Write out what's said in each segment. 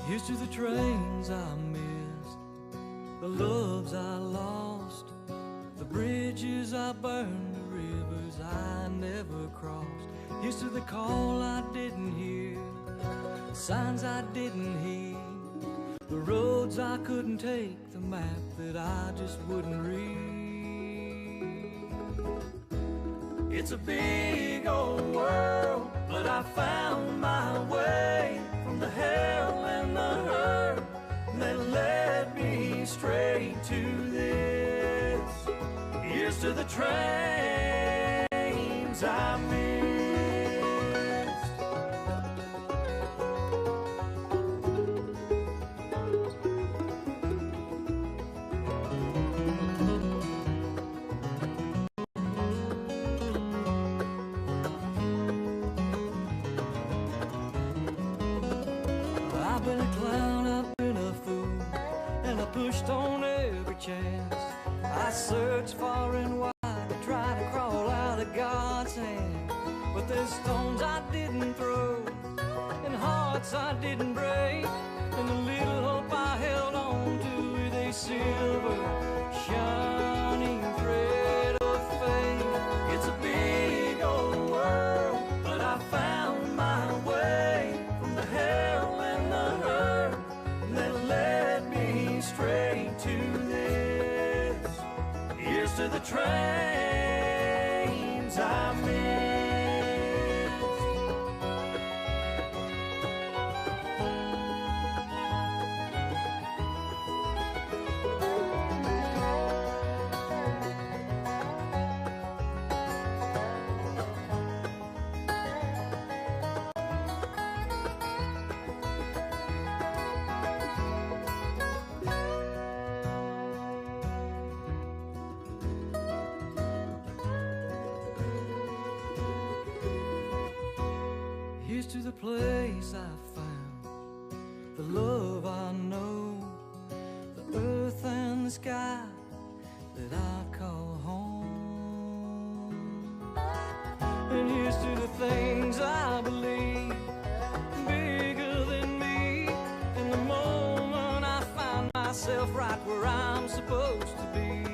Here's to the trains I missed, the loves I lost, the bridges I burned, the rivers I never crossed. Here's to the call I didn't hear, the signs I didn't heed, the roads I couldn't take, the map that I just wouldn't read. It's a big old world, but I found my way from the hell and the hurt that led me straight to this. Here's to the trains I missed. I've been a clown, I've been a fool, and I pushed on every chance. I searched far and wide to try to crawl out of God's hand. But there's stones I didn't throw, and hearts I didn't break, and the little hope I held on to with a silver shining thread of faith. It's a big old world, but I found my way from the hell and the hurt that led me straight to this. Here's to the trains I missed. Here's to the place I found, the love I know, the earth and the sky that I call home. And here's to the things I believe, bigger than me, and the moment I find myself right where I'm supposed to be.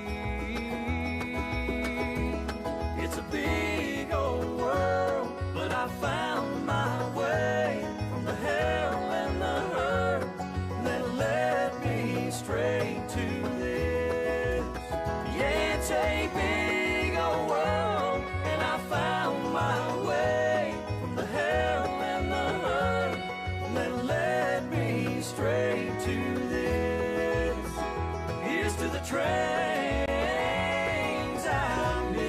It's a big old world, but I found my way from the hell and the hurt that led me straight to this. Yeah, it's a big old world, and I found my way from the hell and the hurt that led me straight to this. Here's to the trains I missed.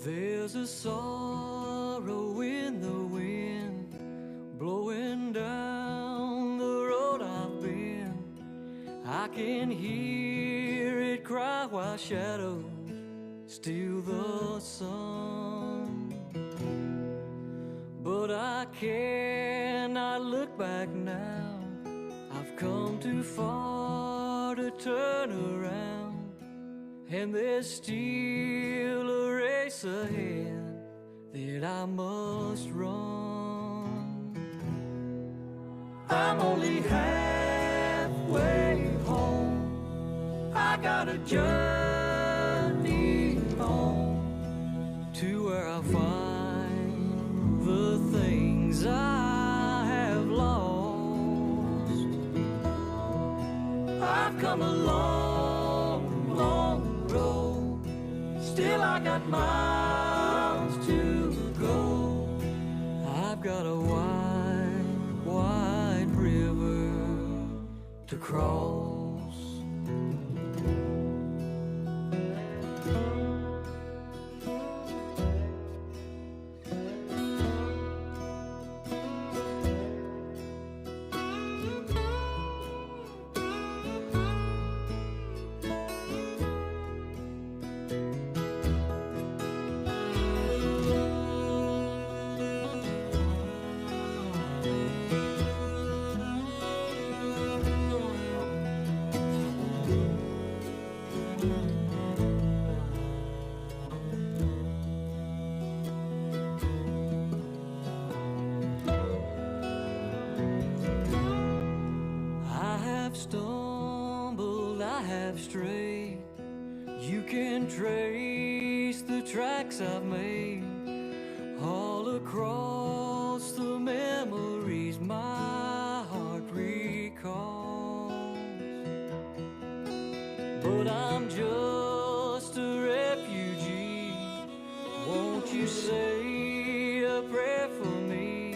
There's a sorrow in the wind, blowing down the road I've been. I can hear it cry while shadows steal the sun. But I cannot look back now. I've come too far to turn around, and there's still a race ahead that I must run. I'm only halfway home. I got a journey home to where I'll find the things I have lost. I got miles to go. I've got a wide, wide river to cross. Stumbled, I have strayed. You can trace the tracks I've made all across the memories my heart recalls. But I'm just a refugee. Won't you say a prayer for me?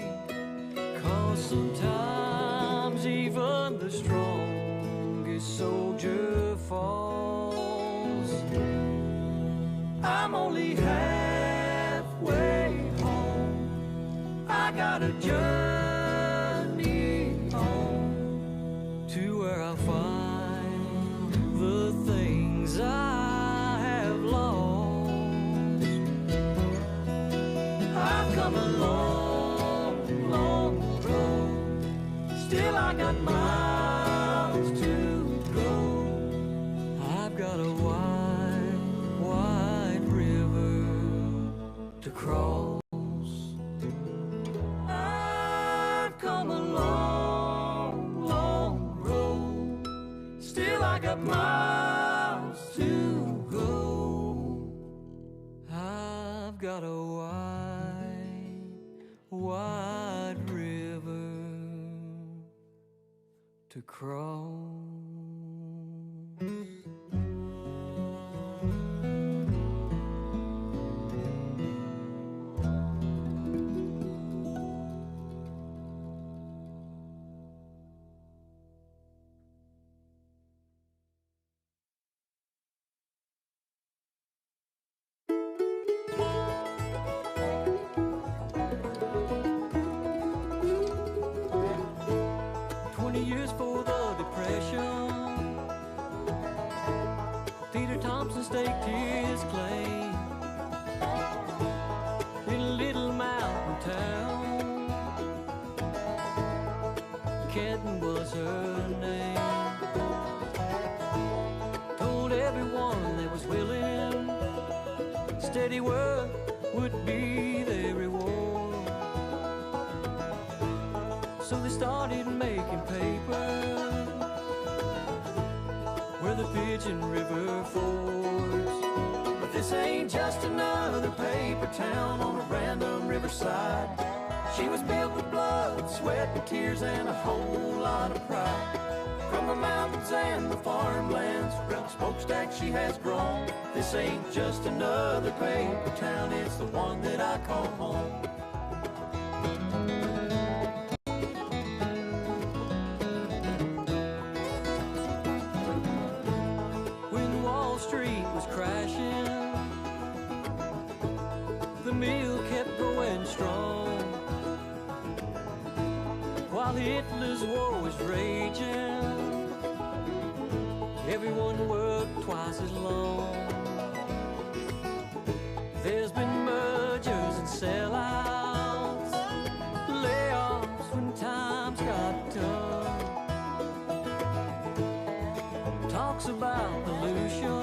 'Cause sometimes even the strongest soldier falls. I'm only halfway home. I got a journey home to where I'll find the things I have lost. I've come a long, long road. Still I got miles to go. I've got a wide, wide river to cross. I've come a long, long road. Still I got miles to go. I've got a wide, wide river to cross. Years for the Depression, Theodore Thompson staked his claim in a little mountain town. Kenton was her name. Told everyone that was willing, steady work would be their reward. So they started making paper where the Pigeon River fords. But this ain't just another paper town on a random riverside. She was built with blood, sweat, and tears, and a whole lot of pride. From the mountains and the farmlands, round the smokestack she has grown. This ain't just another paper town, it's the one that I call home. Street was crashing, the mill kept going strong, while Hitler's war was raging. Everyone worked twice as long. There's been mergers and sellouts, layoffs when times got tough. Talks about pollution,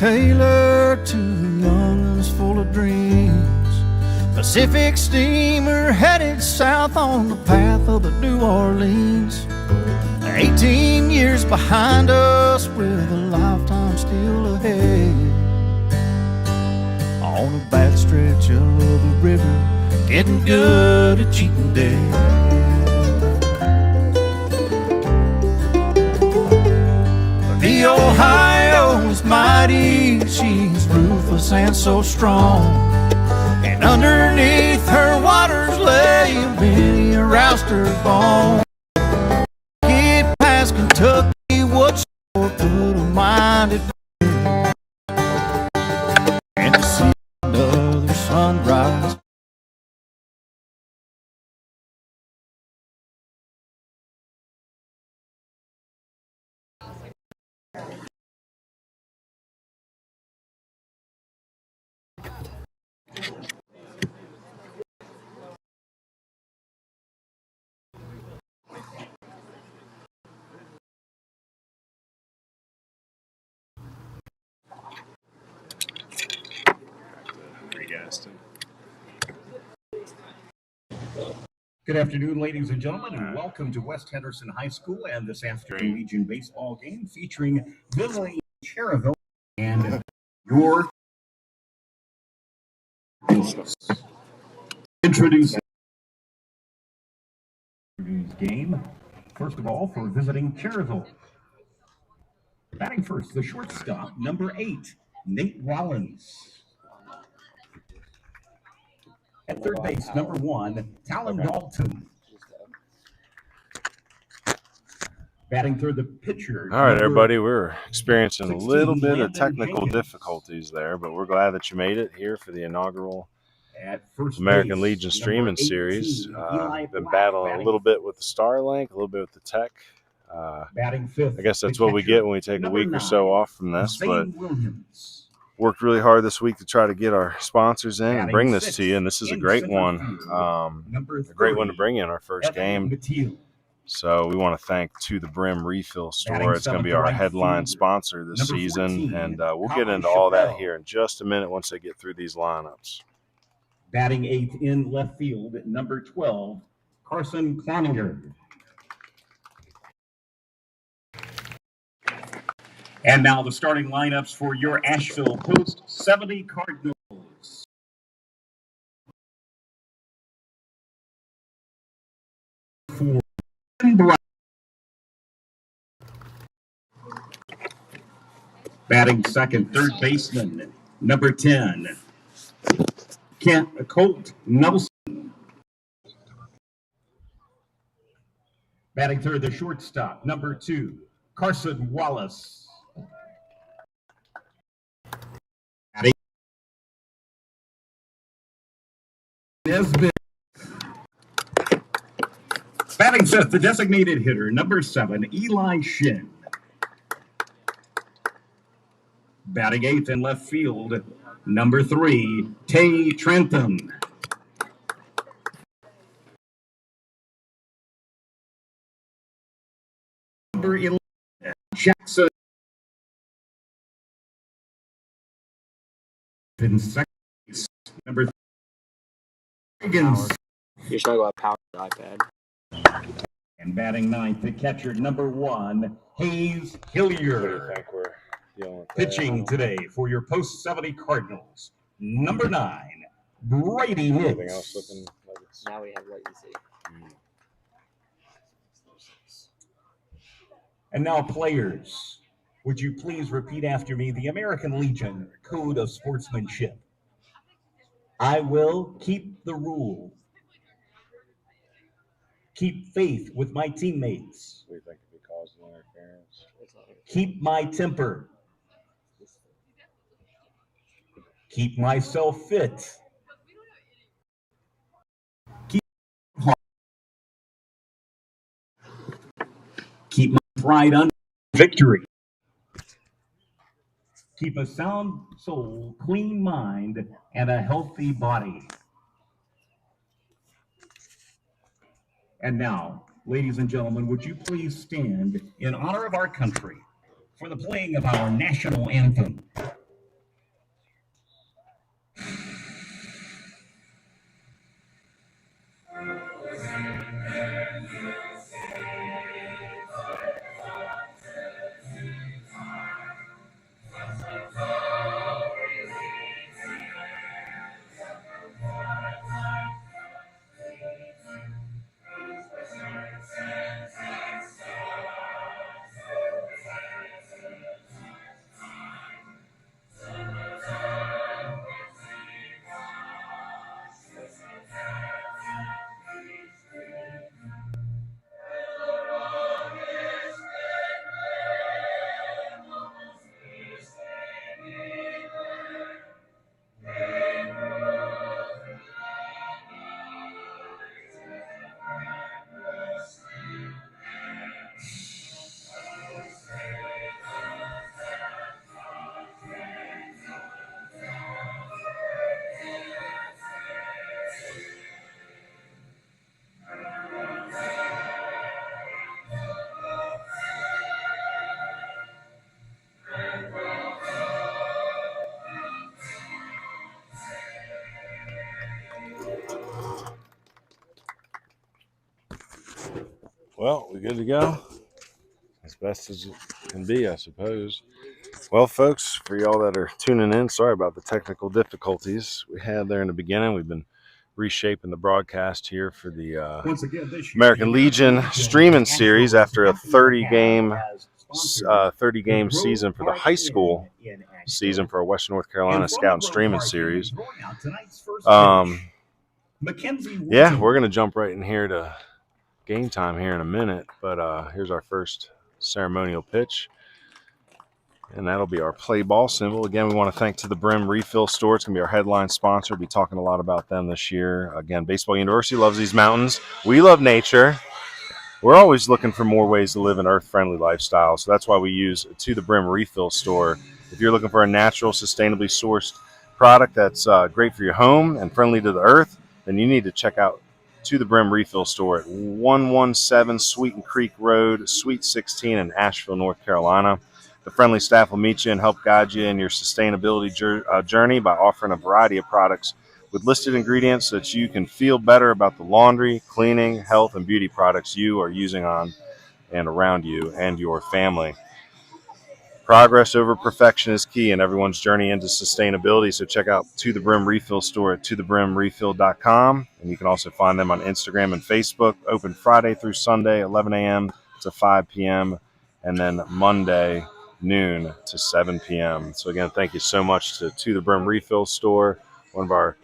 tailored to young'uns full of dreams. Pacific steamer headed south on the path of the New Orleans. 18 years behind us with a lifetime still ahead. On a bad stretch of the river, getting good at cheating dead. The Ohio is mighty, she's ruthless and so strong. And underneath her waters lay many a rouster's bone. Get past Kentucky, what's sure put a mind at rest. And to see another sunrise. Good afternoon, ladies and gentlemen, and welcome to West Henderson High School and this afternoon Legion baseball game featuring visiting Cherryville and your introducing game. First of all, for visiting Cherryville. Batting first, the shortstop, number 8, Nate Rollins. At third base, number 1, Talon Dalton. Batting third, the pitcher. All right, everybody, we're experiencing a little bit of technical difficulties there, but we're glad that you made it here for the inaugural American Legion streaming series. Been battling a little bit with the Starlink, a little bit with the tech. Batting fifth, I guess that's what we get when we take a week or so off from this, but worked really hard this week to try to get our sponsors in and bring this to you, and this is a great one. A great one to bring in our first game. So we want to thank To the Brim Refill Store. It's going to be our headline sponsor this season, and we'll get into all that here in just a minute once they get through these lineups. Batting 8th in left field, number 12, Carson Cloninger. And now the starting lineups for your Asheville Post 70 Cardinals. For batting second, third baseman, number 10, Colt Nelson. Batting third, the shortstop, number 2, Carson Wallace. Batting fifth, the designated hitter, number 7, Eli Shin. Batting 8th in left field, number 3, Tay Trentham. Number 11, Jackson. In second place, number 3, Higgins. You're talking about power iPad. And batting 9th, the catcher, number 1, Hayes Hillier. I think we're dealing with pitching today for your Post 70 Cardinals, number 9, Brady Hicks. Now we have latency. And now, players, would you please repeat after me the American Legion Code of Sportsmanship? I will keep the rule. Keep faith with my teammates. We think it caused interference. Keep my temper. Keep myself fit. Keep my pride under victory. Keep a sound soul, clean mind, and a healthy body. And now, ladies and gentlemen, would you please stand in honor of our country for the playing of our national anthem? Well, we good to go? As best as it can be, I suppose. Well, folks, for y'all that are tuning in, sorry about the technical difficulties we had there in the beginning. We've been reshaping the broadcast here for the American Legion streaming series after a 30-game season for the high school season for our Western North Carolina Scout and Streaming Series. Yeah, we're going to jump right in here to game time here in a minute, but here's our first ceremonial pitch. And that'll be our play ball symbol. Again, we want to thank to the Brim Refill Store. It's going to be our headline sponsor. We'll be talking a lot about them this year. Again, Baseball University loves these mountains. We love nature. We're always looking for more ways to live an earth-friendly lifestyle. So that's why we use To the Brim Refill Store. If you're looking for a natural, sustainably sourced product that's great for your home and friendly to the earth, then you need to check out To the Brim Refill Store at 117 Sweeten Creek Road, Suite 16 in Asheville, North Carolina. The friendly staff will meet you and help guide you in your sustainability journey by offering a variety of products with listed ingredients so that you can feel better about the laundry, cleaning, health, and beauty products you are using on and around you and your family. Progress over perfection is key in everyone's journey into sustainability, so check out To the Brim Refill Store at tothebrimrefill.com, and you can also find them on Instagram and Facebook, open Friday through Sunday, 11 a.m. to 5 p.m., and then Monday, noon to 7 p.m. So again, thank you so much to the Brim Refill Store, one of our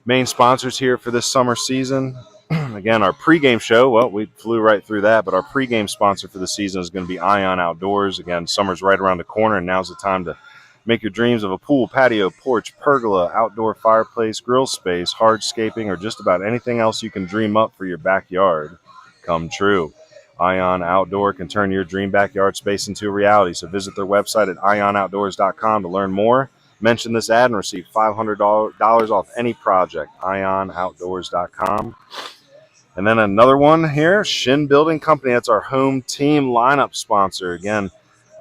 main sponsors here for this summer season. Again, our pregame show, well, we flew right through that, but our pregame sponsor for the season is going to be Ion Outdoors. Again, summer's right around the corner, and now's the time to make your dreams of a pool, patio, porch, pergola, outdoor fireplace, grill space, hardscaping, or just about anything else you can dream up for your backyard come true. Ion Outdoor can turn your dream backyard space into a reality, so visit their website at ionoutdoors.com to learn more. Mention this ad and receive $500 off any project, ionoutdoors.com. And then another one here, Shin Building Company. That's our home team lineup sponsor. Again,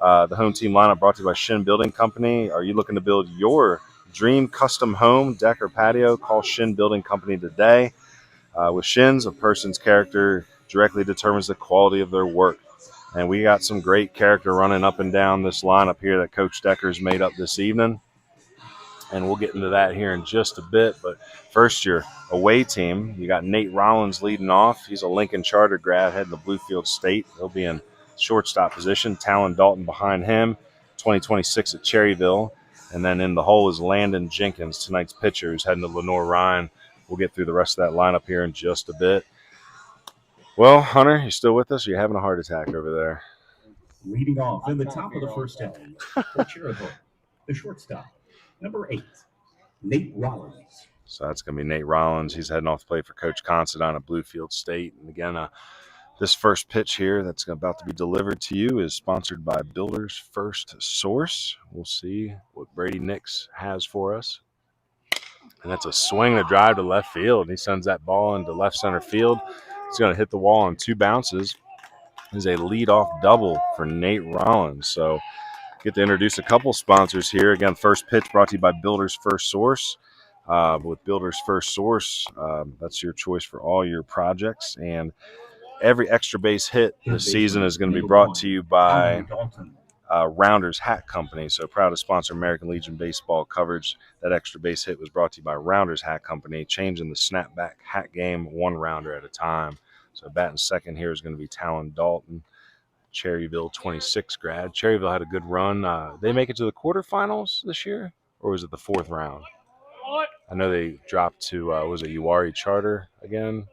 the home team lineup brought to you by Shin Building Company. Are you looking to build your dream custom home, deck, or patio? Call Shin Building Company today. With Shin's, a person's character directly determines the quality of their work. And we got some great character running up and down this lineup here that Coach Decker's made up this evening. And we'll get into that here in just a bit. But first, your away team. You got Nate Rollins leading off. He's a Lincoln Charter grad heading to Bluefield State. He'll be in shortstop position. Talon Dalton behind him, 2026 at Cherryville. And then in the hole is Landon Jenkins, tonight's pitcher, who's heading to Lenore-Ryan. We'll get through the rest of that lineup here in just a bit. Well, Hunter, you still with us? Or are you having a heart attack over there? Leading off in the top of the first inning for Cherryville, the shortstop, number 8, Nate Rollins. So that's going to be Nate Rollins. He's heading off to play for Coach Considine at Bluefield State. And again, this first pitch here that's about to be delivered to you is sponsored by Builders First Source. We'll see what Brady Nix has for us. And that's a swing to drive to left field. He sends that ball into left center field. He's going to hit the wall on 2 bounces. Is a leadoff double for Nate Rollins. So get to introduce a couple sponsors here. Again, first pitch brought to you by Builders First Source. With Builders First Source, that's your choice for all your projects. And every extra base hit this season is going to be brought to you by Rounders Hat Company. So proud to sponsor American Legion baseball coverage. That extra base hit was brought to you by Rounders Hat Company, changing the snapback hat game 1 rounder at a time. So batting second here is going to be Talon Dalton, Cherryville 26 grad. Cherryville had a good run. They make it to the quarterfinals this year, or was it the 4th round? I know they dropped to, was it Uwari Charter again?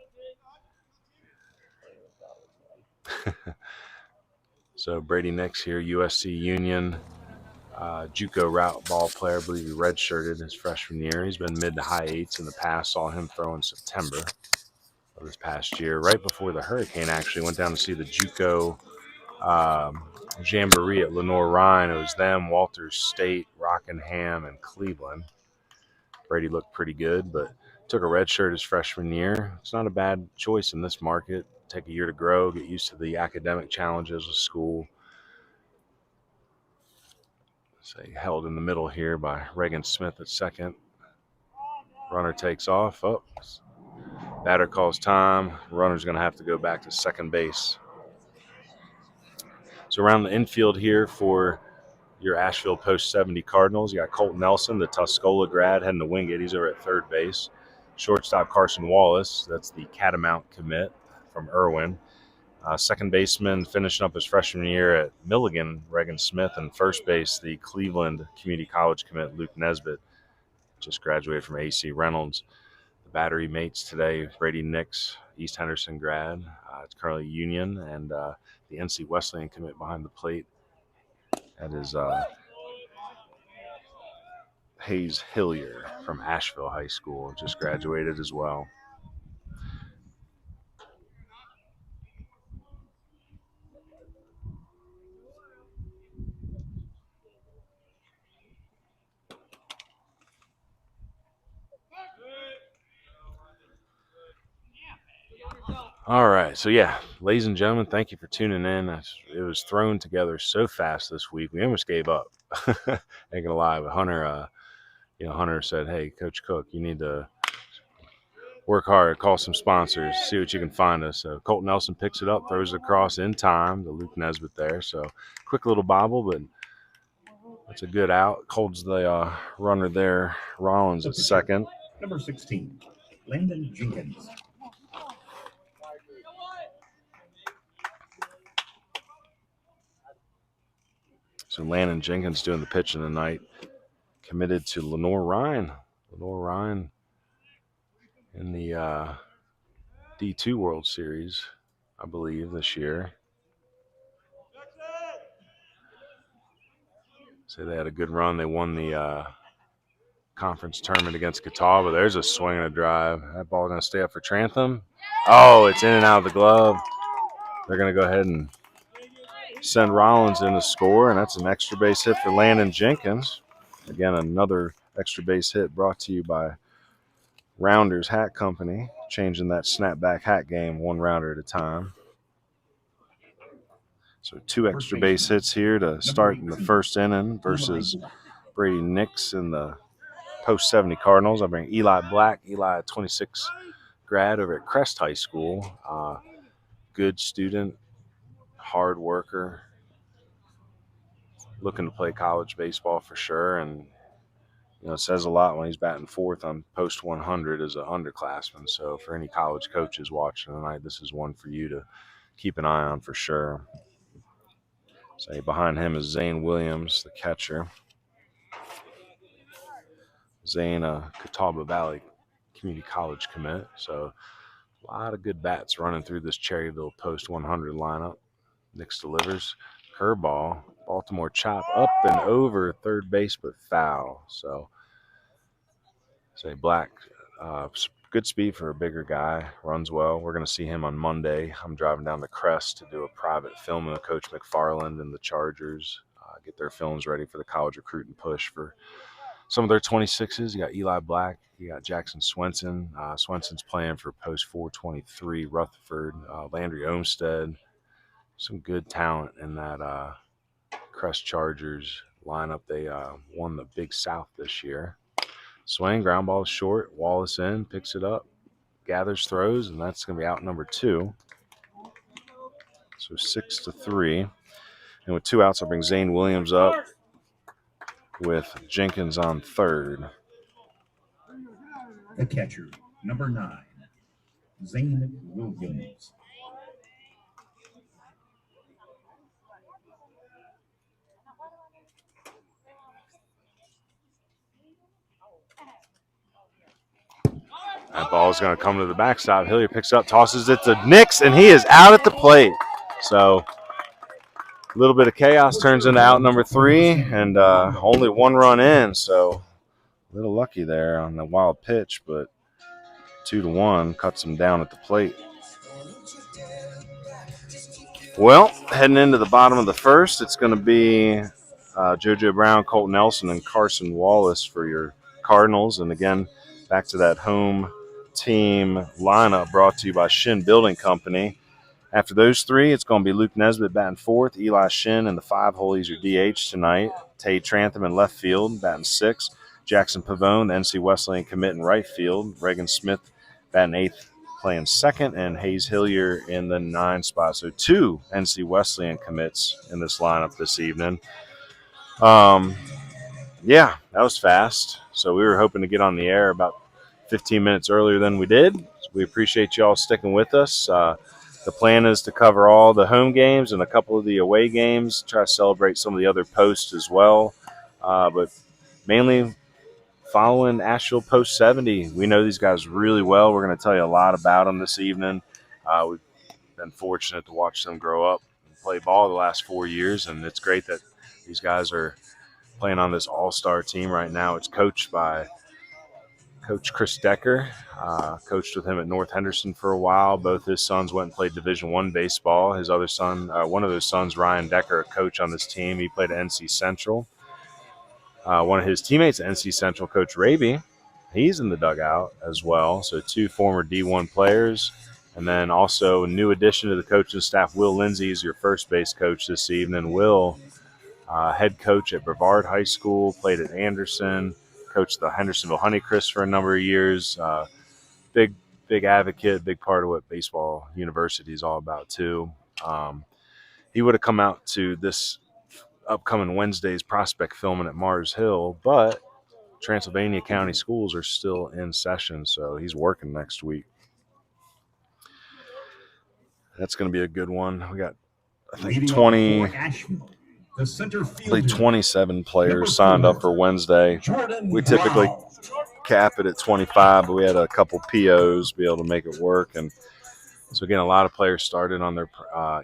So Brady Nix here, USC Union, JUCO route ball player. I believe he redshirted his freshman year. He's been mid to high 8s in the past. Saw him throw in September of this past year, right before the hurricane. Actually went down to see the JUCO Jamboree at Lenore-Ryan. It was them, Walters State, Rockingham, and Cleveland. Brady looked pretty good, but took a red shirt his freshman year. It's not a bad choice in this market. Take a year to grow, get used to the academic challenges of school. Say held in the middle here by Reagan Smith at second. Runner takes off. Oh, batter calls time. Runner's going to have to go back to second base. So around the infield here for your Asheville Post 70 Cardinals, you got Colt Nelson, the Tuscola grad, heading to Wingate. He's over at third base. Shortstop Carson Wallace, that's the Catamount commit from Irwin. Second baseman finishing up his freshman year at Milligan, Reagan Smith, and first base, the Cleveland Community College commit Luke Nesbitt, just graduated from AC Reynolds. The battery mates today, Brady Nix, East Henderson grad. It's currently Union, and the NC Wesleyan commit behind the plate. That is Hayes Hillier from Asheville High School, just graduated as well. All right, so yeah, ladies and gentlemen, thank you for tuning in. It was thrown together so fast this week, we almost gave up. Ain't gonna lie, but Hunter said, "Hey, Coach Cook, you need to work hard, call some sponsors, see what you can find us." So Colt Nelson picks it up, throws it across in time to Luke Nesbitt there. So quick little bobble, but that's a good out. Holds the runner there. Rollins at second. Number 16, Landon Jenkins. So Landon Jenkins doing the pitching tonight. Committed to Lenore Ryan. Lenore Ryan in the D2 World Series, I believe, this year. So they had a good run. They won the conference tournament against Catawba. There's a swing and a drive. That ball going to stay up for Trantham. Oh, it's in and out of the glove. They're going to go ahead and send Rollins in to score, and that's an extra base hit for Landon Jenkins. Again, another extra base hit brought to you by Rounders Hat Company, changing that snapback hat game one rounder at a time. So 2 extra base hits here to start in the first inning versus Brady Nix and the Post 70 Cardinals. I bring Eli Black, Eli 26 grad over at Crest High School. Good student, hard worker, looking to play college baseball for sure. And, it says a lot when he's batting fourth on Post 100 as an underclassman. So for any college coaches watching tonight, this is one for you to keep an eye on for sure. So behind him is Zane Williams, the catcher. Zane, Catawba Valley Community College commit. So a lot of good bats running through this Cherryville Post 100 lineup. Nix delivers. Curveball. Baltimore chop up and over third base, but foul. So Black, good speed for a bigger guy. Runs well. We're going to see him on Monday. I'm driving down to Crest to do a private film with Coach McFarland and the Chargers. Get their films ready for the college recruiting push for some of their 26s. You got Eli Black. You got Jackson Swenson. Swenson's playing for Post 423, Rutherford. Landry Olmstead. Some good talent in that Crest Chargers lineup. They won the Big South this year. Swing, ground ball short. Wallace in, picks it up, gathers, throws, and that's going to be out number 2. So 6-3. And with 2 outs, I'll bring Zane Williams up with Jenkins on third. The catcher, number 9, Zane Williams. That ball is going to come to the backstop. Hillier picks up, tosses it to Nix, and he is out at the plate. So a little bit of chaos turns into out number 3, and only 1 run in. So a little lucky there on the wild pitch, but 2-1 cuts him down at the plate. Well, heading into the bottom of the first, it's going to be JoJo Brown, Colt Nelson, and Carson Wallace for your Cardinals. And again, back to that home team lineup brought to you by Shin Building Company. After those 3, it's going to be Luke Nesbitt batting fourth, Eli Shin in the 5-hole. He's your DH tonight. Tay Trantham in left field batting 6th. Jackson Pavone, the NC Wesleyan commit in right field. Reagan Smith batting 8th playing second, and Hayes Hillier in the 9 spot. So 2 NC Wesleyan commits in this lineup this evening. Yeah, that was fast. So we were hoping to get on the air about 15 minutes earlier than we did. So we appreciate you all sticking with us. The plan is to cover all the home games and a couple of the away games, try to celebrate some of the other posts as well. But mainly following Asheville Post 70. We know these guys really well. We're going to tell you a lot about them this evening. We've been fortunate to watch them grow up and play ball the last 4 years, and it's great that these guys are playing on this all-star team right now. It's coached by Coach Chris Decker. Coached with him at North Henderson for a while. Both his sons went and played Division I baseball. His other son, one of those sons, Ryan Decker, a coach on this team. He played at NC Central. One of his teammates at NC Central, Coach Raby, he's in the dugout as well. So 2 former D1 players. And then also a new addition to the coaching staff, Will Lindsay is your first base coach this evening. Will, head coach at Brevard High School, played at Anderson, coached the Hendersonville Honeycrisp for a number of years. Big advocate, big part of what baseball university is all about too. He would have come out to this upcoming Wednesday's prospect filming at Mars Hill, but Transylvania County schools are still in session, so he's working next week. That's going to be a good one. We got, I think, 27 players signed up for Wednesday. We typically cap it at 25, but we had a couple POs be able to make it work. And so, again, a lot of players started on their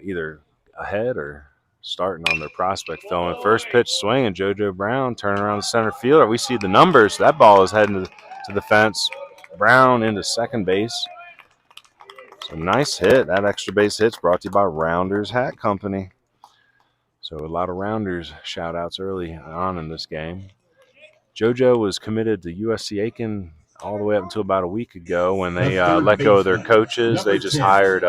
either ahead or starting on their prospect film. First pitch swing, and JoJo Brown turning around the center fielder. We see the numbers. That ball is heading to the fence. Brown into second base. So nice hit. That extra base hit's brought to you by Rounders Hat Company. So a lot of Rounders shout-outs early on in this game. JoJo was committed to USC Aiken all the way up until about a week ago when they let go of their coaches. They just hired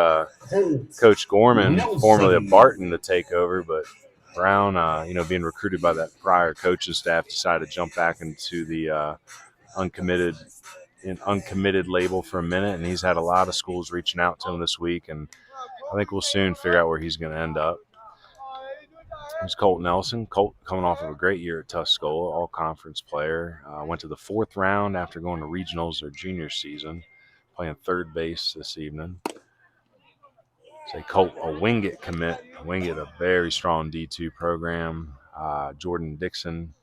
Coach Gorman, formerly of Barton, to take over. But Brown, being recruited by that prior coaching staff, decided to jump back into the uncommitted label for a minute. And he's had a lot of schools reaching out to him this week. And I think we'll soon figure out where he's going to end up. Here's Colt Nelson. Colt coming off of a great year at Tuscola, all-conference player. Went to the 4th round after going to regionals their junior season, playing third base this evening. Say Colt, a Wingate commit. Wingate, a very strong D2 program. Jordan Dixon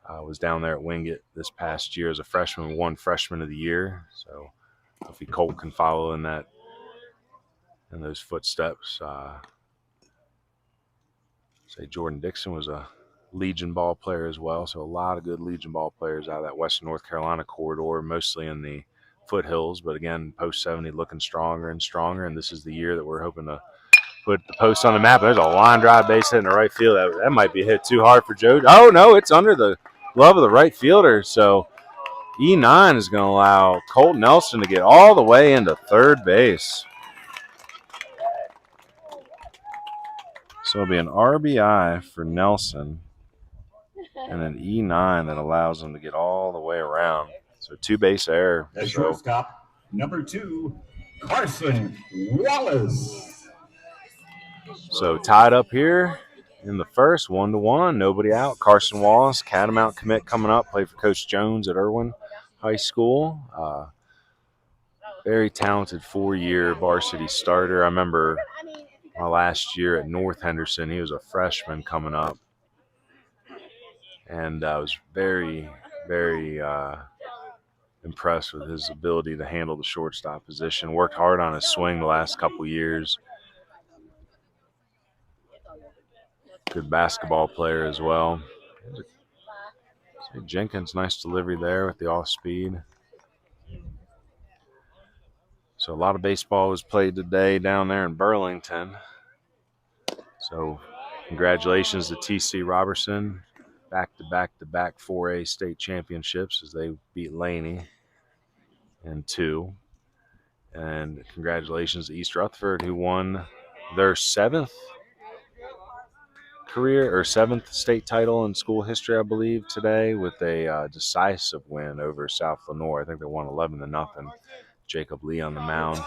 was down there at Wingate this past year as a freshman, won Freshman of the Year. So hopefully Colt can follow in those footsteps. Say Jordan Dixon was a Legion ball player as well, so a lot of good Legion ball players out of that Western North Carolina corridor, mostly in the foothills. But again, Post 70 looking stronger and stronger, and this is the year that we're hoping to put the Post on the map. There's a line drive base hit in the right field. That might be hit too hard for Joe. Oh, no, it's under the glove of the right fielder. So E9 is going to allow Colt Nelson to get all the way into third base. So it'll be an RBI for Nelson and an E9 that allows him to get all the way around. So 2-base error. The shortstop, number 2, Carson Wallace. So tied up here in the first, 1-1, nobody out. Carson Wallace, Catamount commit coming up, played for Coach Jones at Irwin High School. Very talented 4-year varsity starter. I remember my last year at North Henderson, he was a freshman coming up. And I was very, very impressed with his ability to handle the shortstop position. Worked hard on his swing the last couple years. Good basketball player as well. Jenkins, nice delivery there with the off-speed. So a lot of baseball was played today down there in Burlington. So congratulations to TC Robertson. Back-to-back 4A state championships as they beat Laney in 2. And congratulations to East Rutherford, who won their 7th state title in school history, I believe, today with a decisive win over South Lenoir. I think they won 11-0. Jacob Lee on the mound.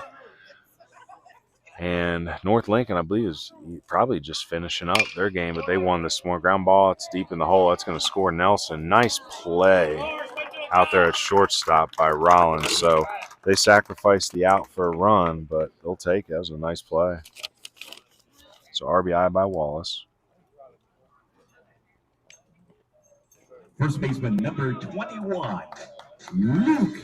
And North Lincoln, I believe, is probably just finishing up their game, but they won this more ground ball. It's deep in the hole. That's going to score Nelson. Nice play out there at shortstop by Rollins. So they sacrificed the out for a run, but they'll take it. That was a nice play. So RBI by Wallace. First baseman number 21, Luke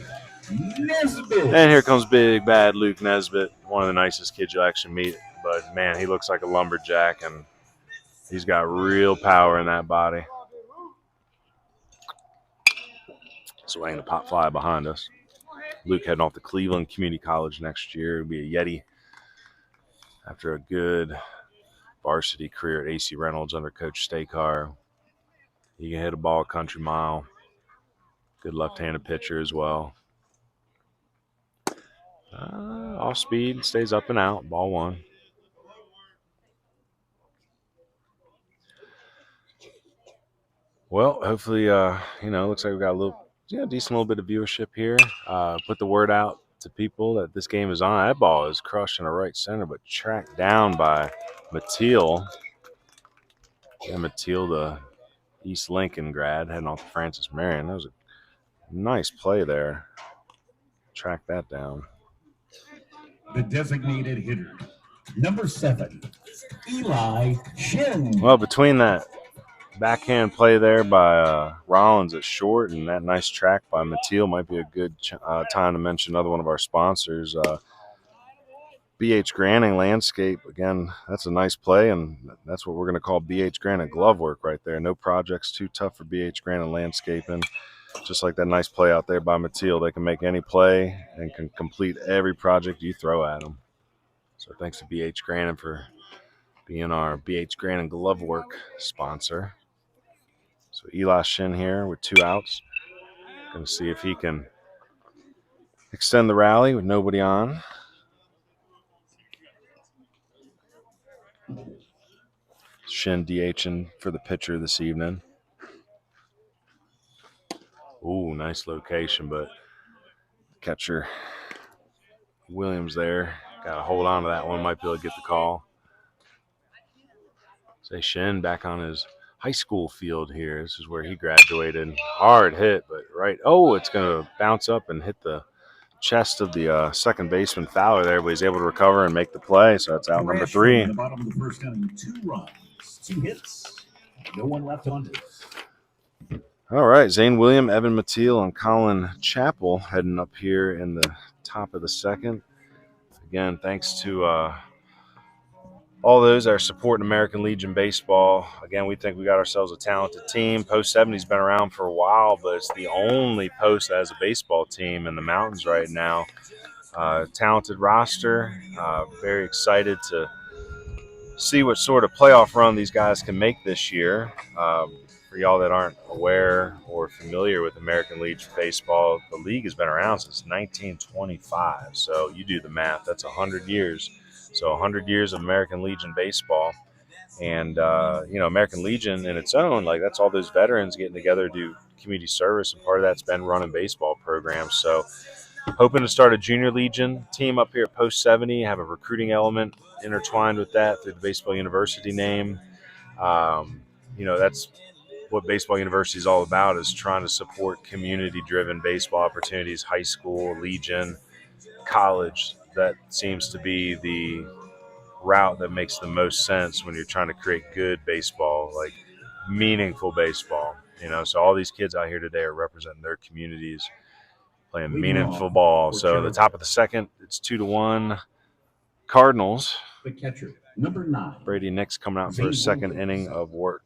Nesbitt. And here comes big, bad Luke Nesbitt, one of the nicest kids you'll actually meet. But, man, he looks like a lumberjack, and he's got real power in that body. Swinging the pop fly behind us. Luke heading off to Cleveland Community College next year. He'll be a Yeti after a good varsity career at AC Reynolds under Coach Stakar. He can hit a ball a country mile. Good left-handed pitcher as well. Off speed, stays up and out. Ball one. Well, hopefully, looks like we got a little, decent little bit of viewership here. Put the word out to people that this game is on. That ball is crushed in the right center, but tracked down by Mateel. Yeah, Mateel, the East Lincoln grad, heading off to Francis Marion. That was a nice play there. Track that down. The designated hitter, number 7, Eli Shin. Well, between that backhand play there by Rollins at short and that nice track by Mateel, might be a good time to mention another one of our sponsors, BH Granning Landscape. Again, that's a nice play, and that's what we're going to call BH Granning glove work right there. No projects too tough for BH Granning Landscaping. Just like that nice play out there by Mateel, they can make any play and can complete every project you throw at them. So thanks to BH Granning for being our BH Granning glove work sponsor. So Eli Shin here with 2 outs. Going to see if he can extend the rally with nobody on. Shin DHing for the pitcher this evening. Ooh, nice location, but catcher Williams there. Got to hold on to that one. Might be able to get the call. Say Shin back on his high school field here. This is where he graduated. Hard hit, but right. Oh, it's going to bounce up and hit the chest of the second baseman Fowler there, but he's able to recover and make the play. So that's out number 3. In the bottom of the first inning, 2 runs, 2 hits, no one left on base. All right, Zane William, Evan Mateel, and Colin Chappell heading up here in the top of the second. Again, thanks to all those that are supporting American Legion Baseball. Again, we think we got ourselves a talented team. Post 70's been around for a while, but it's the only post that has a baseball team in the mountains right now. Talented roster. Very excited to see what sort of playoff run these guys can make this year. For y'all that aren't aware or familiar with American Legion Baseball, the league has been around since 1925. So you do the math. That's 100 years. So 100 years of American Legion Baseball. And, American Legion in its own, like that's all those veterans getting together to do community service. And part of that's been running baseball programs. So hoping to start a junior Legion team up here at Post 70, have a recruiting element intertwined with that through the Baseball University name. That's what Baseball University is all about, is trying to support community-driven baseball opportunities, high school, Legion, college. That seems to be the route that makes the most sense when you're trying to create good baseball, like meaningful baseball. So all these kids out here today are representing their communities, playing meaningful ball. So at the top of the second, it's 2-1 Cardinals. The catcher, number 9. Brady Nix coming out for a second inning of work.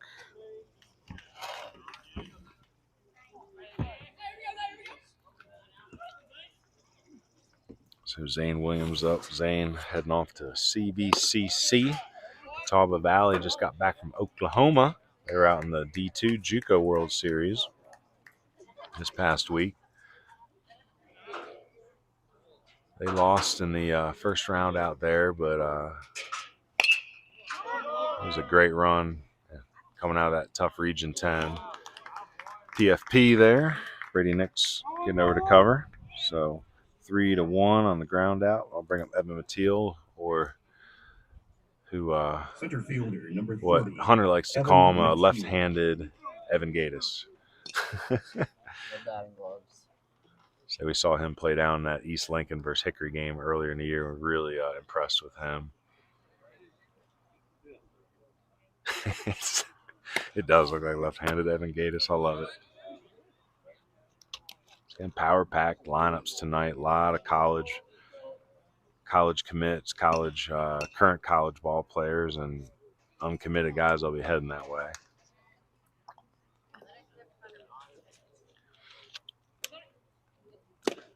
So Zane Williams up. Zane heading off to CVCC. Catawba Valley just got back from Oklahoma. They were out in the D2 JUCO World Series this past week. They lost in the first round out there, but it was a great run coming out of that tough Region 10. PFP there. Brady Nix getting over to cover. So 3-1 on the ground out. I'll bring up Evan Mateel, or who Center fielder, number what 30, Hunter likes to Evan call him, Mateel. left-handed Evan Gatus. No batting gloves. So we saw him play down that East Lincoln versus Hickory game earlier in the year. We're really impressed with him. It does look like left-handed Evan Gatus. I love it. And power-packed lineups tonight. A lot of college commits, current college ball players, and uncommitted guys will be heading that way.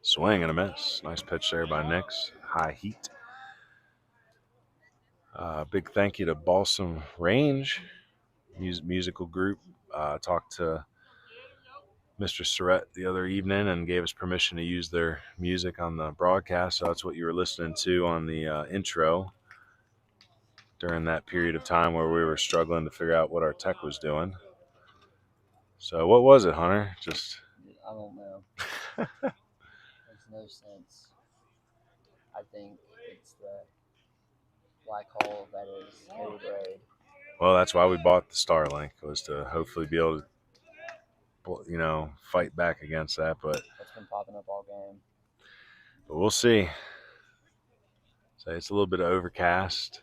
Swing and a miss. Nice pitch there by Nix. High heat. Big thank you to Balsam Range musical group. Talked to Mr. Surratt the other evening and gave us permission to use their music on the broadcast. So that's what you were listening to on the intro during that period of time where we were struggling to figure out what our tech was doing. So what was it, Hunter? I don't know. Makes no sense. I think it's the black hole that is Cherryville. Well, that's why we bought the Starlink, was to hopefully be able to, fight back against that. But That's been popping up all game. But we'll see. So it's a little bit overcast.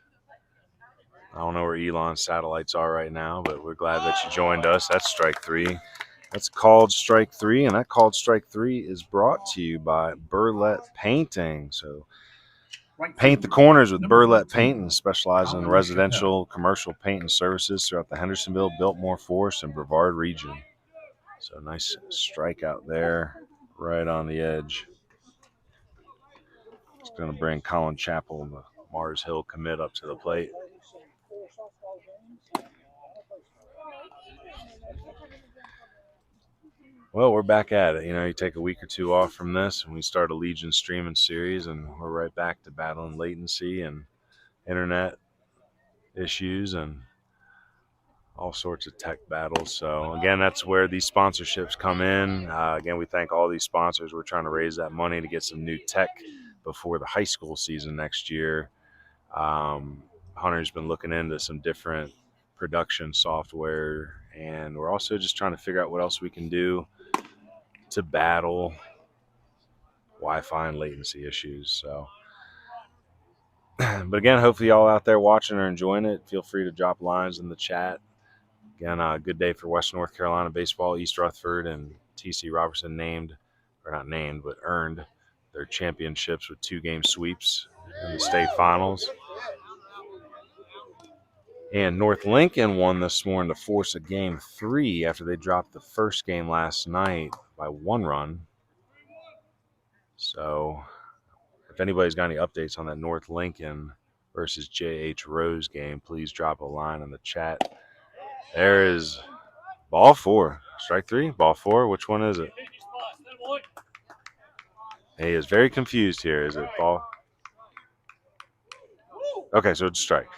I don't know where Elon's satellites are right now, but we're glad that you joined us. That's strike three. That's called strike three, and that called strike three is brought to you by Burlette Painting. So paint the corners with Burlette Painting, specializing in residential, commercial paint and services throughout the Hendersonville, Biltmore, Forest, and Brevard region. So nice strike out there, right on the edge. It's going to bring Colin Chappell, the Mars Hill commit, up to the plate. Well, we're back at it. You take a week or two off from this, and we start a Legion streaming series, and we're right back to battling latency and internet issues and all sorts of tech battles. So, again, that's where these sponsorships come in. Again, we thank all these sponsors. We're trying to raise that money to get some new tech before the high school season next year. Hunter's been looking into some different production software, and we're also just trying to figure out what else we can do to battle Wi-Fi and latency issues. So, but again, hopefully y'all out there watching are enjoying it. Feel free to drop lines in the chat. Again, a good day for Western North Carolina baseball. East Rutherford and TC Robertson earned their championships with 2-game sweeps in the state finals. And North Lincoln won this morning to force a game 3 after they dropped the first game last night by 1 run. So if anybody's got any updates on that North Lincoln versus J.H. Rose game, please drop a line in the chat. There is ball 4. Strike 3, ball 4. Which one is it? He is very confused here. Is it ball? Okay, so it's strike.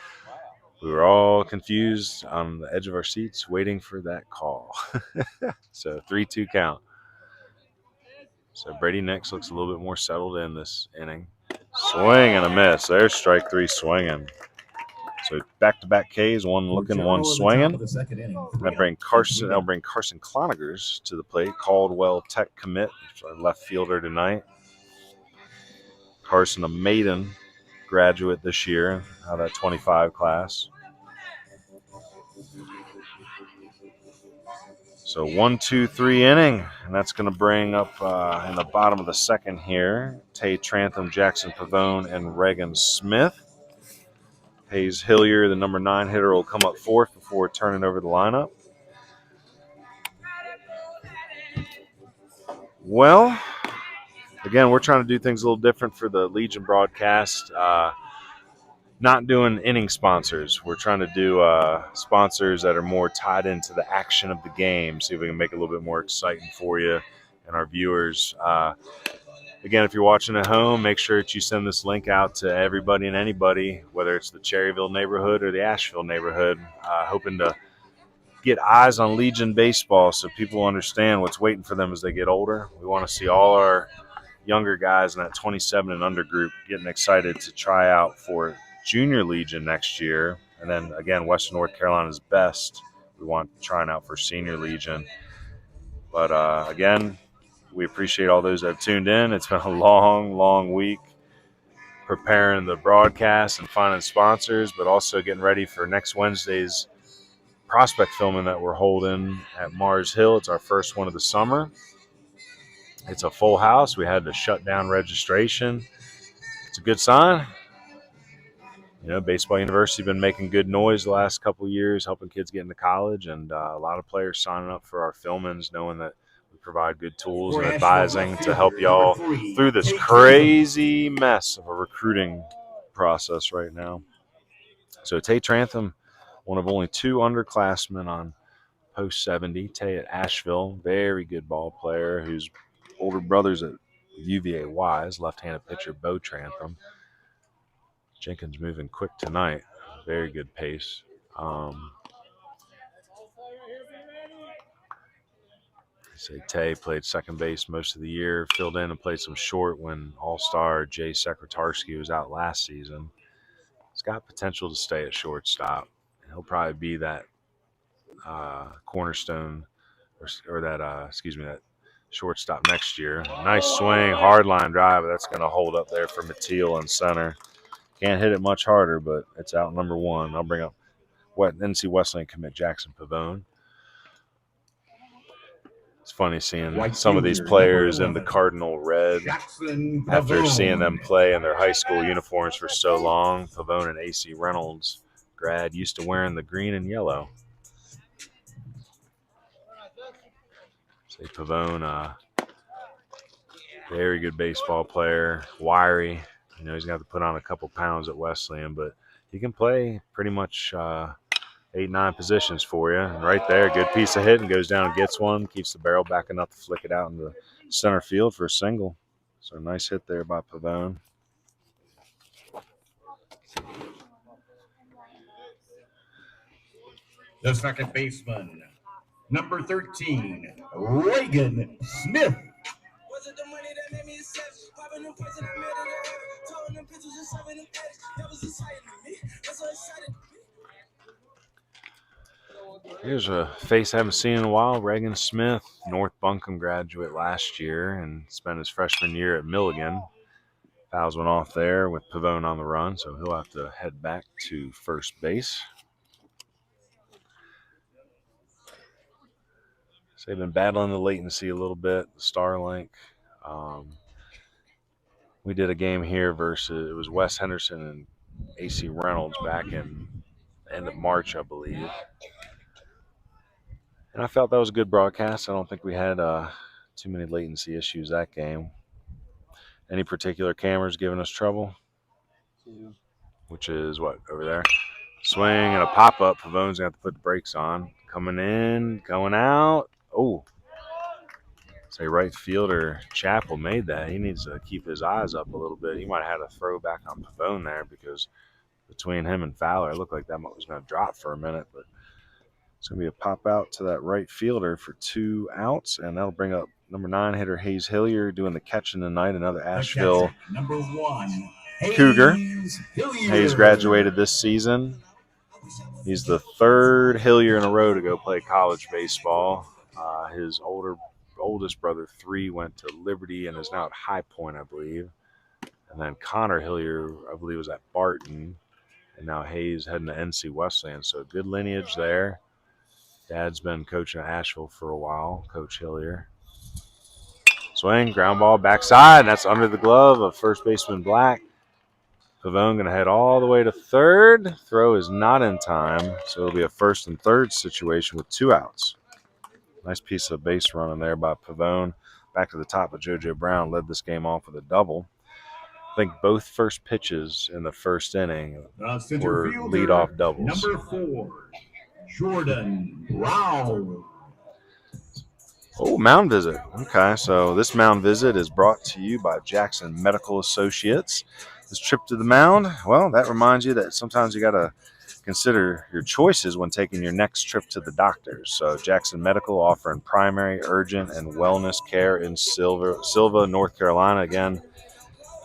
We were all confused on the edge of our seats waiting for that call. So 3-2 count. So Brady Nix looks a little bit more settled in this inning. Swing and a miss. There's strike 3 swinging. So back-to-back Ks, one looking, one swinging. That'll bring Carson Clonagers to the plate. Caldwell Tech commit, our left fielder tonight. Carson, a maiden graduate this year out of that 25 class. So 1-2-3 inning, and that's going to bring up in the bottom of the second here, Tay Trantham, Jackson Pavone, and Reagan Smith. Hayes Hillier, the number 9 hitter, will come up fourth before turning over the lineup. Well, again, we're trying to do things a little different for the Legion broadcast. Not doing inning sponsors. We're trying to do sponsors that are more tied into the action of the game, see if we can make it a little bit more exciting for you and our viewers. Again, if you're watching at home, make sure that you send this link out to everybody and anybody, whether it's the Cherryville neighborhood or the Asheville neighborhood, hoping to get eyes on Legion baseball so people understand what's waiting for them as they get older. We want to see all our younger guys in that 27 and under group getting excited to try out for Junior Legion next year. And then, again, Western North Carolina's best. We want trying out for Senior Legion. But, again, we appreciate all those that have tuned in. It's been a long, long week preparing the broadcast and finding sponsors, but also getting ready for next Wednesday's prospect filming that we're holding at Mars Hill. It's our first one of the summer. It's a full house. We had to shut down registration. It's a good sign. You know, Baseball University been making good noise the last couple of years, helping kids get into college, and a lot of players signing up for our filmings, knowing that we provide good tools and advising to help y'all through this crazy mess of a recruiting process right now. So Tay Trantham, one of only 2 underclassmen on Post 70. Tay at Asheville, very good ball player whose older brother's at UVA Wise, left-handed pitcher Bo Trantham. Jenkins moving quick tonight, very good pace. Say Tay played second base most of the year, filled in and played some short when All-Star Jay Sekretarski was out last season. He's got potential to stay at shortstop, and he'll probably be that cornerstone or that shortstop next year. Nice swing, hard line drive, but that's going to hold up there for Mateel in center. Can't hit it much harder, but it's out number 1. I'll bring up NC Wesleyan commit Jackson Pavone. It's funny seeing some of these players in the Cardinal red after seeing them play in their high school uniforms for so long. Pavone and A.C. Reynolds, grad, used to wearing the green and yellow. Say Pavone, very good baseball player, wiry. You know, he's going to have to put on a couple pounds at Wesleyan, but he can play pretty much 8-9 positions for you. And right there, good piece of hit, and goes down and gets one, keeps the barrel back enough to flick it out in the center field for a single. So nice hit there by Pavone. The second baseman, number 13, Reagan Smith. Was it the money that made me accept? Popping them points that I made in the air. Throwing them pictures and shoving them edits. That was exciting to me. That's so excited to me. Here's a face I haven't seen in a while. Reagan Smith, North Buncombe graduate last year and spent his freshman year at Milligan. Fouls went off there with Pavone on the run, so he'll have to head back to first base. So they've been battling the latency a little bit, the Starlink. We did a game here versus, it was Wes Henderson and A.C. Reynolds back in the end of March, I believe. And I felt that was a good broadcast. I don't think we had too many latency issues that game. Any particular cameras giving us trouble? 2. Which is what, over there? Swing and a pop-up. Pavone's going to have to put the brakes on. Coming in, going out. Oh. Say right fielder Chappell made that. He needs to keep his eyes up a little bit. He might have had a throw back on Pavone there because between him and Fowler, it looked like that was going to drop for a minute. But it's going to be a pop out to that right fielder for 2 outs, and that'll bring up number 9 hitter Hayes Hillier doing the catching tonight. Another Asheville number 1 Cougar. Hillier. Hayes graduated this season. He's the 3rd Hillier in a row to go play college baseball. His oldest brother, 3, went to Liberty and is now at High Point, I believe. And then Connor Hillier, I believe, was at Barton. And now Hayes heading to NC Wesleyan. So good lineage there. Dad's been coaching at Asheville for a while, Coach Hillier. Swing, ground ball, backside, and that's under the glove of first baseman Black. Pavone going to head all the way to third. Throw is not in time, so it'll be a first and third situation with 2 outs. Nice piece of base running there by Pavone. Back to the top of JoJo Brown, led this game off with a double. I think both first pitches in the first inning were leadoff doubles. Number 4, Jordan Brown. Oh, mound visit. Okay, so this mound visit is brought to you by Jackson Medical Associates. This trip to the mound, well, that reminds you that sometimes you got to Consider your choices when taking your next trip to the doctors. So Jackson Medical offering primary, urgent, and wellness care in Silva, North Carolina. Again,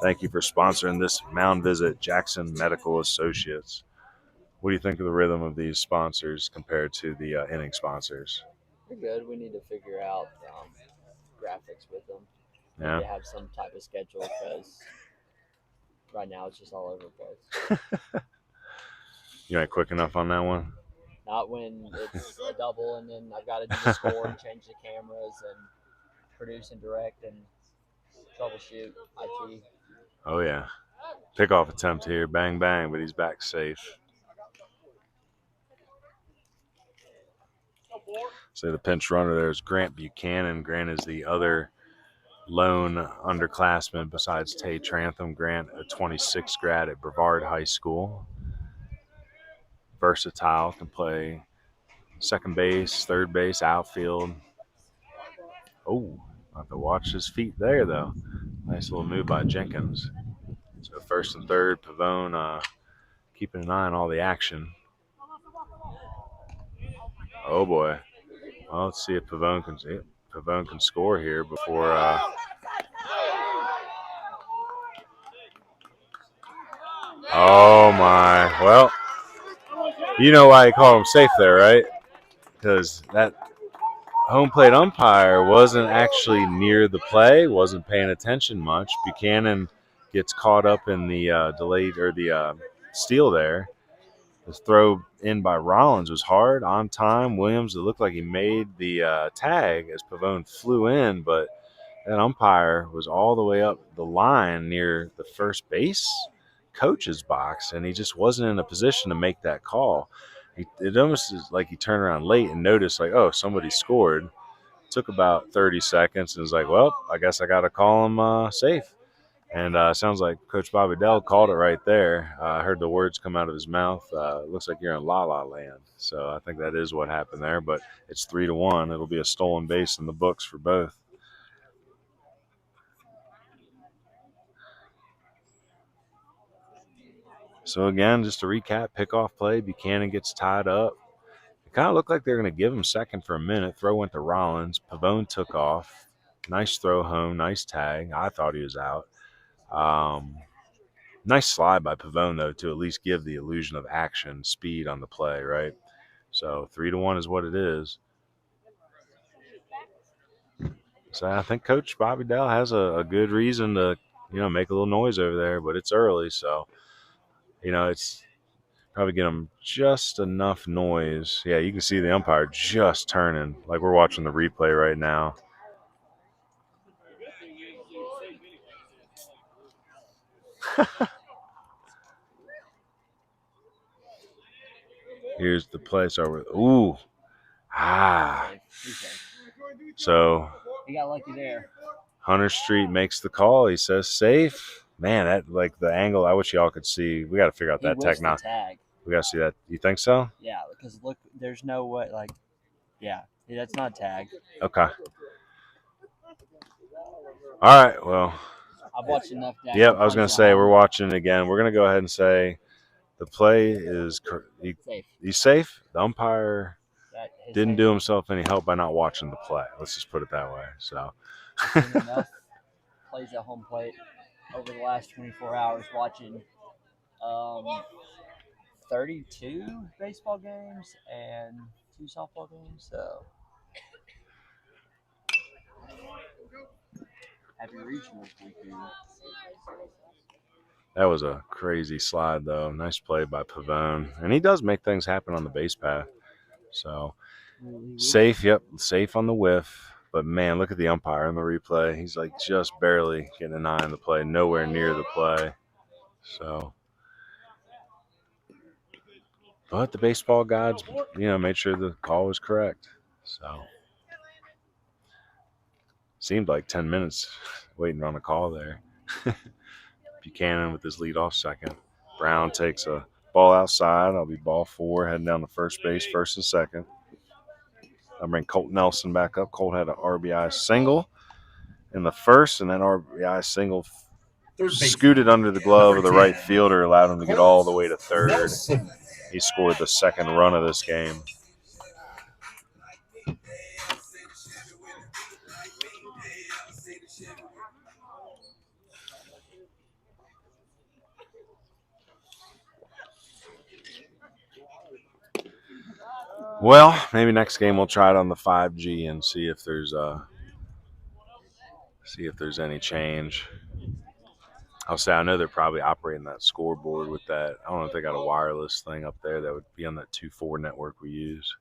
thank you for sponsoring this mound visit, Jackson Medical Associates. What do you think of the rhythm of these sponsors compared to the inning sponsors? They're good. We need to figure out graphics with them. We Yeah. need to have some type of schedule because right now it's just all over the place. You ain't quick enough on that one? Not when it's a double and then I've got to do the score and change the cameras and produce and direct and troubleshoot IT. Oh, yeah. Pickoff attempt here. Bang, bang, but he's back safe. So the pinch runner there is Grant Buchanan. Grant is the other lone underclassman besides Tay Trantham. Grant, a 26 grad at Brevard High School. Versatile, can play second base, third base, outfield. Oh, I have to watch his feet there, though. Nice little move by Jenkins. So first and third, Pavone keeping an eye on all the action. Oh, boy. Well, let's see if Pavone can score here before oh, my. Well, you know why you call him safe there, right? Because that home plate umpire wasn't actually near the play, wasn't paying attention much. Buchanan gets caught up in the delayed or the steal there. The throw in by Rollins was hard, on time. Williams, it looked like he made the tag as Pavone flew in, but that umpire was all the way up the line near the first base coach's box, and he just wasn't in a position to make that call. It almost is like he turned around late and noticed, like, oh, somebody scored. Took about 30 seconds and was like, well, I guess I got to call him safe. And sounds like Coach Bobby Dell called it right there. I heard the words come out of his mouth. Looks like you're in La La Land. So I think that is what happened there. But it's 3-1. It'll be a stolen base in the books for both. So again, just to recap, pickoff play. Buchanan gets tied up. It kind of looked like they were going to give him second for a minute. Throw went to Rollins. Pavone took off. Nice throw home. Nice tag. I thought he was out. Nice slide by Pavone, though, to at least give the illusion of action, speed on the play, right? So 3-1 is what it is. So I think Coach Bobby Dell has a good reason to, make a little noise over there, but it's early, so, it's probably get them just enough noise. Yeah, you can see the umpire just turning, like we're watching the replay right now. Here's the play. So So He got lucky there. Hunter Street makes the call. He says safe. Man, that like the angle. I wish y'all could see. We got to figure out that technology. We got to see that. You think so? Yeah, because look, there's no way. That's not tag. Okay. All right. Well, I've watched enough. Yep. I was gonna say we're watching it again. We're gonna go ahead and say the play is safe. He's safe. The umpire didn't do himself any help by not watching the play. Let's just put it that way. So. Enough plays at home plate over the last 24 hours watching 32 baseball games and 2 softball games. So happy regionals weekend. That was a crazy slide, though. Nice play by Pavone. And he does make things happen on the base path. So, safe, yep, safe on the whiff. But, man, look at the umpire in the replay. He's, like, just barely getting an eye on the play, nowhere near the play. So, but the baseball gods, made sure the call was correct. So, seemed like 10 minutes waiting on a call there. Buchanan with his leadoff second. Brown takes a ball outside. I'll be ball 4, heading down to first base, first and second. I'll bring Colt Nelson back up. Colt had an RBI single in the first, and that RBI single scooted under the glove of the right fielder, allowed him to get all the way to third. He scored the second run of this game. Well, maybe next game we'll try it on the 5G and see if there's any change. I'll say I know they're probably operating that scoreboard with that. I don't know if they got a wireless thing up there that would be on that 2.4 network we use.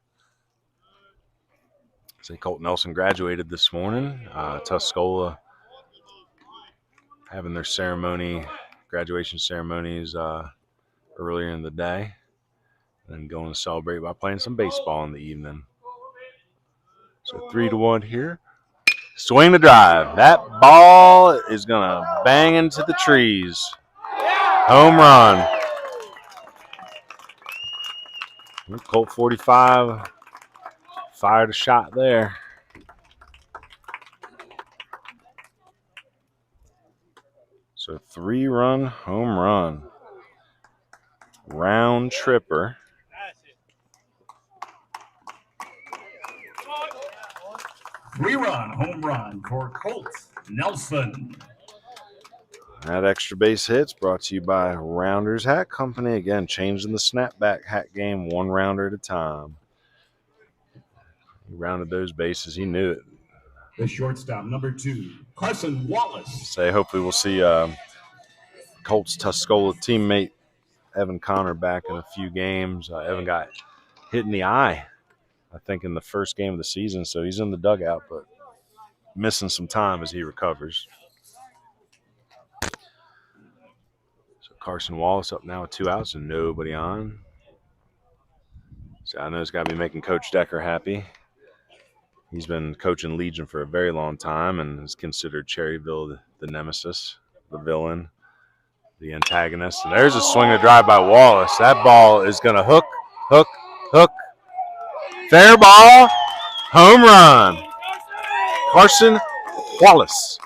Say Colt Nelson graduated this morning. Tuscola having their graduation ceremonies earlier in the day, and going to celebrate by playing some baseball in the evening. So 3-1 here. Swing the drive. That ball is going to bang into the trees. Home run. Colt 45 fired a shot there. So 3-run home run. Round tripper. Three-run home run for Colt Nelson. That extra base hits brought to you by Rounders Hat Company. Again, changing the snapback hat game 1 rounder at a time. He rounded those bases. He knew it. The shortstop, number 2, Carson Wallace. Say, hopefully we'll see Colts Tuscola teammate Evan Connor back in a few games. Evan got hit in the eye, I think, in the first game of the season, so he's in the dugout, but missing some time as he recovers. So Carson Wallace up now with 2 outs and nobody on. So I know it's got to be making Coach Decker happy. He's been coaching Legion for a very long time and is considered Cherryville the nemesis, the villain, the antagonist. And there's a swing and drive by Wallace. That ball is going to hook. Fair ball. Home run. Carson Wallace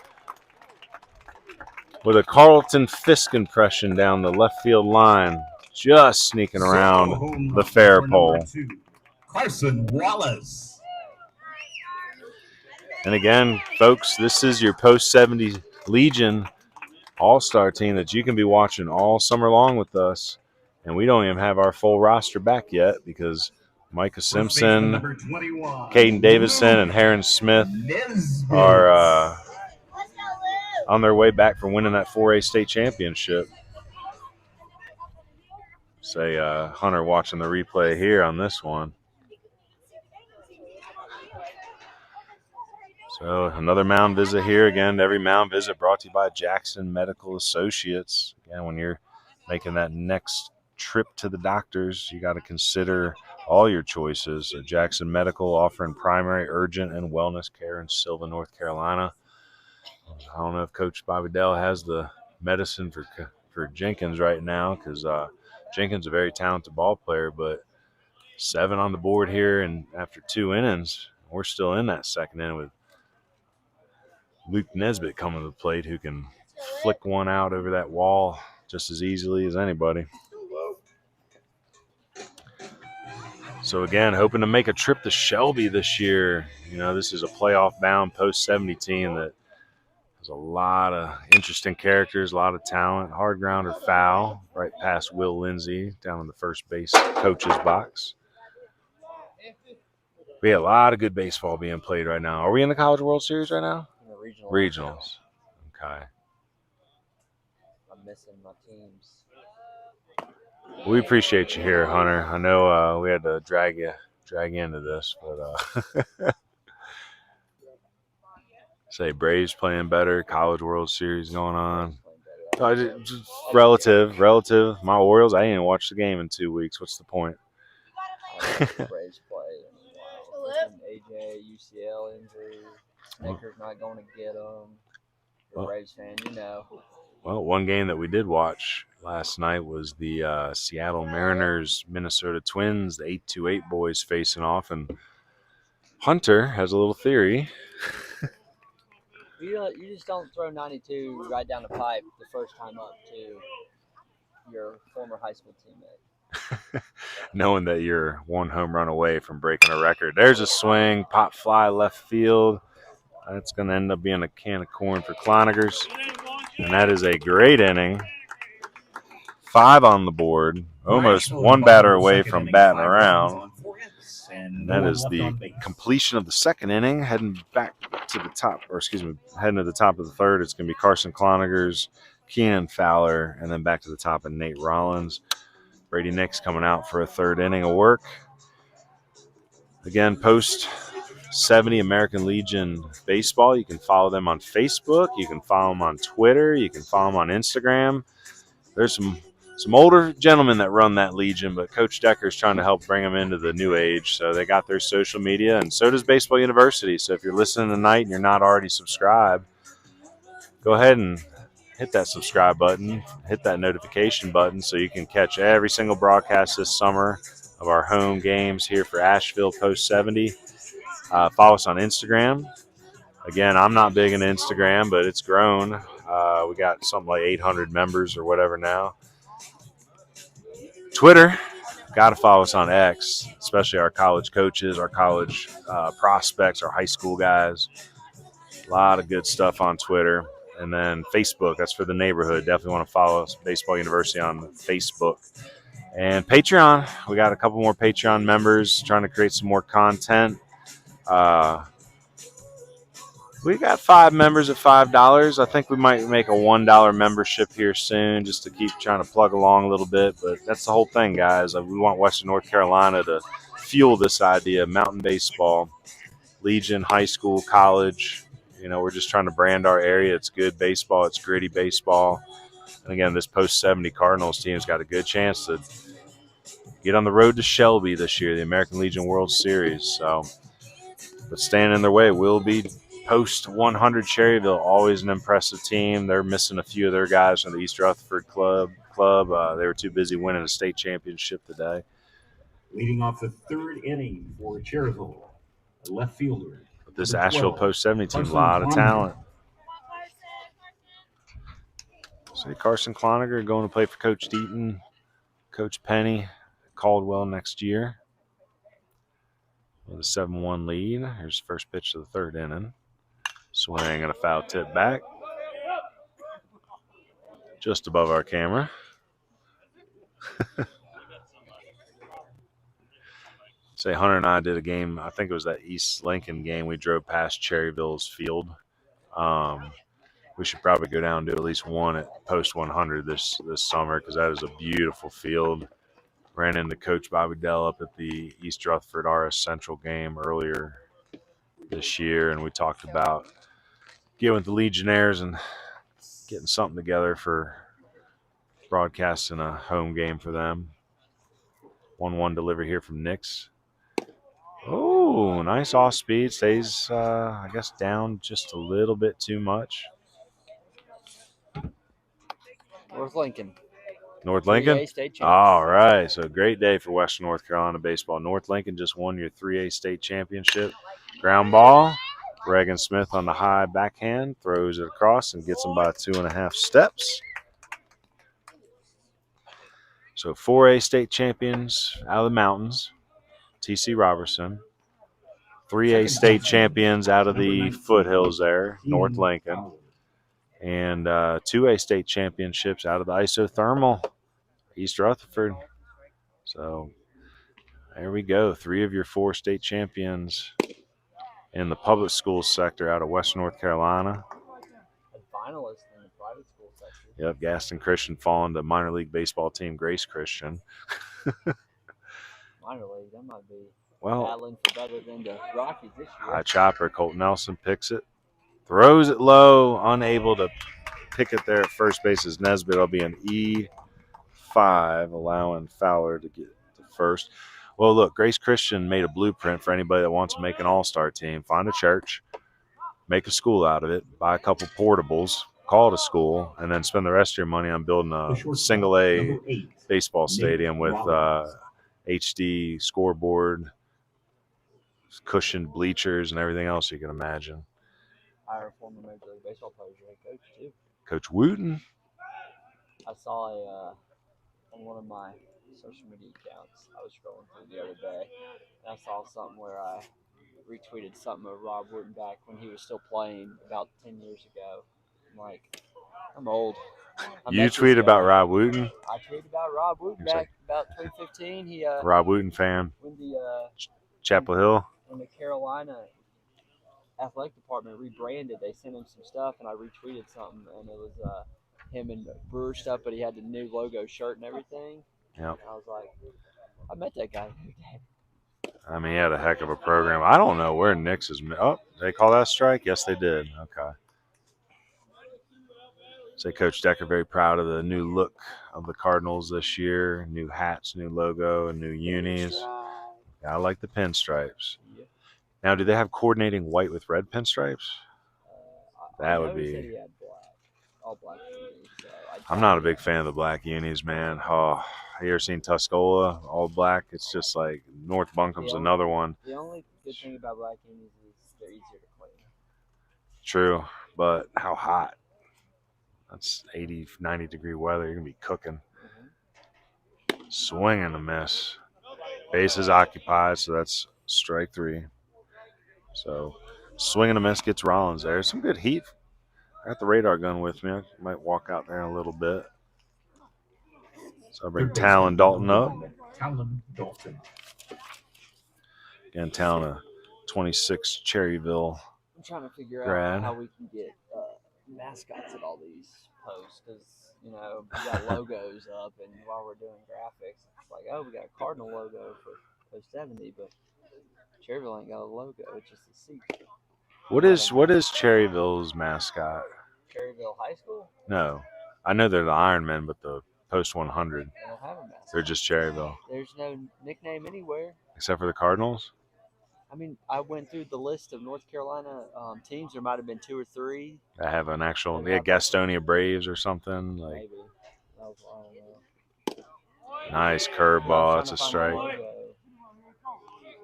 with a Carlton Fisk impression down the left field line, just sneaking around the fair pole. Carson Wallace. And again, folks, this is your post-70 Legion all-star team that you can be watching all summer long with us. And we don't even have our full roster back yet because Micah Simpson, Caden Davison, and Heron Smith are on their way back from winning that 4A state championship. Say Hunter watching the replay here on this one. So another mound visit here. Again, every mound visit brought to you by Jackson Medical Associates. Again, when you're making that next trip to the doctors, you got to consider all your choices. So Jackson Medical offering primary, urgent, and wellness care in Sylva, North Carolina. I don't know if Coach Bobby Dell has the medicine for Jenkins right now because Jenkins is a very talented ball player, but 7 on the board here, and after 2 innings, we're still in that second inning with Luke Nesbitt coming to the plate, who can flick one out over that wall just as easily as anybody. So again, hoping to make a trip to Shelby this year. You know, this is a playoff-bound post-70 team that has a lot of interesting characters, a lot of talent. Hard grounder foul right past Will Lindsay down in the first base coach's box. We have a lot of good baseball being played right now. Are we in the College World Series right now? Regionals. Okay. I'm missing my teams. We appreciate you here, Hunter. I know we had to drag you into this, but say Braves playing better, College World Series going on. Just relative. My Orioles, I ain't even watched the game in 2 weeks. What's the point? The Braves play. AJ, UCL injury. Snicker's not going to get them. You're a Braves fan, you know. Well, one game that we did watch last night was the Seattle Mariners, Minnesota Twins, the 828 boys facing off, and Hunter has a little theory. You just don't throw 92 right down the pipe the first time up to your former high school teammate. knowing that you're one home run away from breaking a record. There's a swing, pop fly left field. That's going to end up being a can of corn for Clonagers. And that is a great inning. 5 on the board. Almost one batter away from batting around. And that is the completion of the second inning. Heading back to the top, or excuse me, heading to the top of the third. It's going to be Carson Clonagers, Keenan Fowler, and then back to the top of Nate Rollins. Brady Nix coming out for a third inning of work. Again, Post 70 American Legion Baseball. You can follow them on Facebook. You can follow them on Twitter. You can follow them on Instagram. There's some older gentlemen that run that Legion, but Coach Decker's trying to help bring them into the new age. So they got their social media, and so does Baseball University. So if you're listening tonight and you're not already subscribed, go ahead and hit that subscribe button, hit that notification button so you can catch every single broadcast this summer of our home games here for Asheville Post 70. Follow us on Instagram. Again, I'm not big into Instagram, but it's grown. We got something like 800 members or whatever now. Twitter, got to follow us on X, especially our college coaches, our college prospects, our high school guys. A lot of good stuff on Twitter. And then Facebook, that's for the neighborhood. Definitely want to follow us, Baseball University, on Facebook. And Patreon, we got a couple more Patreon members trying to create some more content. We got 5 members at $5. I think we might make a $1 membership here soon just to keep trying to plug along a little bit. But that's the whole thing, guys. We want Western North Carolina to fuel this idea. Mountain baseball, Legion, high school, college. You know, we're just trying to brand our area. It's good baseball. It's gritty baseball. And again, this Post 70 Cardinals team's got a good chance to get on the road to Shelby this year, the American Legion World Series. So, but standing in their way will be Post 100 Cherryville, always an impressive team. They're missing a few of their guys from the East Rutherford Club. They were too busy winning a state championship today. Leading off the third inning for Cherryville, a left fielder. This Asheville Post 70 team, a lot of talent. So Carson Cloninger going to play for Coach Deaton, Coach Penny, Caldwell next year. With a 7-1 lead. Here's the first pitch of the third inning. Swing and a foul tip back. Just above our camera. Say Hunter and I did a game, I think it was that East Lincoln game. We drove past Cherryville's field. We should probably go down and do at least one at Post 100 this summer because that is a beautiful field. Ran into Coach Bobby Dell up at the East Rutherford RS Central game earlier this year, and we talked about getting with the Legionnaires and getting something together for broadcasting a home game for them. 1-1 delivery here from Nix. Oh, nice off speed. Stays, I guess, down just a little bit too much. North Lincoln. North Lincoln? 3A state champions. All right. So great day for Western North Carolina baseball. North Lincoln just won your 3A state championship. Ground ball. Reagan Smith on the high backhand. Throws it across and gets him by 2.5 steps. So 4A state champions out of the mountains. T.C. Robertson. 3A state champions out of the foothills there. North Lincoln. And 2A state championships out of the isothermal, East Rutherford. So there we go. 3 of your 4 state champions in the public school sector out of Western North Carolina. And finalists in the private school sector. Yep, Gaston Christian falling to minor league baseball team Grace Christian. Minor league, that might be well, battling for better than the Rockies this year. High chopper, Colt Nelson picks it. Throws it low, unable to pick it there at first base as Nesbitt. It'll be an E5, allowing Fowler to get to first. Well, look, Grace Christian made a blueprint for anybody that wants to make an all-star team. Find a church, make a school out of it, buy a couple portables, call it a school, and then spend the rest of your money on building a single-A baseball stadium with HD scoreboard, cushioned bleachers, and everything else you can imagine. Our former Major League Baseball player, head coach, too. Coach Wooten. I saw on one of my social media accounts I was scrolling through the other day, and I saw something where I retweeted something of Rob Wooten back when he was still playing about 10 years ago. I'm like, I'm old. You tweeted about Rob Wooten? I tweeted about Rob Wooten back about 2015. He Rob Wooten fan. When the Chapel Hill. When the Carolina athletic department rebranded, they sent him some stuff, and I retweeted something, and it was him and Brewer stuff, but he had the new logo shirt and everything. Yep. And I was like, I met that guy. I mean, he had a heck of a program. I don't know where Nix is. Oh, did they call that a strike? Yes, they did. Okay. Say Coach Decker very proud of the new look of the Cardinals this year. New hats, new logo, and new unis. Yeah, I like the pinstripes. Yep. Now, do they have coordinating white with red pinstripes? That would be. He had black, all black unis, so I'm not a big fan of the black unis, man. Oh, have you ever seen Tuscola all black? It's just like North Bunkum's another one. The only good thing about black unis is they're easier to clean. True, but how hot? That's 80, 90 degree weather. You're going to be cooking. Mm-hmm. Swing and a miss. Base is occupied, so that's strike 3. So swing and a miss gets Rollins there. Some good heat. I got the radar gun with me. I might walk out there in a little bit. So I bring Talon Dalton up. Talon Dalton. Again, Talon, a 26 Cherryville I'm trying to figure grad. out how we can get mascots at all these posts, because we got logos up, and while we're doing graphics, it's like, oh, we got a Cardinal logo for Post 70, but Cherryville ain't got a logo. It's just a seat. What is Cherryville's mascot? Cherryville High School? No, I know they're the Ironmen, but the Post 100. They don't have a mascot. They're just Cherryville. There's no nickname anywhere except for the Cardinals. I mean, I went through the list of North Carolina teams. There might have been 2 or 3. I have an actual, Gastonia Braves or something. Like, maybe. I don't know. Nice curveball. That's a strike.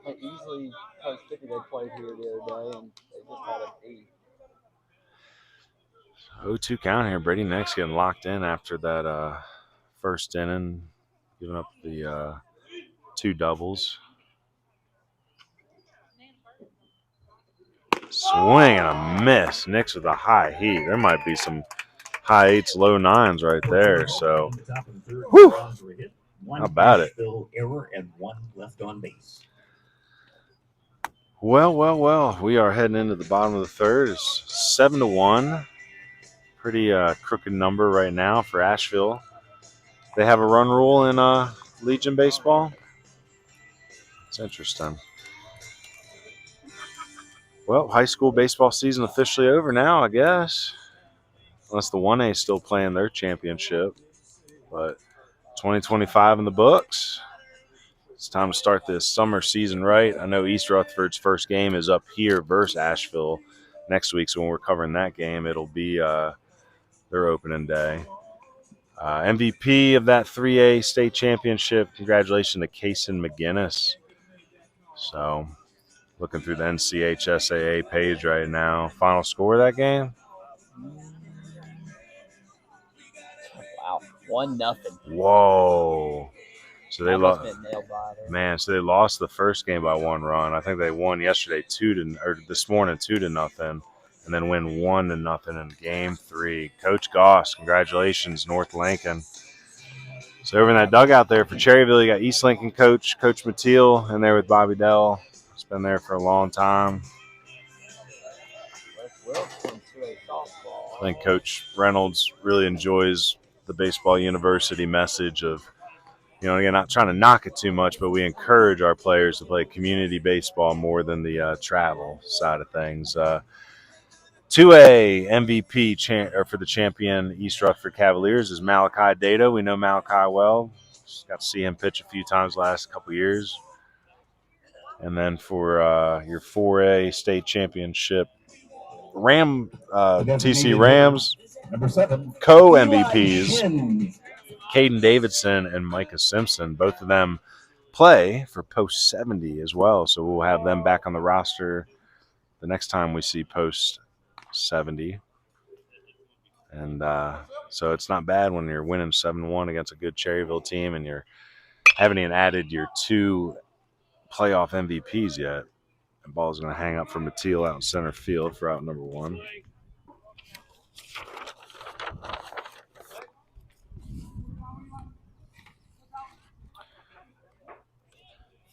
Like easily, Coach 50, they played here the other day, and they just had an E. 0-2 count here. Brady Nix getting locked in after that first inning, giving up the 2 doubles. Swing and a miss. Nix with a high heat. There might be some high 8s, low 9s right there. So, whew, how about it? Error and 1 left on base. Well. We are heading into the bottom of the third. It's 7-1. Pretty crooked number right now for Asheville. They have a run rule in Legion baseball. It's interesting. Well, high school baseball season officially over now, I guess. Unless the 1A is still playing their championship. But 2025 in the books. It's time to start this summer season right. I know East Rutherford's first game is up here versus Asheville next week. So when we're covering that game, it'll be their opening day. MVP of that 3A state championship. Congratulations to Kason McGinnis. So, looking through the NCHSAA page right now. Final score of that game? Wow, 1-0. Whoa. So they lost. Man, so they lost the first game by 1 run. I think they won yesterday this morning 2-0, and then win 1-0 in game 3. Coach Goss, congratulations, North Lincoln. So over in that dugout there for Cherryville, you got East Lincoln coach Mateel, in there with Bobby Dell. He's been there for a long time. I think Coach Reynolds really enjoys the Baseball University message of, again, not trying to knock it too much, but we encourage our players to play community baseball more than the travel side of things. 2A MVP for the champion East Rutherford Cavaliers is Malachi Data. We know Malachi well. Just got to see him pitch a few times the last couple years. And then for your 4A state championship, TC Rams co-MVPs, Caden Davidson and Micah Simpson. Both of them play for Post 70 as well. So we'll have them back on the roster the next time we see Post 70. And so it's not bad when you're winning 7-1 against a good Cherryville team and you're haven't even added your 2 playoff MVPs yet. The ball's going to hang up from Mateel out in center field for out number 1.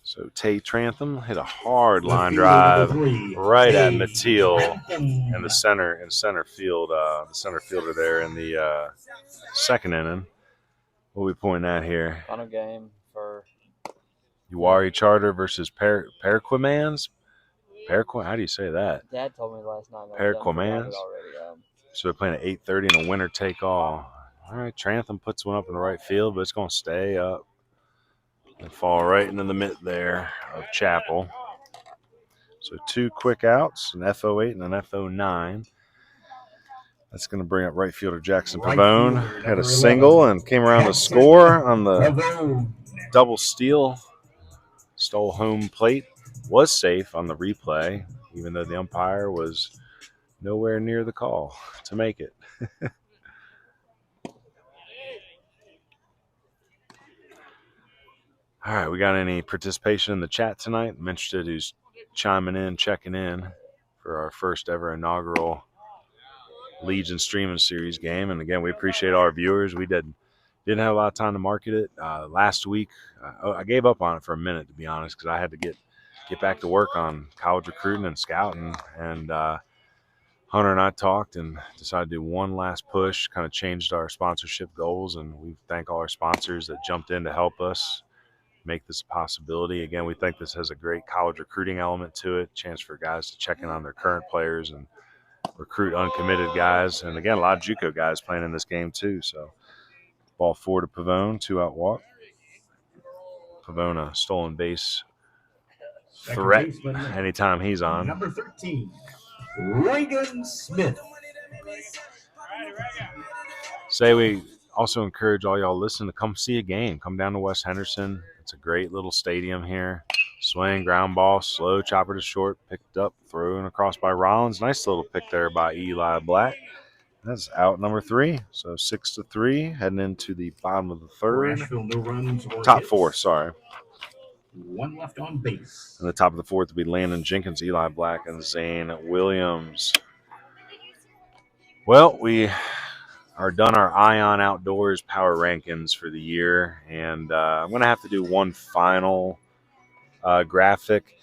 So Tay Trantham hit a hard line drive right at Mateel in the center field. The center fielder there in the 2nd inning. What are we pointing at here? Final game for Uwari Charter versus Paraquemans. How do you say that? Dad told me last night. Paraquemans. So they're playing at 8:30 in a winner take all. All right, Trantham puts one up in the right field, but it's going to stay up and fall right into the mitt there of Chapel. So 2 quick outs, an FO8 and an FO9. That's going to bring up right fielder Jackson Pavone. Had a single and came around to score on the double steal. Stole home plate. Was safe on the replay, even though the umpire was nowhere near the call to make it. All right, we got any participation in the chat tonight? I'm interested who's chiming in, checking in for our first ever inaugural Legion Streaming Series game. And again, we appreciate all our viewers. We didn't have a lot of time to market it last week. I gave up on it for a minute, to be honest, because I had to get back to work on college recruiting and scouting. And Hunter and I talked and decided to do one last push, kind of changed our sponsorship goals. And we thank all our sponsors that jumped in to help us make this a possibility. Again, we think this has a great college recruiting element to it, chance for guys to check in on their current players and recruit uncommitted guys. And again, a lot of JUCO guys playing in this game too. So ball 4 to Pavone, 2-out walk. Pavone, stolen base threat anytime he's on. Number 13, Reagan Smith. Say we also encourage all y'all listening to come see a game. Come down to West Henderson. It's a great little stadium here. Swing, ground ball, slow, chopper to short, picked up, thrown across by Rollins. Nice little pick there by Eli Black. That's out number 3. So 6-3, heading into the bottom of the 3rd. Asheville, no runs or Top hits. 4, sorry. 1 left on base. And the top of the 4th will be Landon Jenkins, Eli Black, and Zane Williams. Well, we are done our Ion Outdoors power rankings for the year, and I'm going to have to do one final graphic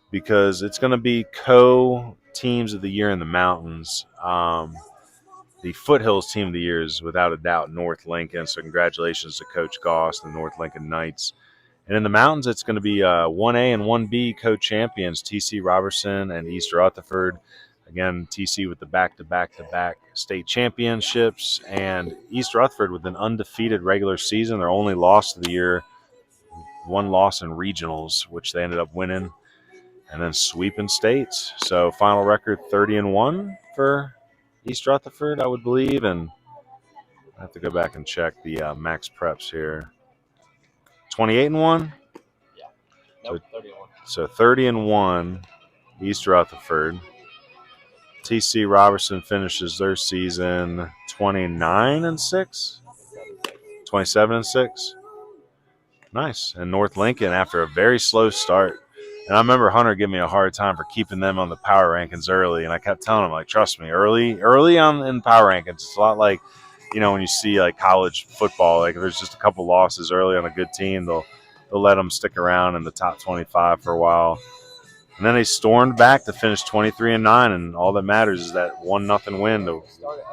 because it's going to be co-teams of the year in the mountains. The Foothills team of the year is without a doubt North Lincoln, so congratulations to Coach Goss and the North Lincoln Knights. And in the mountains, it's going to be 1A and 1B co-champions, TC Robertson and East Rutherford. Again, TC with the back-to-back-to-back state championships, and East Rutherford with an undefeated regular season. Their only loss of the year, 1 loss in regionals, which they ended up winning, and then sweeping states. So final record 30-1 for East Rutherford, I would believe, and I have to go back and check the max preps here. 28-1? Yeah. Nope, 31. So 30-1, East Rutherford. TC Robertson finishes their season 29-6, 27-6. Nice. And North Lincoln, after a very slow start, and I remember Hunter giving me a hard time for keeping them on the power rankings early, and I kept telling him, like, trust me, early on in power rankings, it's a lot like, you know, when you see like college football, like if there's just a couple losses early on a good team, they'll let them stick around in the top 25 for a while. And then they stormed back to finish 23-9, and all that matters is that 1-0 win. They started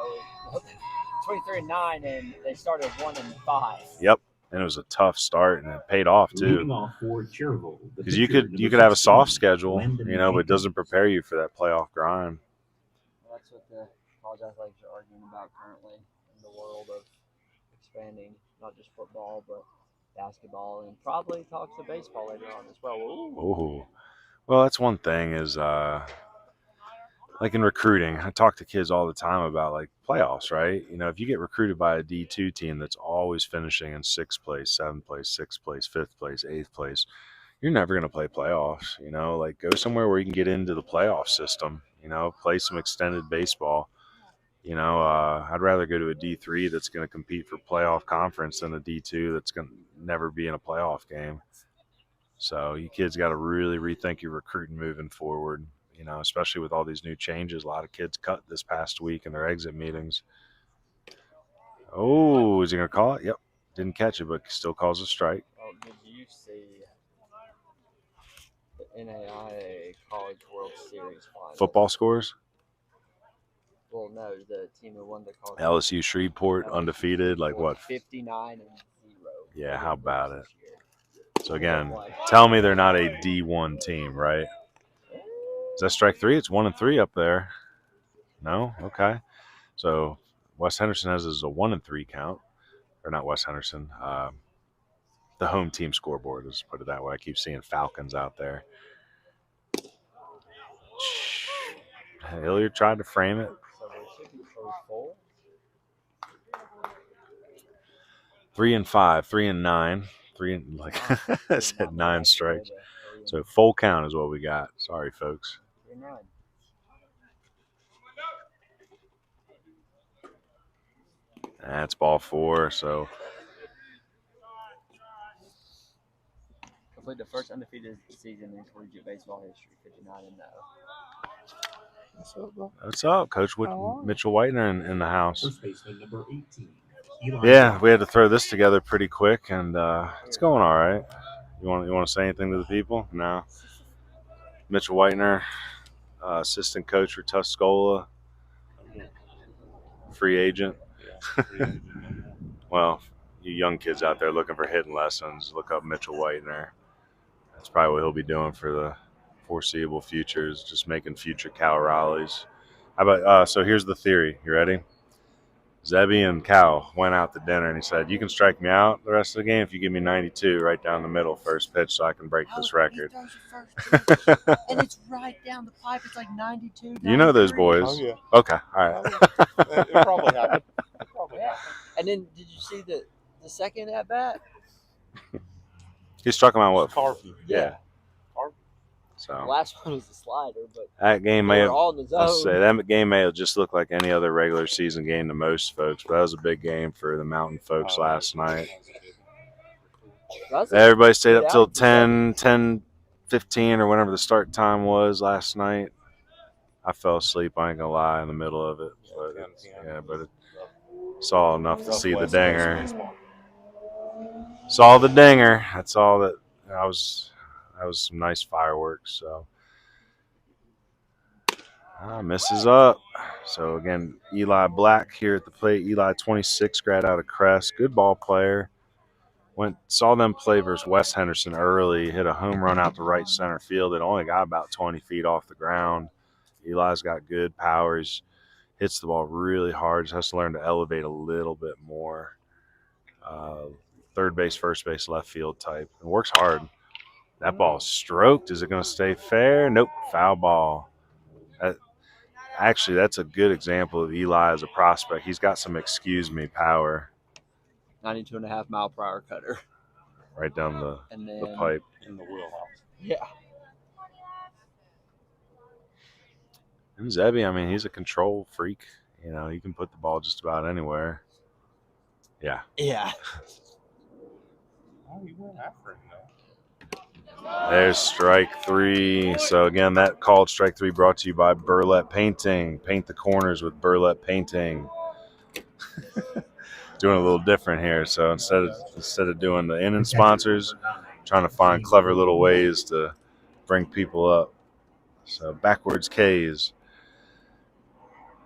23-9, and they started 1-5. Yep, and it was a tough start, and it paid off too. Leading off for Cherryville, because you could have a soft schedule, you know, but it doesn't prepare you for that playoff grind. That's what the college athletics are arguing about currently in the world of expanding not just football but basketball, and probably talks to baseball later on as well. Ooh. Well, that's one thing is, like in recruiting, I talk to kids all the time about like playoffs, right? You know, if you get recruited by a D2 team that's always finishing in 6th place, 7th place, 6th place, 5th place, 8th place, you're never going to play playoffs. You know, like go somewhere where you can get into the playoff system, you know, play some extended baseball. I'd rather go to a D3 that's going to compete for playoff conference than a D2 that's going to never be in a playoff game. So you kids got to really rethink your recruiting moving forward, especially with all these new changes. A lot of kids cut this past week in their exit meetings. Oh, is he going to call it? Yep. Didn't catch it, but still calls a strike. Oh, did you see the NAIA College World Series final? Football scores? Well, no, the team that won the college. LSU Shreveport, undefeated, like what? 59-0. Yeah, how about it? So again, tell me they're not a D1 team, right? Is that strike 3? It's 1-3 up there. No? Okay. So West Henderson has a 1-3 count. Or not West Henderson. The home team scoreboard, let's put it that way. I keep seeing Falcons out there. Hilliard tried to frame it. So they should be full. 3-5, 3-9, I said 9 strikes. So full count is what we got. Sorry, folks. 3-9. That's ball 4. So Complete the first undefeated season in collegiate baseball history. 59-0. what's up, Coach Mitchell Whitener in the house? First baseman number 18. Yeah, we had to throw this together pretty quick, and it's going all right. You want to say anything to the people? No. Mitchell Whitener, assistant coach for Tuscola, free agent. Well, you young kids out there looking for hitting lessons, look up Mitchell Whitener. That's probably what he'll be doing for the foreseeable future, is just making future Cal rallies. How about so here's the theory. You ready? Zebby and Cal went out to dinner, and he said, "You can strike me out the rest of the game if you give me 92 right down the middle first pitch, so I can break this record." And it's right down the pipe. It's like 92. 93. You know those boys. Oh, yeah. Okay, all right. It probably happened. And then did you see the second at bat? He struck him out what? Carvey. Yeah. The So last one was the slider, but that game may they have. were all in the Let's zone. say that game may have just looked like any other regular season game to most folks, but that was a big game for the Mountain folks last night. Everybody stayed up till 10:15 or whenever the start time was last night. I fell asleep, I ain't gonna lie, in the middle of it. But it saw enough to see the dinger. Saw the dinger. That's all that was some nice fireworks. So misses up. So again, Eli Black here at the plate. Eli, 26, grad out of Crest. Good ball player. Saw them play versus West Henderson early. Hit a home run out to right center field. It only got about 20 feet off the ground. Eli's got good power. He hits the ball really hard. Just has to learn to elevate a little bit more. Third base, first base, left field type. It works hard. That ball stroked. Is it going to stay fair? Nope. Foul ball. Actually, that's a good example of Eli as a prospect. He's got some excuse me power. 92.5 mile per hour cutter. Right down the pipe. In the wheelhouse. Yeah. And Zebby, I mean, he's a control freak. He can put the ball just about anywhere. Yeah. Yeah. Oh, you went after him, though. There's strike 3. So, again, that called strike 3 brought to you by Burlette Painting. Paint the corners with Burlette Painting. Doing a little different here. So, instead of doing the inning sponsors, trying to find clever little ways to bring people up. So, backwards K's.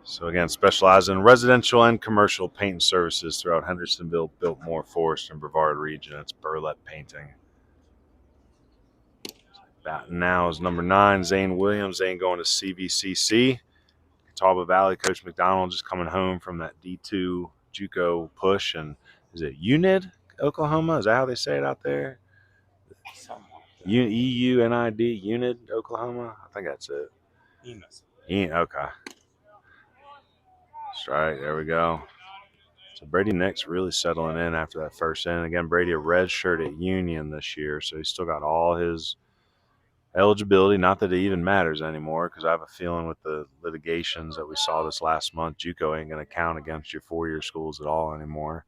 So, again, specializing in residential and commercial paint services throughout Hendersonville, Biltmore, Forest, and Brevard region. It's Burlette Painting. Batting now is number 9, Zane Williams. Zane going to CVCC. Catawba Valley, Coach McDonald just coming home from that D2 JUCO push. And is it UNID, Oklahoma? Is that how they say it out there? EUNID, UNID, Oklahoma? I think that's it. Okay. Strike. There we go. So Brady Nix really settling in after that first inning. Again, Brady a red shirt at Union this year, so he's still got all his eligibility. Not that it even matters anymore, because I have a feeling with the litigations that we saw this last month, JUCO ain't going to count against your four-year schools at all anymore.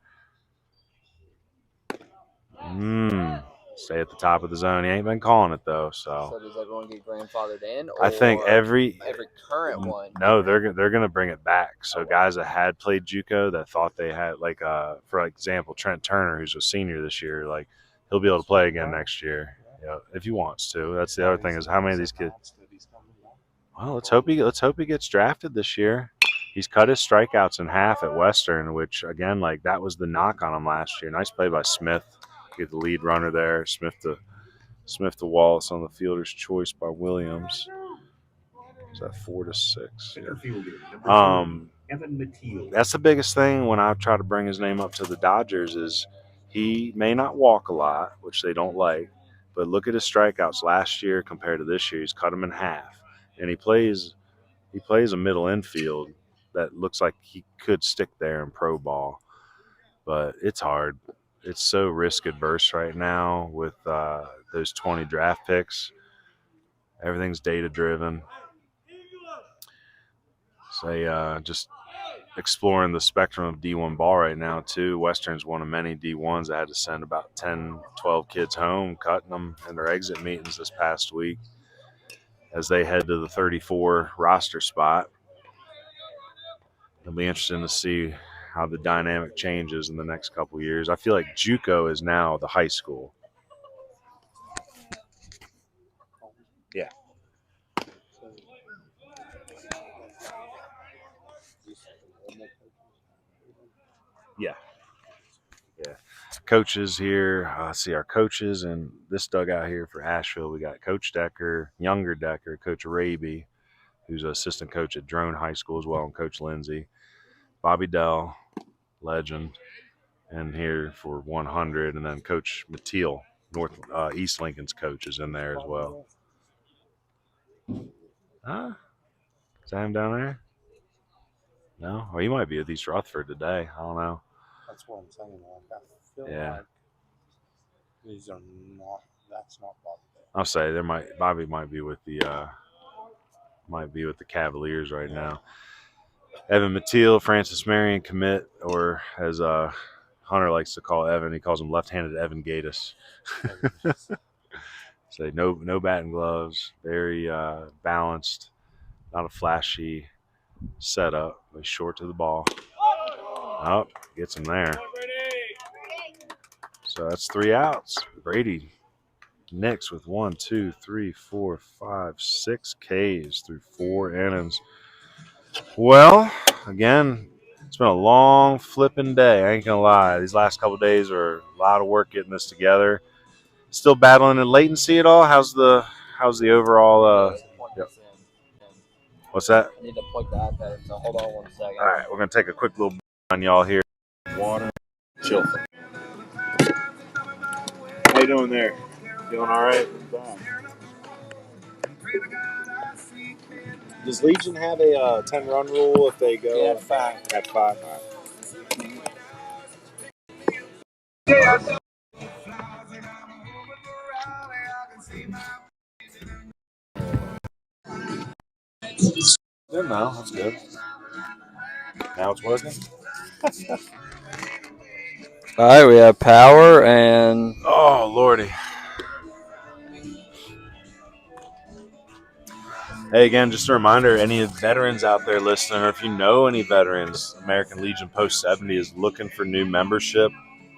Stay at the top of the zone. He ain't been calling it though. So does everyone get grandfathered in? Or I think every current one. No, they're going to bring it back. So guys that had played JUCO that thought they had, like for example, Trent Turner, who's a senior this year, like he'll be able to play again next year, if he wants to. That's the other thing, is how many of these kids. Well, let's hope he gets drafted this year. He's cut his strikeouts in half at Western, which again, like that was the knock on him last year. Nice play by Smith. Get the lead runner there. Smith to Wallace on the fielder's choice by Williams. Is that 4-6? That's the biggest thing when I try to bring his name up to the Dodgers is he may not walk a lot, which they don't like, but look at his strikeouts last year compared to this year. He's cut them in half, and he plays a middle infield that looks like he could stick there in pro ball, but it's hard. It's so risk adverse right now with those 20 draft picks. Everything's data driven. So just exploring the spectrum of D1 ball right now too. Western's one of many D1s that had to send about 10, 12 kids home, cutting them in their exit meetings this past week as they head to the 34 roster spot. It'll be interesting to see how the dynamic changes in the next couple of years. I feel like JUCO is now the high school. Yeah. Yeah. Coaches here. Let's see our coaches in this dugout here for Asheville. We got Coach Decker, younger Decker, Coach Araby, who's an assistant coach at Drone High School as well, and Coach Lindsay. Bobby Dell, legend, and here for 100, and then Coach Mateel, East Lincoln's coach, is in there as well. Huh? Is that him down there? No? Or he might be with East Rutherford today. I don't know. That's what I'm saying. Like, I feel Yeah. like these are not. That's not Bobby. I'll say Bobby might be with the Cavaliers right now. Evan Mateel, Francis Marion commit, or as Hunter likes to call Evan, he calls him left-handed Evan Gatus. Say no batting gloves, very balanced, not a flashy setup, but short to the ball. Oh, gets him there. So that's 3 outs. Brady Nix with 1, 2, 3, 4, 5, 6 Ks through 4 innings. Well, again, it's been a long flipping day. I ain't gonna lie. These last couple of days are a lot of work getting this together. Still battling in latency at all? How's the overall? Yep. What's that? I need to plug the iPad in, so hold on 1 second. All right, we're gonna take a quick little on y'all here. Water, chill. How you doing there? Doing all right? Does Legion have a 10-run rule if they go? Yeah, 5. At 5. All right. Good now. That's good. Now it's working. All right, we have power and. Oh, Lordy. Hey, again, just a reminder, any veterans out there listening, or if you know any veterans, American Legion Post 70 is looking for new membership.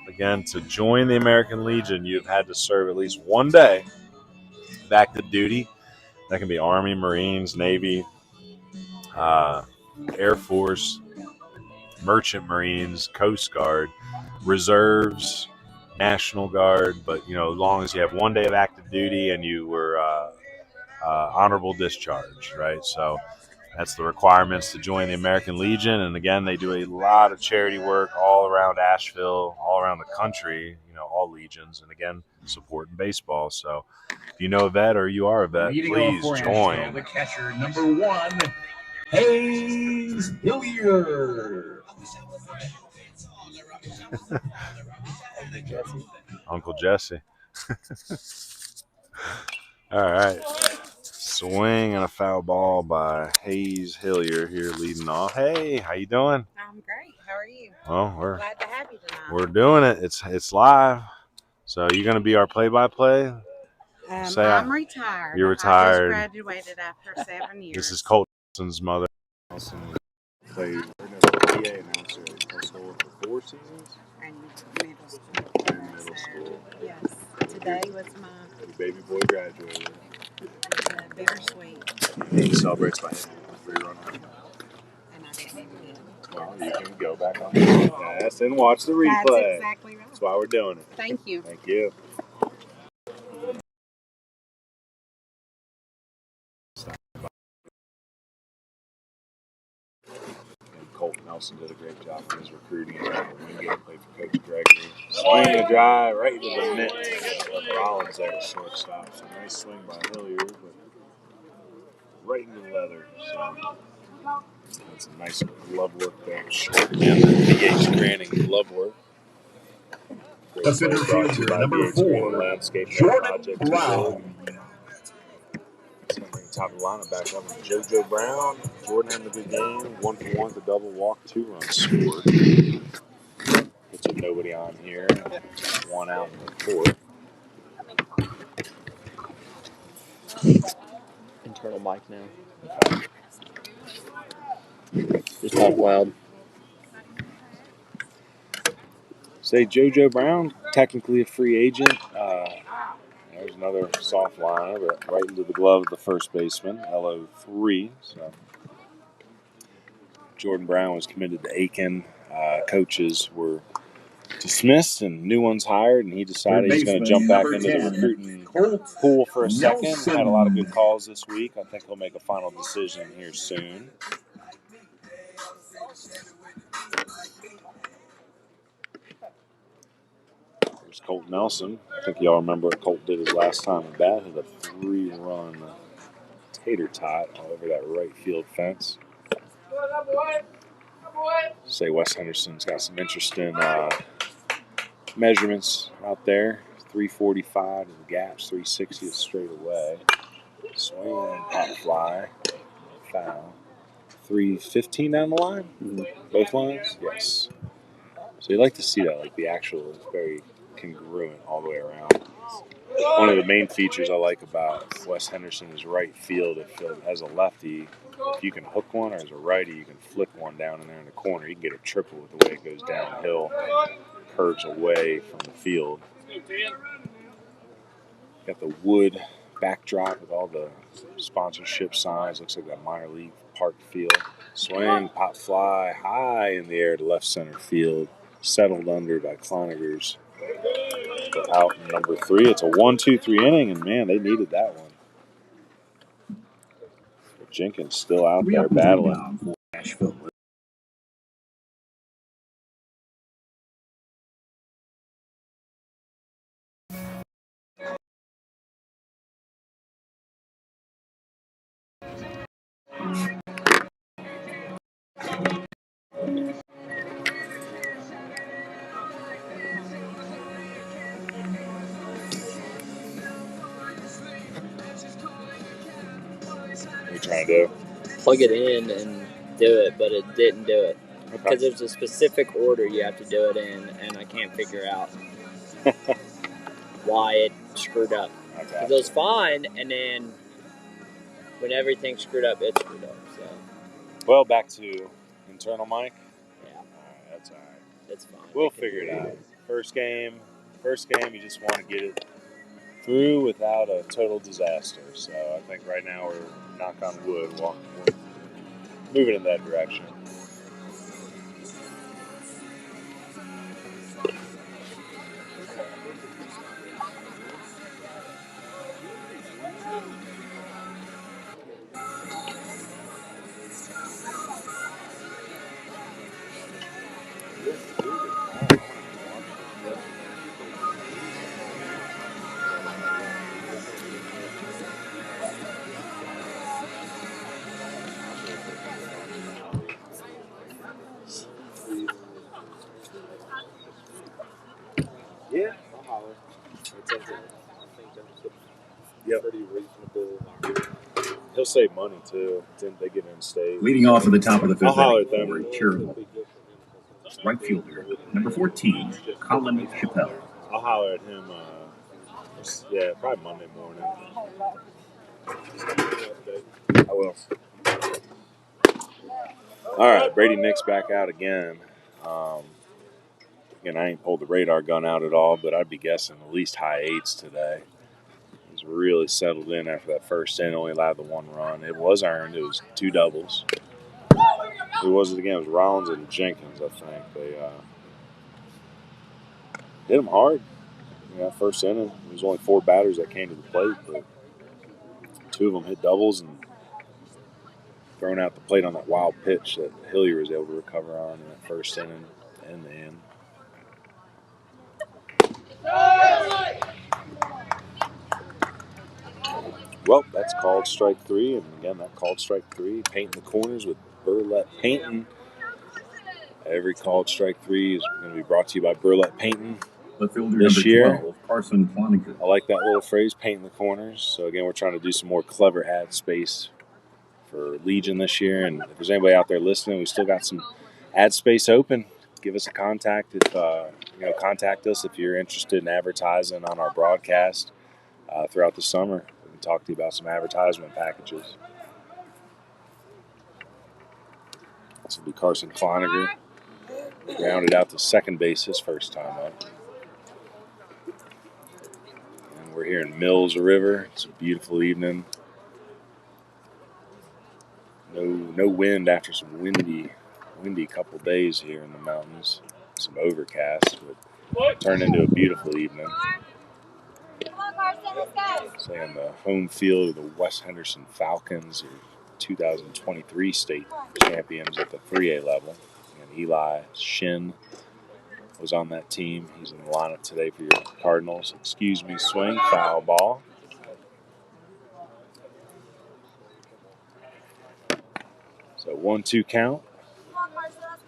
Again, to join the American Legion, you've had to serve at least 1 day back to duty. That can be Army, Marines, Navy, Air Force, Merchant Marines, Coast Guard, Reserves, National Guard. But, as long as you have 1 day of active duty and you were honorable discharge, right? So that's the requirements to join the American Legion. And again, they do a lot of charity work all around Asheville, all around the country, all legions, and again, supporting baseball. So if you know a vet or you are a vet, please join. The catcher, number 1, Hayes Hilliard. Uncle Jesse. All right. Swing and a foul ball by Hayes Hillier here leading off. Hey, how you doing? I'm great. How are you? Well, Glad to have you tonight. we're doing it. It's live. So you're going to be our play-by-play? I'm retired. You're retired. I just graduated after 7 years. This is Colton's mother. Played PA announcer at Tuscaloosa for 4 seasons. And middle school. Middle school. Yes. Today was my Your baby boy graduated. bittersweet. He celebrates by hitting a 3-run home run. And I didn't even hit it. Well, you can go back on yes, and watch the replay. That's exactly right. That's why we're doing it. Thank you. Thank you. And Colt Nelson did a great job in his recruiting. Wingate played for Coach Gregory. Swing a drive right into the net. Rollins there, shortstop. So nice swing by Hillier, but right into the leather. So that's a nice glove work there. Short and BH Granting glove work. The center fielder, number 4, Jordan Brown. Top of the lineup back up with JoJo Brown. Jordan having a good game. 1 for 1 with a double walk, 2 runs scored. It's with nobody on here. 1 out in the 4th. Internal mic now. Just talk loud. Say JoJo Brown, technically a free agent. There's another soft liner, but right into the glove of the first baseman, LO3. So Jordan Brown was committed to Aiken. Coaches were dismissed and new ones hired, and he decided he's going to jump back into the recruiting pool for a second. Had a lot of good calls this week. I think he'll make a final decision here soon. There's Colt Nelson. I think y'all remember what Colt did his last time at bat. Hit a 3-run tater tot over that right field fence. Say Wes Henderson's got some interesting measurements out there. 345 to the gaps, 360 is straight away. Swing, pop fly, foul. 315 down the line? Mm-hmm. Both lines? Yes. So you like to see that, like the actual is very congruent all the way around. One of the main features I like about Wes Henderson is right field. If it has a lefty, if you can hook one, or as a righty, you can flick one down in there in the corner. You can get a triple with the way it goes downhill, curves away from the field. Got the wood backdrop with all the sponsorship signs. Looks like that minor league park field. Swing, pop fly, high in the air to left center field. Settled under by Clonagers. Out in number 3. It's a 1-2-3 inning, and man, they needed that one. But Jenkins still out there battling. Asheville. What are you trying to do? Plug it in and do it, but it didn't do it. Because there's a specific order you have to do it in, and I can't figure out why it screwed up. Because it was fine, and then when everything screwed up, it screwed up. So. Well, back to internal mic. Yeah. That's all right. It's fine. We'll figure it out. First game, you just want to get it through without a total disaster. So I think right now we're, knock on wood, we're moving in that direction. Yeah, I'll holler. Yep. He'll save money too. Then they get in state. Leading off at the top of the fifth I'll inning holler at for them. Cherryville. Right fielder, number 14, Colin Chappelle. I'll holler at him. Probably Monday morning. I will. All right, Brady Nick's back out again. Again, I ain't pulled the radar gun out at all, but I'd be guessing at least high eights today. He's really settled in after that first inning, only allowed the one run. It was earned. It was 2 doubles. Who was it again? It was Rollins and Jenkins, I think. They hit him hard. First inning, there was only 4 batters that came to the plate, but 2 of them hit doubles and thrown out the plate on that wild pitch that Hillier was able to recover on in that first inning and the end. Well, that's called strike 3, and again, that called strike 3. Painting the corners with Burlette Painting. Every called strike 3 is going to be brought to you by Burlette Painting. This year, 12, Carson Cloninger. I like that little phrase, painting the corners. So again, we're trying to do some more clever ad space for Legion this year. And if there's anybody out there listening, we still got some ad space open. Give us a contact contact us if you're interested in advertising on our broadcast throughout the summer. We can talk to you about some advertisement packages. This will be Carson Cloninger. Grounded out to second base his first time up. And we're here in Mills River. It's a beautiful evening. No wind after some windy couple days here in the mountains. Some overcast, but turned into a beautiful evening. Come on, Carson, let's go. Saying the home field of the West Henderson Falcons, 2023 state champions at the 3A level. And Eli Shin was on that team. He's in the lineup today for your Cardinals. Excuse me, swing, foul ball. So 1-2 count. Come on, Carson, let's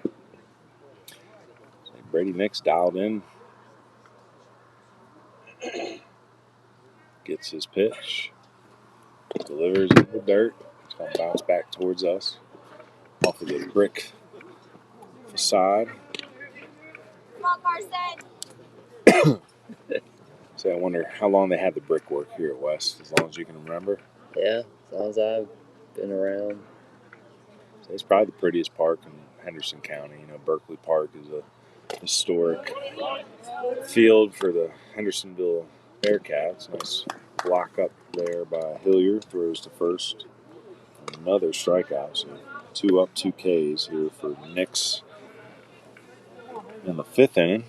go. Brady Nick's dialed in. Gets his pitch. Delivers in the dirt. It's going to bounce back towards us. Off of the brick facade. Come on, Carson. So I wonder how long they had the brickwork here at West, as long as you can remember. Yeah, as long as I've been around. So it's probably the prettiest park in Henderson County. Berkeley Park is a historic field for the Hendersonville Bearcats. Nice block up there by Hillier. Throws to first. Another strikeout. So 2 up, 2 Ks here for Nix in the 5th inning.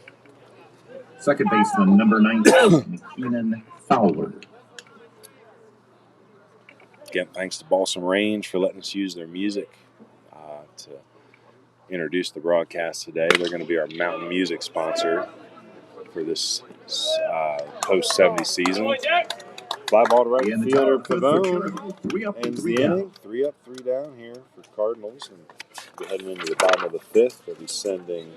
Second baseman, number 19, Keenan Fowler. Again, thanks to Balsam Range for letting us use their music to introduce the broadcast today. They're going to be our mountain music sponsor for this post 70 season. Fly ball to right fielder Pavone ends the inning. 3 up, 3 down here for Cardinals. And we're heading into the bottom of the 5th. They'll be sending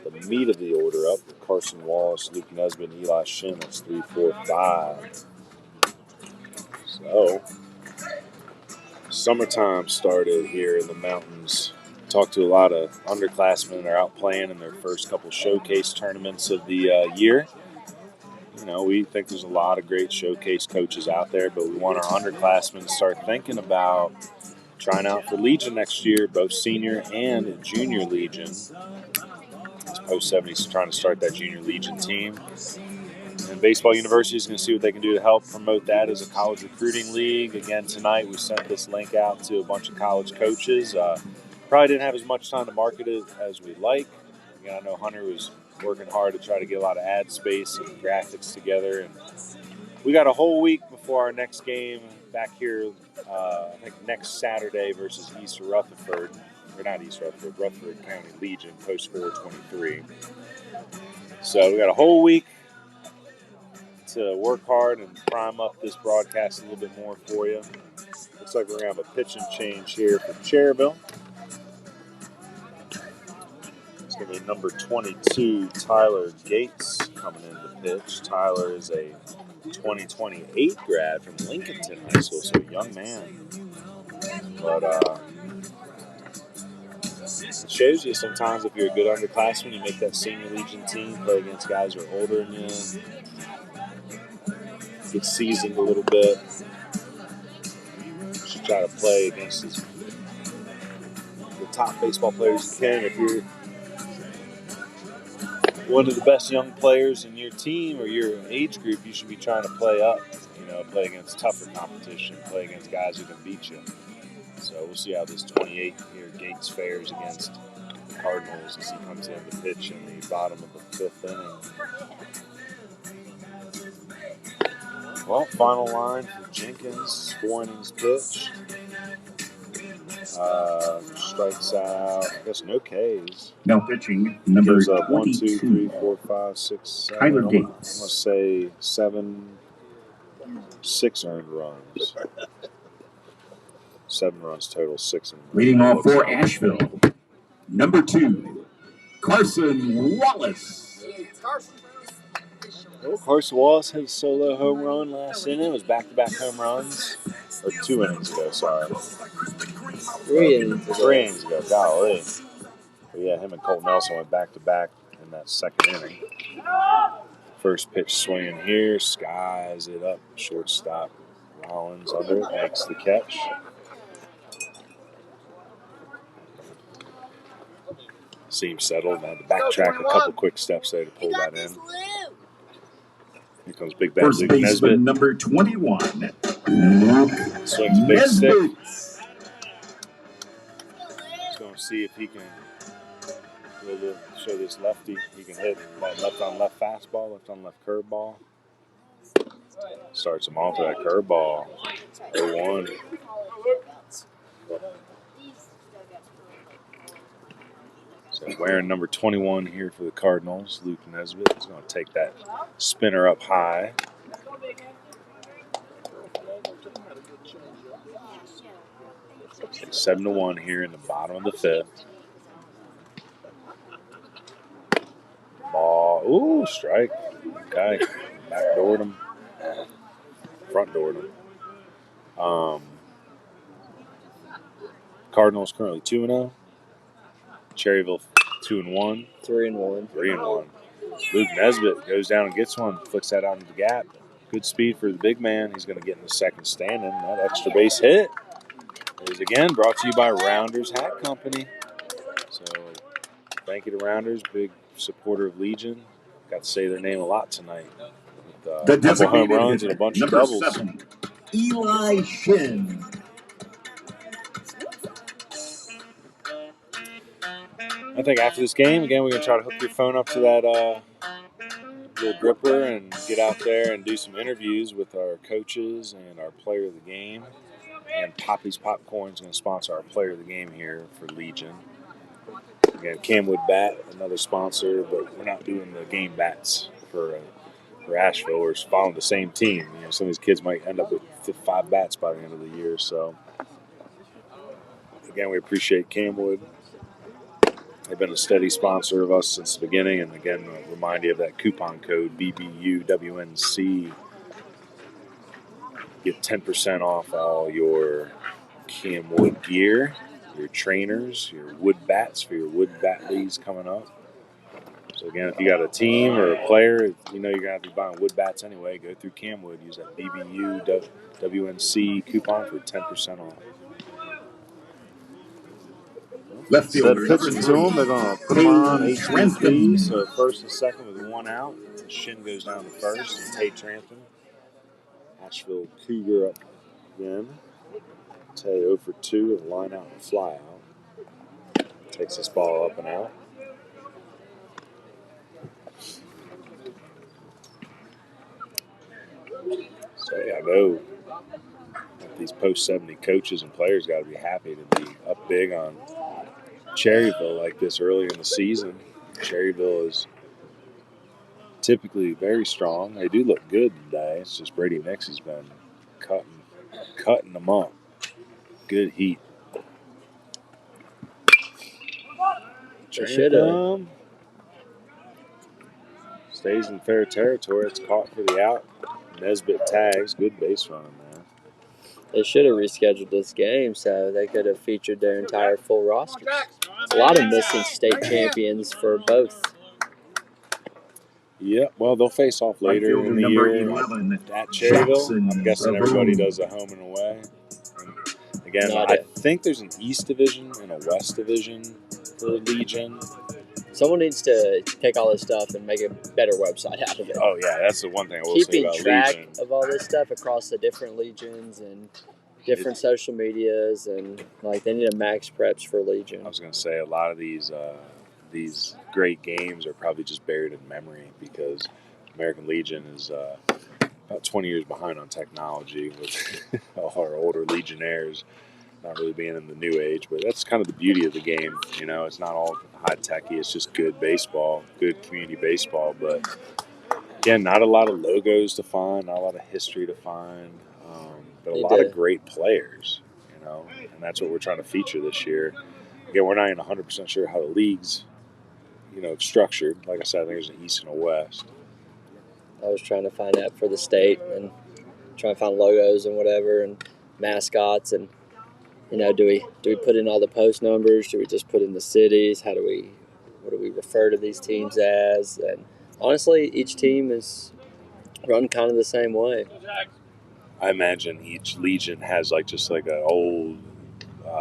the meat of the order up with Carson Wallace, Luke Nesbitt, and Eli Shin. That's 3, 4, 5. So, summertime started here in the mountains. Talked to a lot of underclassmen that are out playing in their first couple showcase tournaments of the year. We think there's a lot of great showcase coaches out there, but we want our underclassmen to start thinking about trying out for Legion next year, both senior and junior Legion. Post 70s trying to start that junior Legion team. And Baseball University is going to see what they can do to help promote that as a college recruiting league. Again, tonight we sent this link out to a bunch of college coaches. Probably didn't have as much time to market it as we'd like. Again, I know Hunter was working hard to try to get a lot of ad space and graphics together. And we got a whole week before our next game back here, I think next Saturday versus East Rutherford. Or not East Rutherford, Rutherford County Legion, post 423. So we got a whole week to work hard and prime up this broadcast a little bit more for you. Looks like we're going to have a pitching change here for Cherryville. It's going to be number 22, Tyler Gates. coming in to pitch. Tyler is a 2028 grad from Lincolnton High School, so a young man. But it shows you sometimes if you're a good underclassman, you make that senior legion team, play against guys who are older than you, get seasoned a little bit. Just try to play against the top baseball players you can. If you're one of the best young players in your team or your age group, you should be trying to play up, play against tougher competition, play against guys who can beat you. So we'll see how this 28 here Gates fares against the Cardinals as he comes in to pitch in the bottom of the 5th inning. Well, final line for Jenkins, 4 innings pitched. Strikes out, I guess no Ks. Now pitching, number Gives up 1, 2, 3, 22. 4, 5, 6, 7. Tyler I'm Gates. going to say 6 earned runs. 7 runs total, 6 earned runs. Leading off for Asheville, number 2, Carson Wallace. Well, Carson Wallace had a solo home run last inning. It was back-to-back home runs. Or 2 innings ago, sorry. 3 innings ago. 3 innings ago, golly. But yeah, him and Colt Nelson went back-to-back in that 2nd inning. First pitch swinging here, skies it up, shortstop. Rollins under it, makes the catch. Seems settled, and had to backtrack a couple quick steps there to pull that in. Here comes Big Bad First Luke baseman, Nesbitt. number 21, Swings a big stick. Nesbitt. He's going to see if he can show this lefty. He can hit that left-on-left fastball, left-on-left curveball. Starts him off with that curveball. 0-1. So wearing number 21 here for the Cardinals, Luke Nesbitt is going to take that spinner up high. It's 7-1 here in the bottom of the 5th. Ball, ooh, strike. Okay, backdoored him, front-doored him. Cardinals currently 2-0. Cherryville 2-1. 3-1. 3-1. Luke Nesbitt goes down and gets one, flicks that out into the gap. Good speed for the big man. He's going to get in the second standing. That extra base hit is again brought to you by Rounders Hat Company. So thank you to Rounders, big supporter of Legion. Got to say their name a lot tonight. With The a couple home designated runs and a bunch of number doubles. 7, Eli Shin. I think after this game, again, we're going to try to hook your phone up to that little gripper and get out there and do some interviews with our coaches and our player of the game. And Poppy's Popcorn is going to sponsor our player of the game here for Legion. Again, Camwood Bat, another sponsor, but we're not doing the game bats for Asheville. We're following the same team. Some of these kids might end up with 5 bats by the end of the year. So, again, we appreciate Camwood. They've been a steady sponsor of us since the beginning. And, again, remind you of that coupon code BBUWNC. Get 10% off all your Camwood gear, your trainers, your wood bats for your wood bat leagues coming up. So, again, if you got a team or a player, you're going to have to be buying wood bats anyway, go through Camwood. Use that BBUWNC coupon for 10% off. Left Instead fielder, of number pitching to 3, him, they're going to put him on Tate HTP. Trantham. So first and second with 1 out. Shin goes down to first. And Tate Trantham. Asheville Cougar up again. Tay 0 for 2 and line out and fly out. Takes this ball up and out. So yeah, I know these post 70 coaches and players got to be happy to be up big on Cherryville like this early in the season. Cherryville is typically very strong. They do look good today. It's just Brady Nix has been cutting them up. Good heat. They should have. Stays in fair territory. It's caught for the out. Nesbitt tags. Good base running there. They should have rescheduled this game so they could have featured their entire full rosters. A lot of missing state champions for both. Yeah, well, they'll face off later in the year at Cherryville. I'm guessing everybody does a home and away. And again, I think there's an East Division and a West Division for Legion. Someone needs to take all this stuff and make a better website out of it. Oh, yeah, that's the one thing I will say Keeping about track Legion. of all this stuff across the different legions and different social medias, and like they need a max preps for Legion. I was going to say a lot of these great games are probably just buried in memory because American Legion is about 20 years behind on technology with all our older Legionnaires not really being in the new age. But that's kind of the beauty of the game. You know, it's not all high-techy. It's just good baseball, good community baseball. But, again, not a lot of logos to find, not a lot of history to find, but a lot of great players, you know, and that's what we're trying to feature this year. Again, we're not even 100% sure how the league's, you know, structured. Like I said, I think there's an East and a West. I was trying to find that for the state and trying to find logos and whatever and mascots, and you know, do we put in all the post numbers? Do we just put in the cities? What do we refer to these teams as? And honestly, each team is run kind of the same way. I imagine each Legion has just like an old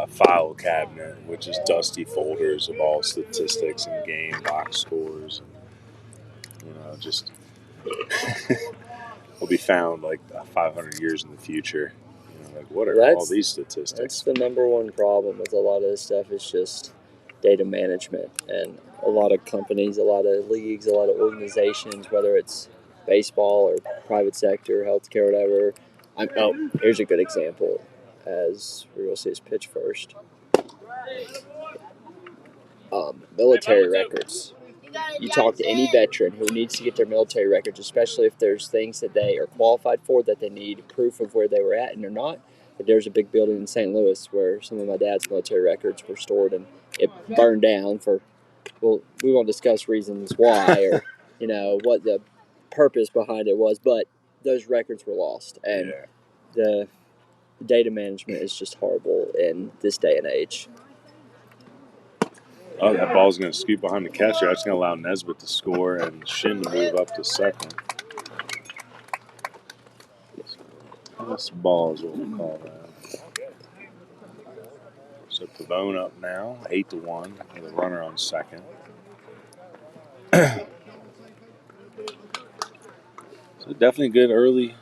file cabinet, which is dusty folders of all statistics and game box scores. And, you know, just will be found like 500 years in the future. You know, like what are all these statistics? That's the number one problem with a lot of this stuff is just data management. And a lot of companies, a lot of leagues, a lot of organizations, whether it's baseball or private sector, healthcare, whatever. Here's a good example. As we're going to see his pitch first. Military records. You talk to any veteran who needs to get their military records, especially if there's things that they are qualified for that they need proof of where they were at and they're not. But there's a big building in St. Louis where some of my dad's military records were stored and it burned down for, well, we won't discuss reasons why or, you know, what the purpose behind it was, but those records were lost. And the data management is just horrible in this day and age. Oh, that ball's going to scoot behind the catcher. That's going to allow Nesbitt to score and Shin to move up to second. This ball is what we call that. So Pavone up now, 8-1, with a runner on second. So definitely a good early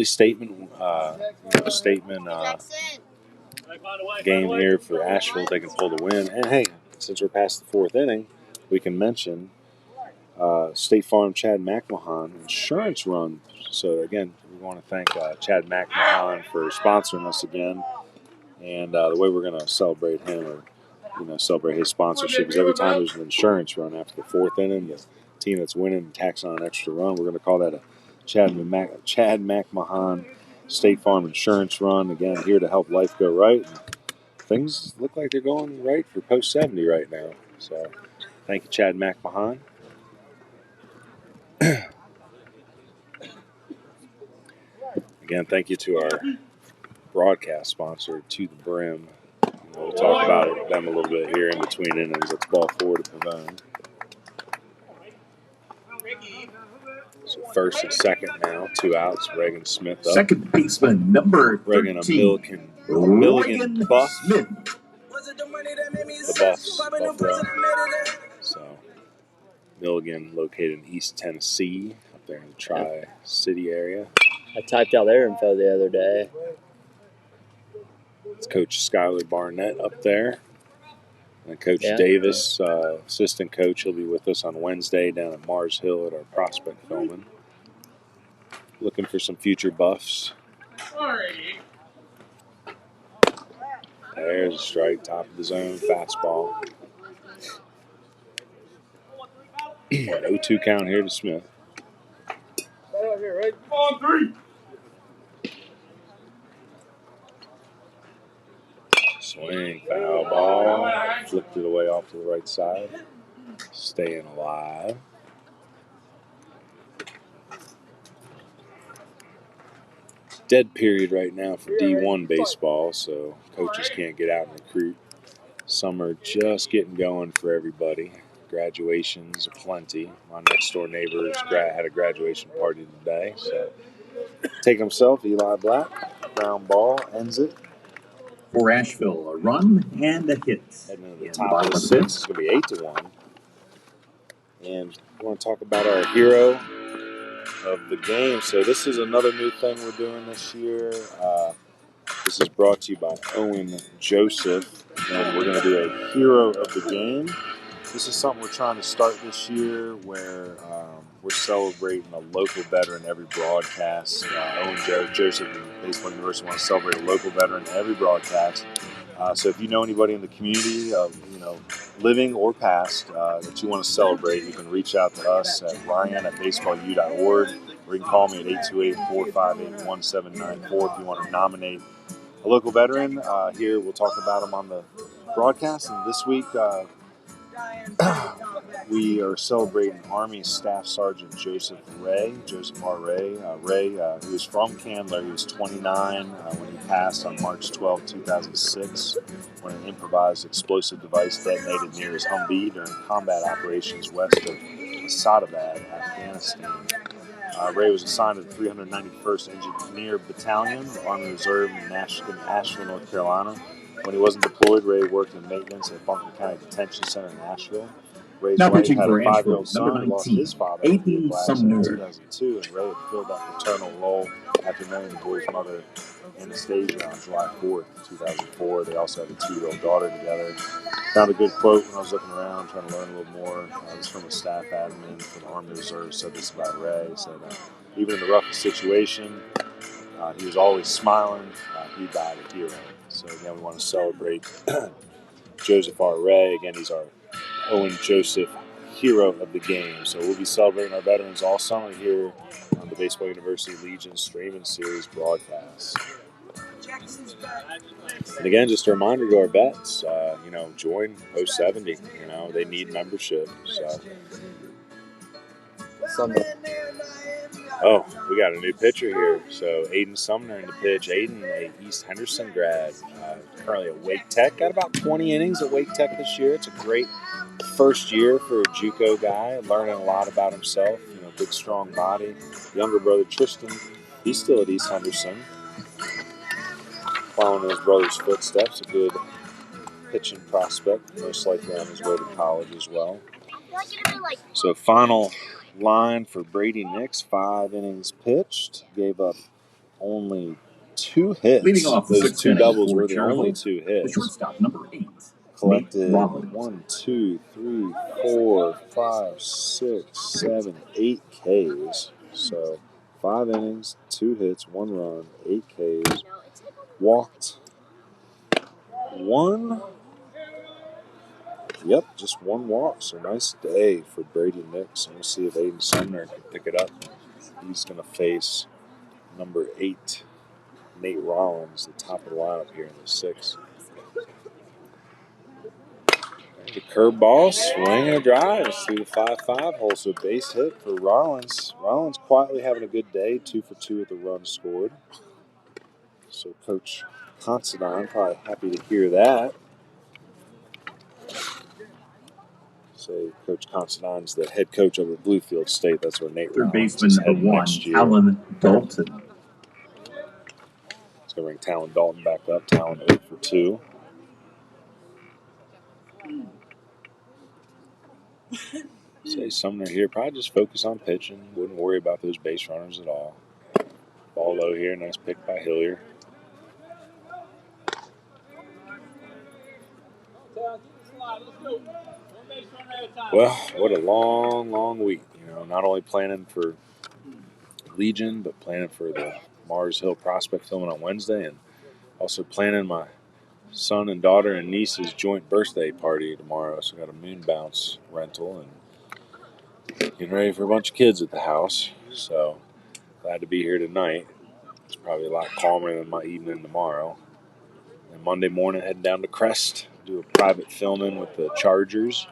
statement. Game here for Asheville. They can pull the win. And hey, since we're past the fourth inning, we can mention State Farm Chad McMahon insurance run. So again, we want to thank Chad McMahon for sponsoring us again. And the way we're going to celebrate him, or celebrate his sponsorship, is every time there's an insurance run after the fourth inning, the team that's winning tacks on an extra run. We're going to call that a Chad McMahon State Farm insurance run. Again, here to help life go right. And things look like they're going right for Post 70 right now. So thank you, Chad McMahon. Again, thank you to our broadcast sponsor, To the Brim. We'll talk about them a little bit here in between innings. It's ball 4 to Pavone. So first and second now, 2 outs. Reagan Smith up. Second baseman, number 13. Reagan a Milligan Buff. Smith. The Buffs, Buffalo. So Milligan located in East Tennessee, up there in the Tri-City area. I typed out their info the other day. It's Coach Skylar Barnett up there. And Coach Davis, assistant coach, he'll be with us on Wednesday down at Mars Hill at our prospect filming. Looking for some future buffs. There's a strike, top of the zone, fastball. 0-2 count here to Smith. Ball 3. Swing, foul ball. Flipped it away off to the right side. Staying alive. dead period right now for D1 baseball, so coaches can't get out and recruit. Summer just getting going for everybody. Graduations aplenty. My next door neighbor had a graduation party today, so take himself, Eli Black, ground ball, ends it. For Asheville, a run and a hit. Heading into the top of the 6th. It's going to be 8-1. And we want to talk about our hero of the game. So this is another new thing we're doing this year. This is brought to you by Owen Joseph, and we're going to do a hero of the game. This is something we're trying to start this year where we're celebrating a local veteran every broadcast. Owen Joseph and Baseball University want to celebrate a local veteran every broadcast. So if you know anybody in the community, living or past, that you want to celebrate, you can reach out to us at ryan@baseballu.org, or you can call me at 828-458-1794 if you want to nominate a local veteran. Here we'll talk about them on the broadcast. And this week we are celebrating Army Staff Sergeant Joseph R. Ray. He was from Candler. He was 29 when he passed on March 12, 2006, when an improvised explosive device detonated near his Humvee during combat operations west of Asadabad, Afghanistan. Ray was assigned to the 391st Engineer Battalion, the Army Reserve in Asheville, North Carolina. When he wasn't deployed, Ray worked in maintenance at Bunker County Detention Center in Asheville. Ray's wife had a 5-year-old son and lost his father in a blast in 2002, and Ray had filled that paternal role after marrying the boy's mother, Anastasia, on July 4th, 2004. They also had a 2-year-old daughter together. Found a good quote when I was looking around, trying to learn a little more. It was from a staff admin for the Army Reserve, said this about Ray. He said, even in the roughest situation, he was always smiling. He died a hero. So again, we want to celebrate Joseph R. Ray. Again, he's our Owen Joseph hero of the game. So we'll be celebrating our veterans all summer here on the Baseball University Legion Streaming Series broadcast. And again, just a reminder to our vets, join Post 70. They need membership. So. Sumner. Oh, we got a new pitcher here. So Aiden Sumner in the pitch. Aiden, a East Henderson grad, currently at Wake Tech. Got about 20 innings at Wake Tech this year. It's a great first year for a JUCO guy, learning a lot about himself. Big, strong body. Younger brother Tristan, he's still at East Henderson, following his brother's footsteps. A good pitching prospect, most likely on his way to college as well. So final line for Brady Nix, 5 innings pitched, gave up only 2 hits. Leading off the Those 2 doubles were the Cherryville, only 2 hits. The shortstop, number 8. Collected 1, 2, 3, 4, 5, 6, 7, 8 Ks. So 5 innings, 2 hits, 1 run, 8 Ks. Walked 1. Yep, just 1 walk. So nice day for Brady Nix. And we'll see if Aiden Sumner can pick it up. He's going to face number 8, Nate Rollins, the top of the lineup here in the 6th. The curveball, swing and a drive through the 5-5 hole. So base hit for Rollins. Rollins quietly having a good day, 2 for 2 with the run scored. So Coach Considine probably happy to hear that. Say Coach Considine's the head coach over at Bluefield State. That's where Nate Third Rollins baseman is number heading 1, next year. Talon Dalton. It's going to bring Talon Dalton back up. Talon 8 for 2. Say Sumner here, probably just focus on pitching. Wouldn't worry about those base runners at all. Ball low here, nice pick by Hillier. Well, what a long, long week. Not only planning for Legion, but planning for the Mars Hill Prospect filming on Wednesday, and also planning my son and daughter and niece's joint birthday party tomorrow. So I got a moon bounce rental and getting ready for a bunch of kids at the house. So glad to be here tonight. It's probably a lot calmer than my evening tomorrow. And Monday morning, heading down to Crest, do a private filming with the Chargers.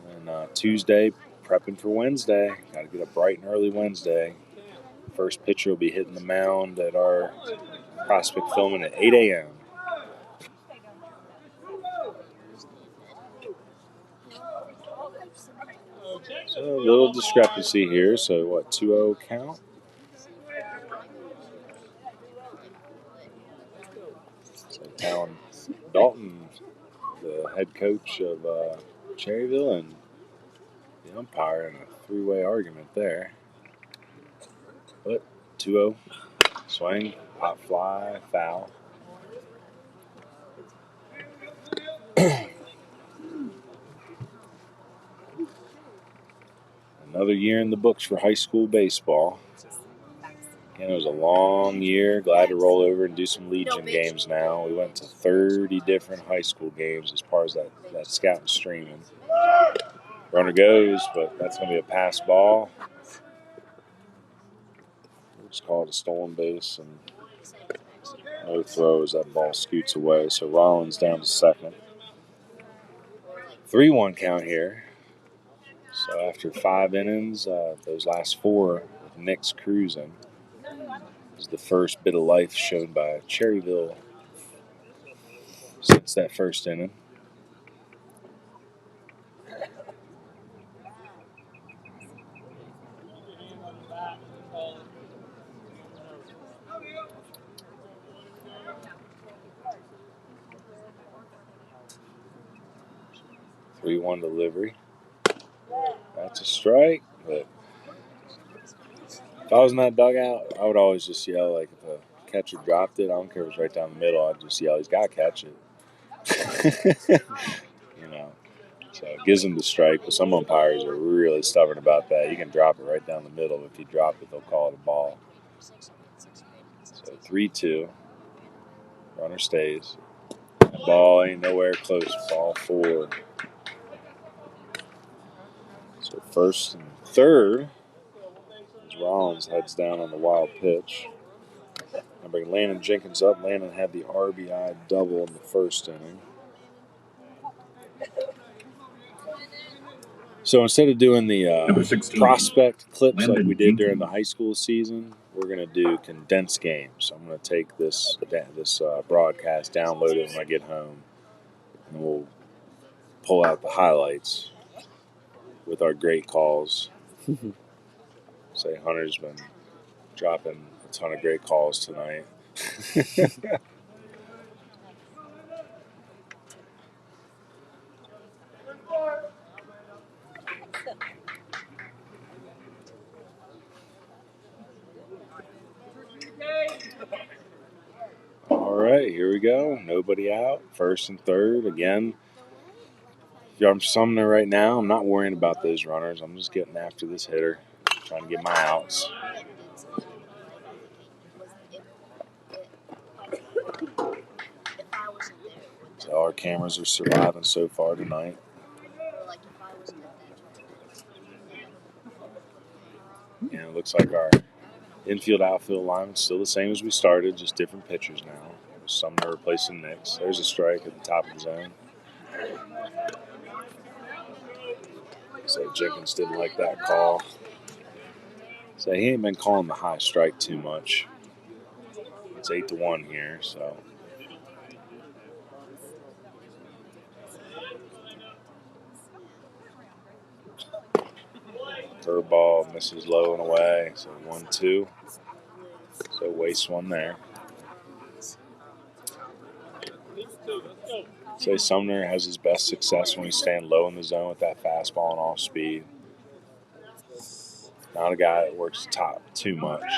And Tuesday, prepping for Wednesday. Got to get up bright and early Wednesday. First pitcher will be hitting the mound at our prospect filming at 8 a.m. So a little discrepancy here. So what, 2-0 count? So Talon Dalton, the head coach of Cherryville, and the umpire in a three-way argument there. But 2-0, swing, pop fly, foul. Another year in the books for high school baseball. Again, it was a long year. Glad to roll over and do some Legion games now. We went to 30 different high school games as part of that scout and streaming. Runner goes, but that's going to be a pass ball. We'll just call it a stolen base, and no throws. That ball scoots away. So Rollins down to second. 3-1 count here. So after 5 innings, those last 4 with Nick's cruising, is the first bit of life shown by Cherryville since that first inning. Three-one delivery. That's a strike, but if I was in that dugout, I would always just yell, like, if the catcher dropped it, I don't care if it's right down the middle, I'd just yell, he's got to catch it. You know, so it gives them the strike, but some umpires are really stubborn about that. You can drop it right down the middle. If you drop it, they'll call it a ball. So 3-2. Runner stays. The ball ain't nowhere close. Ball 4. So first and third, as Rollins heads down on the wild pitch. I bring Landon Jenkins up. Landon had the RBI double in the first inning. So instead of doing the prospect clips Landon like we did during Jenkins. the high school season, we're going to do condensed games. So I'm going to take this broadcast, download it when I get home, and we'll pull out the highlights with our great calls. Say Hunter's been dropping a ton of great calls tonight. All right, here we go. Nobody out. First and third. Again, if I'm Sumner right now, I'm not worrying about those runners. I'm just getting after this hitter, trying to get my outs. So our cameras are surviving so far tonight. And it looks like our infield outfield alignment's still the same as we started, just different pitchers now. Sumner replacing Nix. There's a strike at the top of the zone. So Jenkins didn't like that call. So he ain't been calling the high strike too much. It's 8-1 here, so. Curveball misses low and away, so 1-2. So waste one there. Say Sumner has his best success when he's staying low in the zone with that fastball and off speed. Not a guy that works top too much.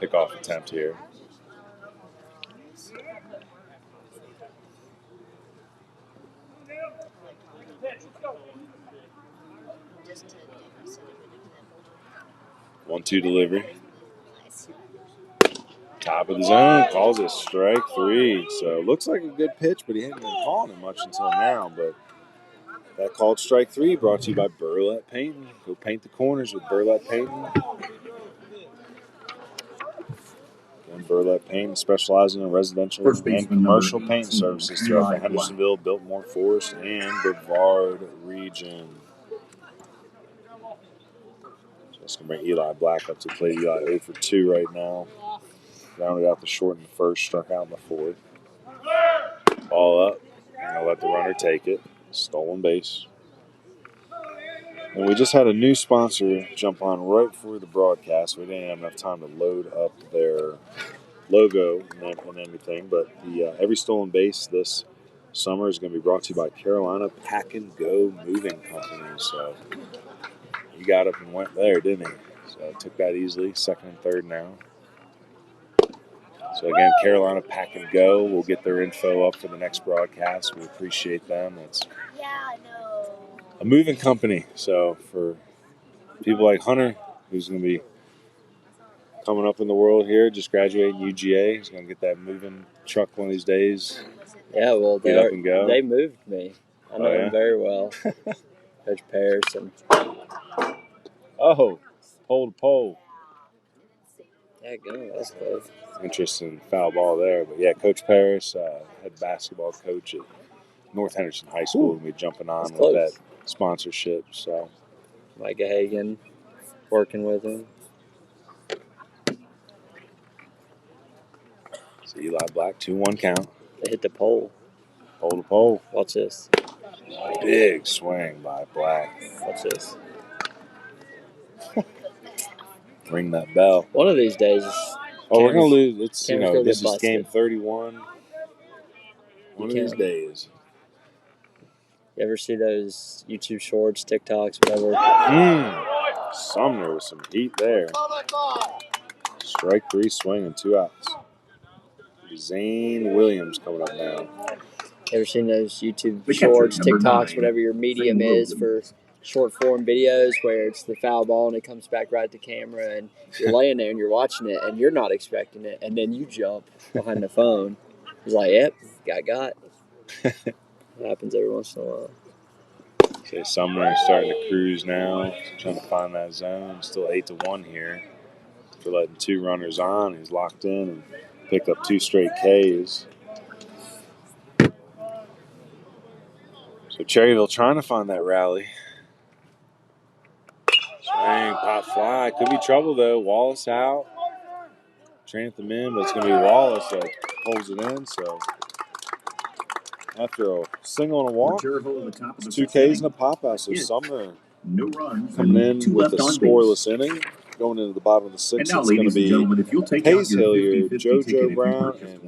Pickoff attempt here. One-two delivery. Top of the zone, calls it strike 3. So looks like a good pitch, but he hadn't been calling it much until now. But that called strike 3 brought to you by Burlap Painting. Go paint the corners with Burlap Painting. And Burlap Painting specializing in residential and commercial paint services throughout the Hendersonville, Biltmore, Forest, and Brevard region. Just going to bring Eli Black up to the plate. Eli 0 for 2 right now. Rounded out the short in the first, struck out in the fourth. Ball up. I'm going to let the runner take it. Stolen base. And we just had a new sponsor jump on right before the broadcast. We didn't have enough time to load up their logo and everything. But the every stolen base this summer is going to be brought to you by Carolina Pack and Go Moving Company. So he got up and went there, didn't he? So I took that easily. Second and third now. So again, Carolina Pack and Go. We'll get their info up for the next broadcast. We appreciate them. It's a moving company. So for people like Hunter, who's going to be coming up in the world here, just graduating UGA, he's going to get that moving truck one of these days. Yeah, well, Get up and go. they moved me. I know them very well. Coach Paris and pole to pole. yeah, go. That's close. Interesting foul ball there. But yeah, Coach Paris, head basketball coach at North Henderson High School, will be jumping on with that sponsorship. So Micah Hagan working with him. So Eli Black, 2-1 count. They hit the pole. Pole to pole. Watch this. Big swing by Black. Watch this. Ring that bell. One of these days. Oh, we're going to lose. It's, this is busted. game 31. One of these days. You ever see those YouTube shorts, TikToks, whatever? Sumner with some heat there. Strike 3 swing and 2 outs. Zane Williams coming up now. Ever seen those YouTube shorts, TikToks, whatever your medium is for short form videos where it's the foul ball and it comes back right at the camera and you're laying there and you're watching it and you're not expecting it and then you jump behind the phone. He's like, yep, got. It happens every once in a while. So Sumner is starting to cruise now, trying to find that zone. Still 8-1 here. After letting 2 runners on, he's locked in and picked up 2 straight Ks. So Cherryville trying to find that rally. Swing, pop fly. Could be trouble though. Wallace out. Trantham in, but it's going to be Wallace that pulls it in. So after a single and a walk, it's 2 Ks and a pop out. So Sumner coming in with a scoreless inning. Going into the bottom of the 6th, it's going to be Hayes Hillier, JoJo Brown, and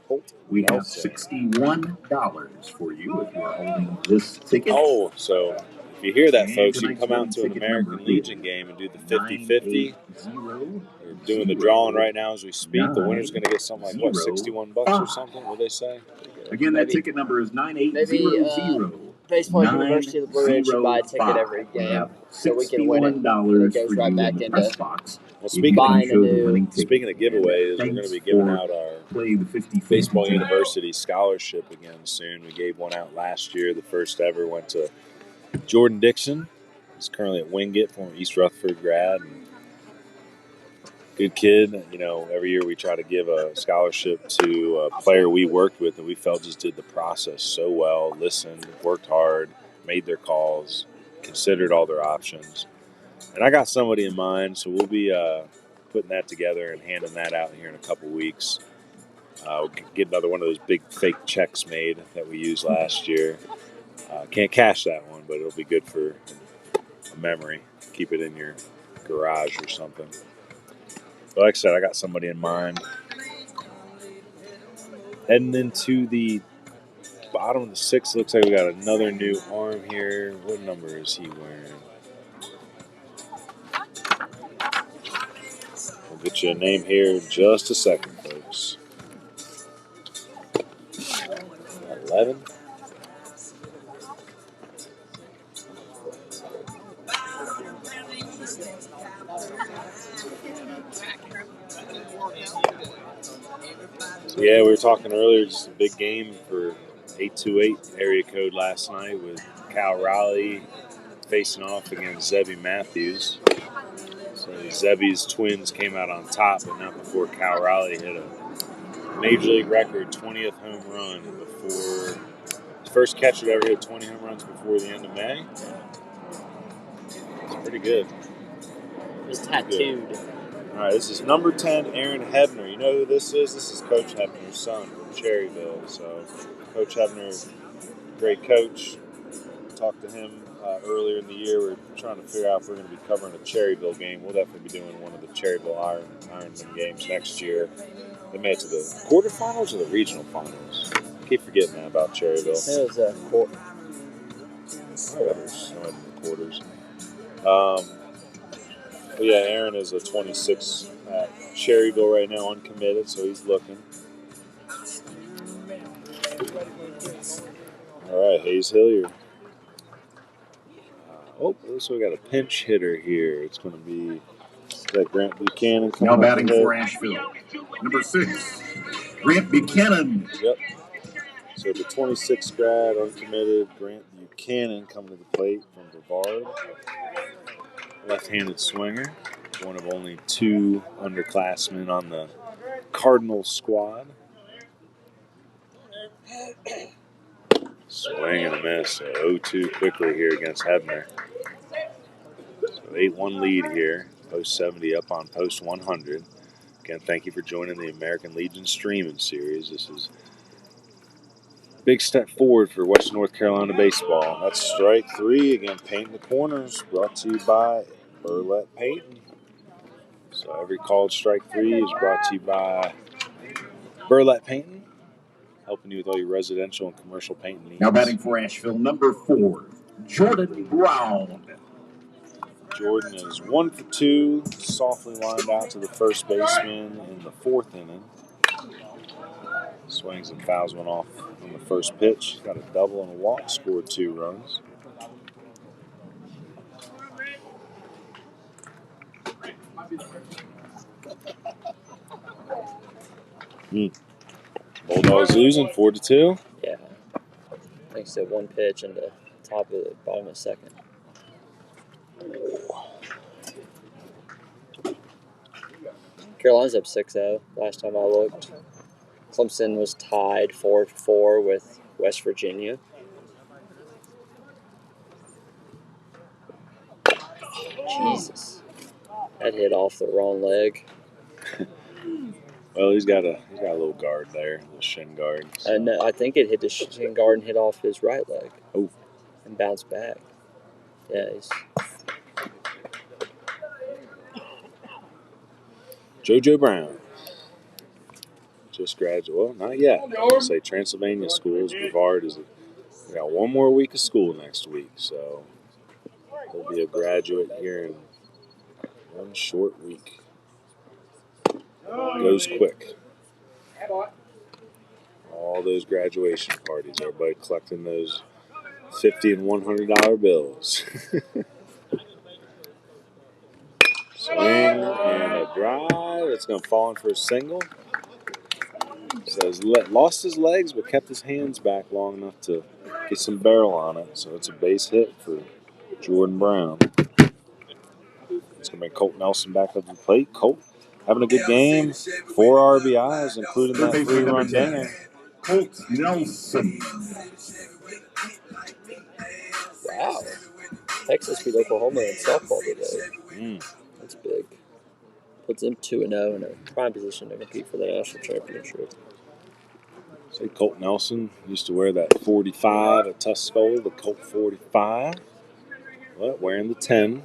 Holt. We have $61 for you if you're holding this ticket. Oh, so if you hear that, folks, you can come out to an American Legion game and do the 50-50. We're doing the drawing right now as we speak. The winner's going to get something like, $61 or something? What do they say? Again, that ticket number is 9800. Baseball University of the Blue Ridge should buy a ticket every game so we can win it. It goes right back into Well, speaking of giveaways, we're going to be giving out our Baseball University scholarship again soon. We gave one out last year. The first ever went to Jordan Dixon. He's currently at Wingate, former East Rutherford grad. And good kid. Every year we try to give a scholarship to a player we worked with and we felt just did the process so well, listened, worked hard, made their calls, considered all their options. And I got somebody in mind, so we'll be putting that together and handing that out here in a couple weeks. We'll get another one of those big fake checks made that we used last year. Can't cash that one, but it'll be good for a memory. Keep it in your garage or something. But like I said, I got somebody in mind. Heading into the bottom of the 6th, looks like we got another new arm here. What number is he wearing? We'll get you a name here in just a second, folks. 11. Yeah, we were talking earlier, just a big game for 828 area code last night with Cal Raleigh facing off against Zebby Matthews. So Zebby's Twins came out on top, but not before Cal Raleigh hit a Major League record 20th home run before the first catcher to ever hit 20 home runs before the end of May. It's pretty good. is tattooed. All right, this is number 10, Aaron Hebner. You know who this is? This is Coach Hebner's son from Cherryville. So, Coach Hebner, great coach. Talked to him earlier in the year. We're trying to figure out if we're going to be covering a Cherryville game. We'll definitely be doing one of the Cherryville Ironman games next year. They made it to the quarterfinals or the regional finals. I keep forgetting that about Cherryville. It was a Quarters. No, in the quarters. But yeah, Aaron is a 26 at Cherryville right now, uncommitted, so he's looking. All right, Hayes Hilliard. So we got a pinch hitter here. It's going to be that Grant Buchanan. Now batting for Asheville. Number 6, Grant Buchanan. Yep. So the 26 grad, uncommitted, Grant Buchanan coming to the plate from Brevard. Left-handed swinger. One of only 2 underclassmen on the Cardinals squad. Swing and a miss. 0-2 quickly here against Hebner. So 8-1 lead here. Post 70 up on Post 100. Again, thank you for joining the American Legion streaming series. This is a big step forward for Western North Carolina baseball. That's strike 3. Again, painting the corners. Brought to you by Burlette Painting. So every called strike 3 is brought to you by Burlette Painting, helping you with all your residential and commercial painting needs. Now batting for Asheville, number 4, Jordan Brown. Jordan is 1 for 2, softly lined out to the first baseman in the 4th inning. Swings and fouls one off on the first pitch. Got a double and a walk, scored 2 runs. Bulldogs losing 4-2. Yeah. Thanks to one pitch and the top of the bottom of the second. Carolina's up 6-0 last time I looked. Clemson was tied 4-4 with West Virginia. Jesus. That hit off the wrong leg. Well, he's got a little guard there, a little shin guard. So. No, I think it hit the shin guard and hit off his right leg. Oh. And bounced back. Yeah, he's... JoJo Brown. Just graduated. Well, not yet. I would say Transylvania schools. Brevard is. We got 1 more week of school next week, so he'll be a graduate here in 1 short week. Goes quick. All those graduation parties, everybody collecting those $50 and $100 bills. Swing and a drive. It's going to fall in for a single. Says lost his legs but kept his hands back long enough to get some barrel on it. So it's a base hit for Jordan Brown. It's going to bring Colt Nelson back up to the plate. Colt having a good game. 4 RBIs, including that 3-run dinger. Colt Nelson. Wow. Texas beat Oklahoma in softball today. That's big. Puts them 2-0 in a prime position to compete for the national championship. See, Colt Nelson used to wear that 45 at Tuscola, the Colt 45. But wearing the 10.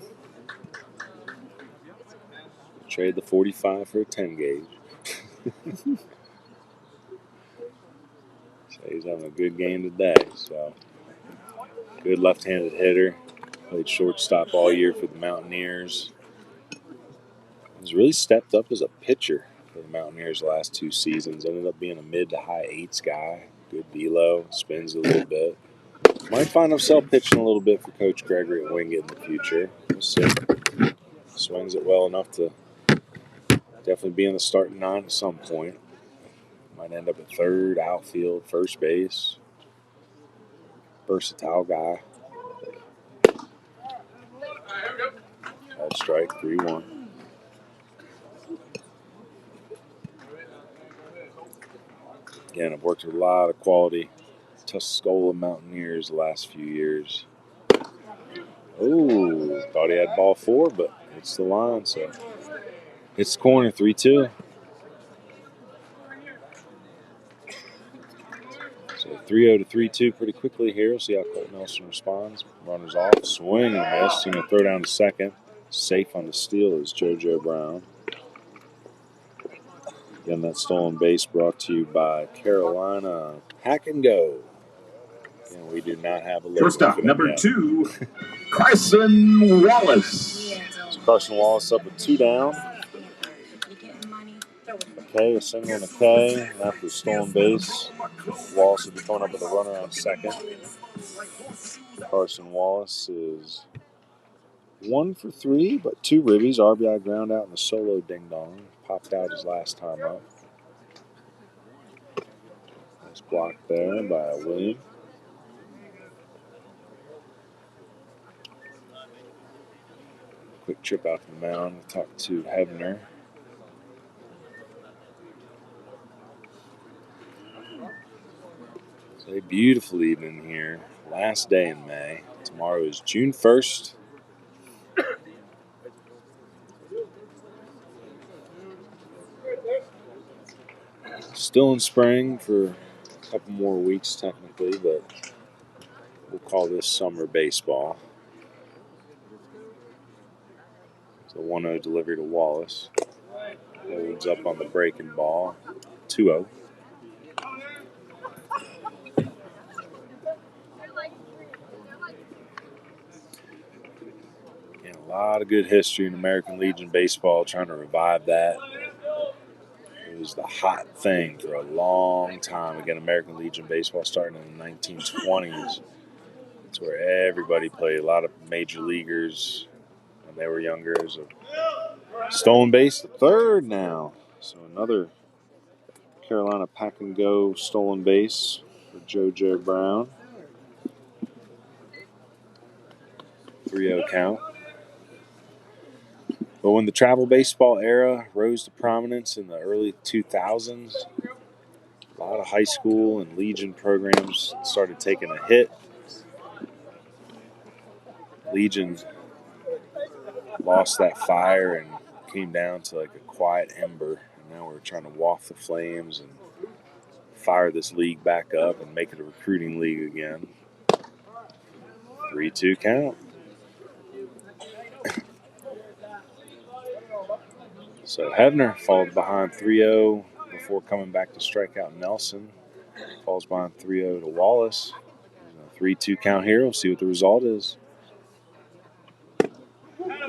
Trade the 45 for a 10 gauge. So he's having a good game today. So good left-handed hitter. Played shortstop all year for the Mountaineers. He's really stepped up as a pitcher for the Mountaineers the last 2 seasons. Ended up being a mid to high 8s guy. Good velo, spins a little bit. Might find himself pitching a little bit for Coach Gregory at Wingate in the future. We'll see. Swings it well enough to definitely be in the starting 9 at some point. Might end up at third, outfield, first base. Versatile guy. That strike, 3-1. Again, I've worked with a lot of quality Tuscola Mountaineers the last few years. Oh, thought he had ball 4, but It's the line, so it's corner 3-2. So 3-0 to 3-2 pretty quickly here. We'll see how Colt Nelson responds. Runners off, swing and a miss. Going to throw down to second. Safe on the steal is JoJo Brown. Again, that stolen base brought to you by Carolina Pack and Go. And we do not have a logo. Shortstop number 2, Carson Wallace. So Carson Wallace up with 2 down. McKay, a single and a K. After the stolen base, Wallace will be coming up with a runner on second. Carson Wallace is 1 for 3, but 2 ribbies. RBI ground out and a solo ding-dong. Popped out his last time up. Nice block there by William. Quick trip out to the mound. Talk to Hebner. It's a beautiful evening here. Last day in May. Tomorrow is June 1st. Still in spring for a couple more weeks technically, but we'll call this summer baseball. So 1-0 delivery to Wallace. Holds up on the breaking ball. 2-0. And a lot of good history in American Legion baseball, trying to revive that. It was the hot thing for a long time. Again, American Legion baseball starting in the 1920s. It's where everybody played. A lot of major leaguers when they were younger. There's a stolen base, the third now. So another Carolina Pack and Go stolen base for JoJo Brown. 3-0 count. But when the travel baseball era rose to prominence in the early 2000s, a lot of high school and Legion programs started taking a hit. Legion lost that fire and came down to like a quiet ember. And now we're trying to waft the flames and fire this league back up and make it a recruiting league again. 3-2 count. So Hebner falls behind 3-0 before coming back to strike out Nelson. Falls behind 3-0 to Wallace. 3-2 count here. We'll see what the result is.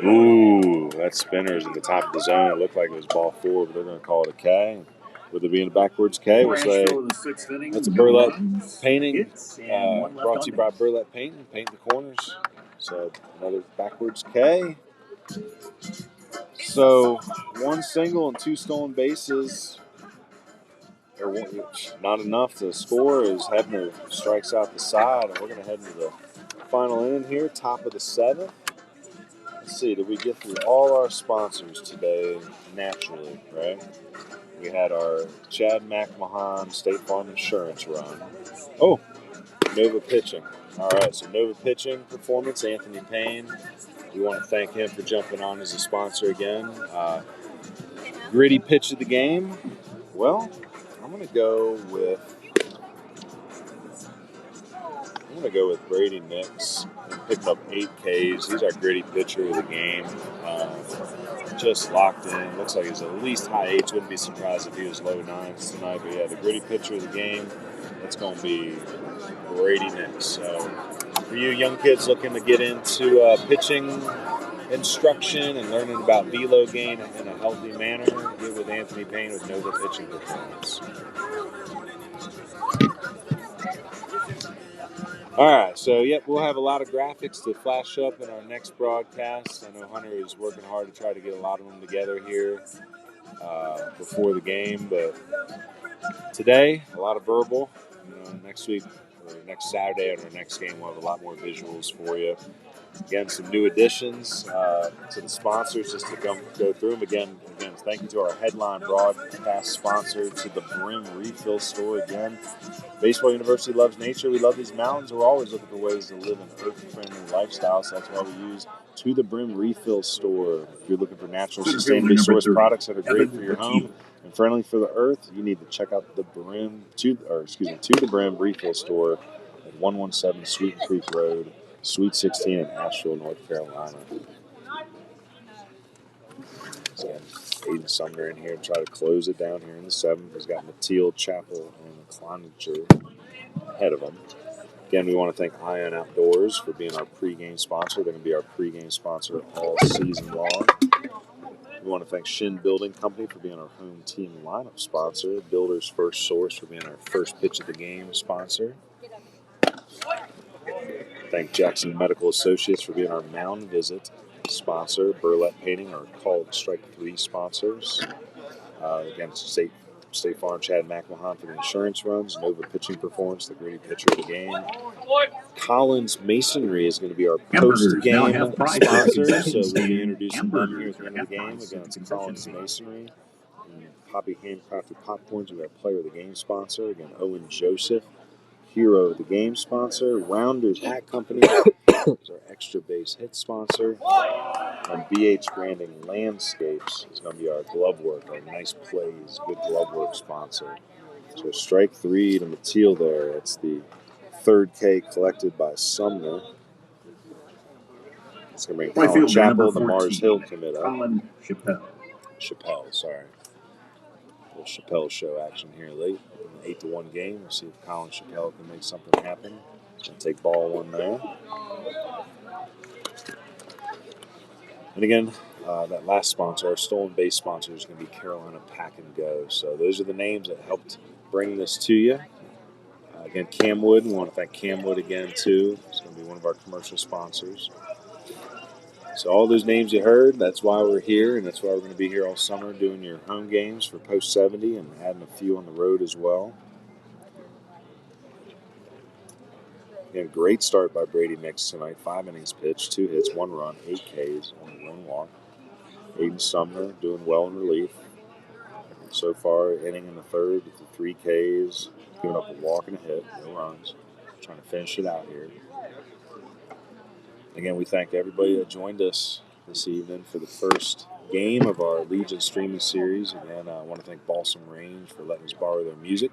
Ooh, that spinner's at the top of the zone. It looked like it was ball 4, but they're going to call it a K. With it being a backwards K, we'll say that's a burlap painting. Brought to you by Burlap Painting. Paint the corners. So another backwards K. So 1 single and 2 stolen bases. Not enough to score as Hebner strikes out the side. And we're going to head into the final inning here, top of the 7th. Let's see, did we get through all our sponsors today naturally, right? We had our Chad McMahon State Farm Insurance run. Oh, Nova Pitching. All right, so Nova Pitching Performance, Anthony Payne. We want to thank him for jumping on as a sponsor again. Gritty pitch of the game. Well, I'm going to go with Brady Nix. He picked up 8 Ks. He's our gritty pitcher of the game. Just locked in. Looks like he's at least high 8s. Wouldn't be surprised if he was low 9s tonight. But yeah, the gritty pitcher of the game, it's going to be Brady Nix. So for you young kids looking to get into pitching instruction and learning about velo gain in a healthy manner, get with Anthony Payne with Nova Pitching Performance. All right, so we'll have a lot of graphics to flash up in our next broadcast. I know Hunter is working hard to try to get a lot of them together here before the game, but today, a lot of verbal. Next week or next Saturday on our next game, we'll have a lot more visuals for you. Again, some new additions to the sponsors just to go through them. Again, Thank you to our headline broadcast sponsor, to the Brim Refill Store. Again, Baseball University loves nature. We love these mountains. We're always looking for ways to live an earth-friendly lifestyle, so that's why we use To the Brim Refill Store. If you're looking for natural, sustainably sourced products that are great for your home and friendly for the earth, you need to check out the To the Brim Refill Store at 117 Sweet Creek Road, Suite 16 in Asheville, North Carolina. So Aiden Sumner in here to try to close it down here in the 7th. He's got Mathilde, Chapel, and Cloninger ahead of him. Again, we want to thank Ion Outdoors for being our pregame sponsor. They're going to be our pregame sponsor all season long. We want to thank Shin Building Company for being our home team lineup sponsor. Builders First Source for being our first pitch of the game sponsor. Thank Jackson Medical Associates for being our mound visit sponsor. Burlette Painting, our Call Strike 3 sponsors. Again, State Farm, Chad McMahon for the insurance runs. Nova Pitching Performance, the gritty pitcher of the game. Collins Masonry is going to be our post-game sponsor, so we'll be introducing them here at the end of the game. Again, it's Collins Masonry. And Poppy Handcrafted Popcorns, we have Player of the Game sponsor. Again, Owen Joseph, Hero of the Game sponsor. Rounders Hat Company is our extra base hit sponsor. And BH Branding Landscapes is going to be our glove work, our nice plays, good glove work sponsor. So strike 3 to Mathilde there. It's the 3rd K collected by Sumner. It's going to bring Colin Chapel, the Mars Hill commit up. Chappelle, sorry. Little Chappelle show action here late in the 8-1 game. We'll see if Colin Chappelle can make something happen. He's going to take ball 1 there. And again, that last sponsor, our stolen base sponsor, is going to be Carolina Pack and Go. So those are the names that helped bring this to you. Again, Camwood, we want to thank Camwood again, too. It's going to be one of our commercial sponsors. So all those names you heard, that's why we're here, and that's why we're going to be here all summer doing your home games for Post 70 and adding a few on the road as well. Again, great start by Brady Nix tonight. 5 innings pitched, 2 hits, 1 run, 8 Ks, only 1 walk. Aiden Sumner doing well in relief. So far, inning in the 3rd with the 3 Ks, giving up a walk and a hit, no runs. Trying to finish it out here. Again, we thank everybody that joined us this evening for the first game of our Legion streaming series. Again, I want to thank Balsam Range for letting us borrow their music.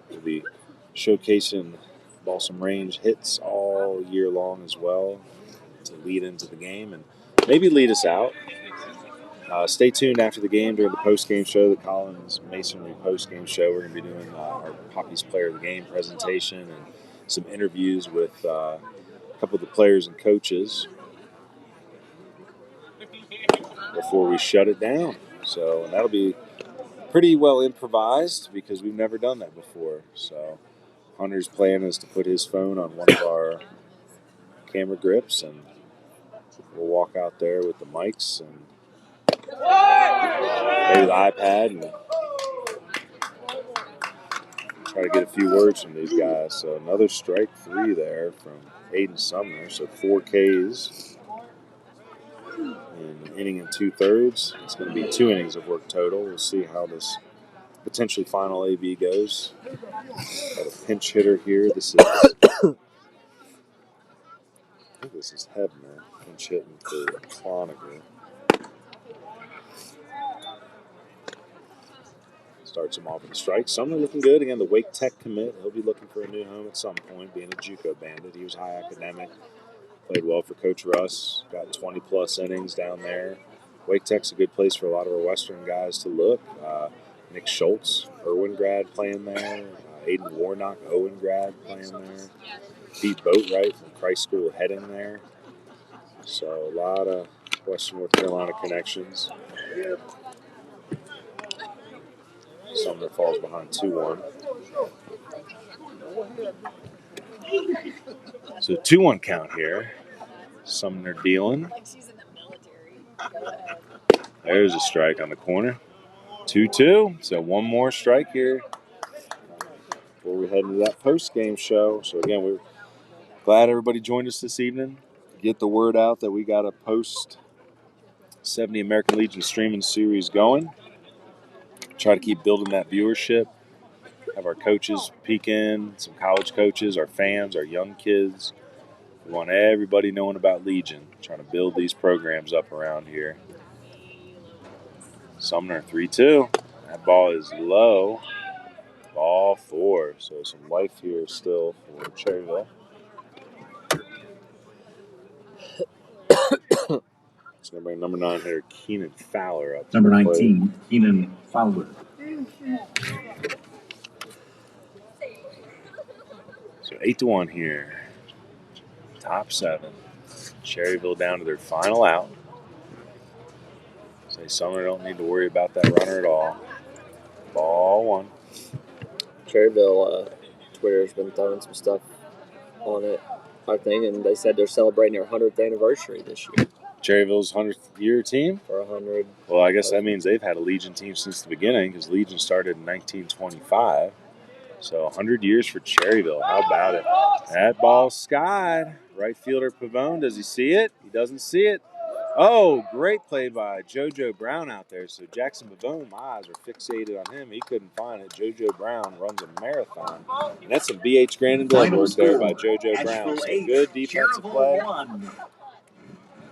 We'll be showcasing Balsam Range hits all year long as well to lead into the game and maybe lead us out. Stay tuned after the game during the post-game show, the Collins Masonry post-game show. We're going to be doing our Poppy's Player of the Game presentation and some interviews with a couple of the players and coaches before we shut it down. So and that'll be pretty well improvised because we've never done that before. So Hunter's plan is to put his phone on one of our camera grips, and we'll walk out there with the mics and maybe the iPad and try to get a few words from these guys. So another strike 3 there from Aiden Sumner. So 4 Ks in an inning and 2/3. It's going to be 2 innings of work total. We'll see how this potentially final AB goes. Got a pinch hitter here. This is I think this is Hebner pinch hitting for Cloninger. Starts him off with a strike. Sumner looking good. Again, the Wake Tech commit. He'll be looking for a new home at some point, being a JUCO bandit. He was high academic. Played well for Coach Russ. Got 20-plus innings down there. Wake Tech's a good place for a lot of our Western guys to look. Nick Schultz, Irwin grad, playing there. Aiden Warnock, Owen grad, playing there. Pete Boatwright from Christ School heading there. So a lot of Western North Carolina connections. Sumner falls behind 2-1. So 2-1 count here. Sumner dealing. There's a strike on the corner. 2-2. So one more strike here before we head into that post-game show. So again, we're glad everybody joined us this evening. Get the word out that we got a post 70 American Legion streaming series going. try to keep building that viewership. Have our coaches peek in, some college coaches, our fans, our young kids. We want everybody knowing about Legion, trying to build these programs up around here. Sumner 3-2. That ball is low. Ball 4. So some life here still for Cherryville. It's going to bring number 9 hitter Keenan Fowler up. Number 19, Keenan Fowler. So 8-1 here. Top 7. Cherryville down to their final out. Say Sumner don't need to worry about that runner at all. Ball 1. Cherryville Twitter's been throwing some stuff on it, I think, and they said they're celebrating their 100th anniversary this year. Cherryville's 100th year team? For 100. Well, I guess that means they've had a Legion team since the beginning because Legion started in 1925. So 100 years for Cherryville. How about it? That ball skied. Right fielder Pavone, does he see it? He doesn't see it. Oh, great play by JoJo Brown out there. So Jackson Pavone, my eyes are fixated on him. He couldn't find it. JoJo Brown runs a marathon. And that's some BH Grand and Blood work there by JoJo Brown. So good defensive play.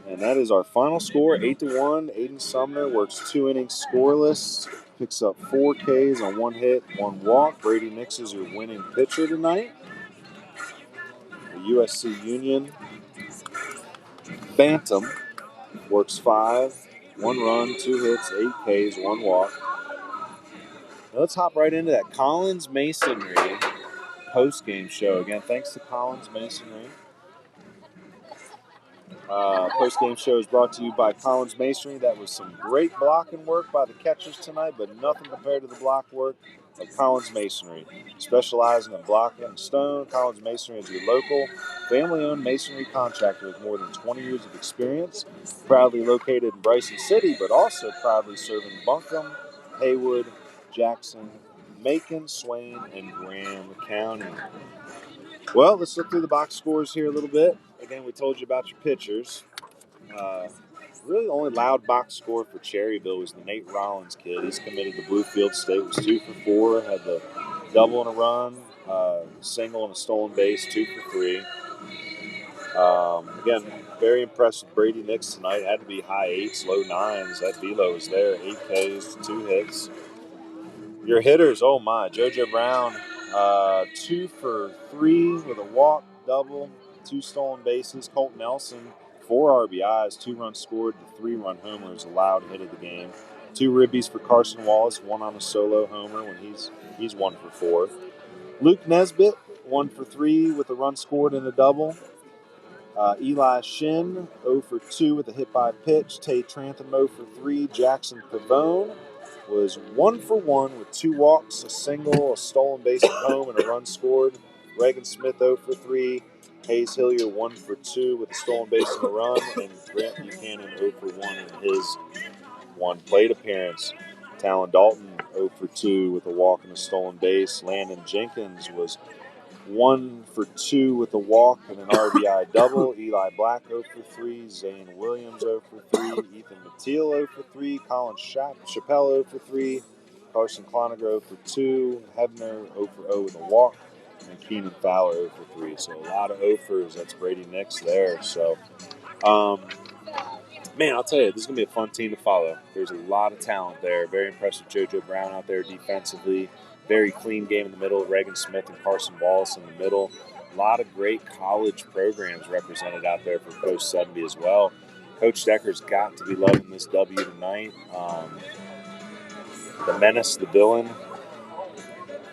And that is our final score, 8-1. Aiden Sumner works 2 innings scoreless, picks up 4 Ks on 1 hit, 1 walk. Brady Nix is your winning pitcher tonight. The USC Union Phantom works 5, 1 run, 2 hits, 8 Ks, 1 walk. Now let's hop right into that Collins Masonry post-game show. Again, thanks to Collins Masonry. Post-game show is brought to you by Collins Masonry. That was some great blocking work by the catchers tonight, but nothing compared to the block work of Collins Masonry. Specializing in blocking and stone, Collins Masonry is your local, family-owned masonry contractor with more than 20 years of experience. Proudly located in Bryson City, but also proudly serving Buncombe, Haywood, Jackson, Macon, Swain, and Graham County. Well, let's look through the box scores here a little bit. Again, we told you about your pitchers. Really, the only loud box score for Cherryville was the Nate Rollins kid. He's committed to Bluefield State. Was 2 for 4. Had the double and a run, single and a stolen base, 2 for 3. Again, very impressed with Brady Nix tonight. Had to be high 8s, low 9s. That velo was there. 8 Ks, 2 hits. Your hitters, oh my. JoJo Brown, 2 for 3 with a walk, double, 2 stolen bases. Colt Nelson, 4 RBIs, 2 runs scored, the 3-run homer is a loud hit of the game. 2 ribbies for Carson Wallace, 1 on a solo homer when he's 1 for 4. Luke Nesbitt, 1 for 3 with a run scored and a double. Eli Shin, 0 for 2 with a hit by pitch. Tay Trantham, 0 for 3. Jackson Pavone was 1 for 1 with 2 walks, a single, a stolen base at home, and a run scored. Reagan Smith, 0 for 3. Hayes Hillier, 1 for 2 with a stolen base and a run. And Grant Buchanan, 0 for 1 in his 1 plate appearance. Talon Dalton, 0 for 2 with a walk and a stolen base. Landon Jenkins was 1 for 2 with a walk and an RBI double. Eli Black, 0 for 3. Zane Williams, 0 for 3. Ethan Mateel, 0 for 3. Colin Chappelle, 0 for 3. Carson Cloninger, 0 for 2. Hebner, 0 for 0 with a walk. And Keenan Fowler, 0 for 3. So a lot of 0 fors. That's Brady Nix there. So, man, I'll tell you, this is going to be a fun team to follow. There's a lot of talent there. Very impressed with JoJo Brown out there defensively. Very clean game in the middle. Reagan Smith and Carson Wallace in the middle. A lot of great college programs represented out there for Post 70 as well. Coach Decker's got to be loving this W tonight. The menace, the villain,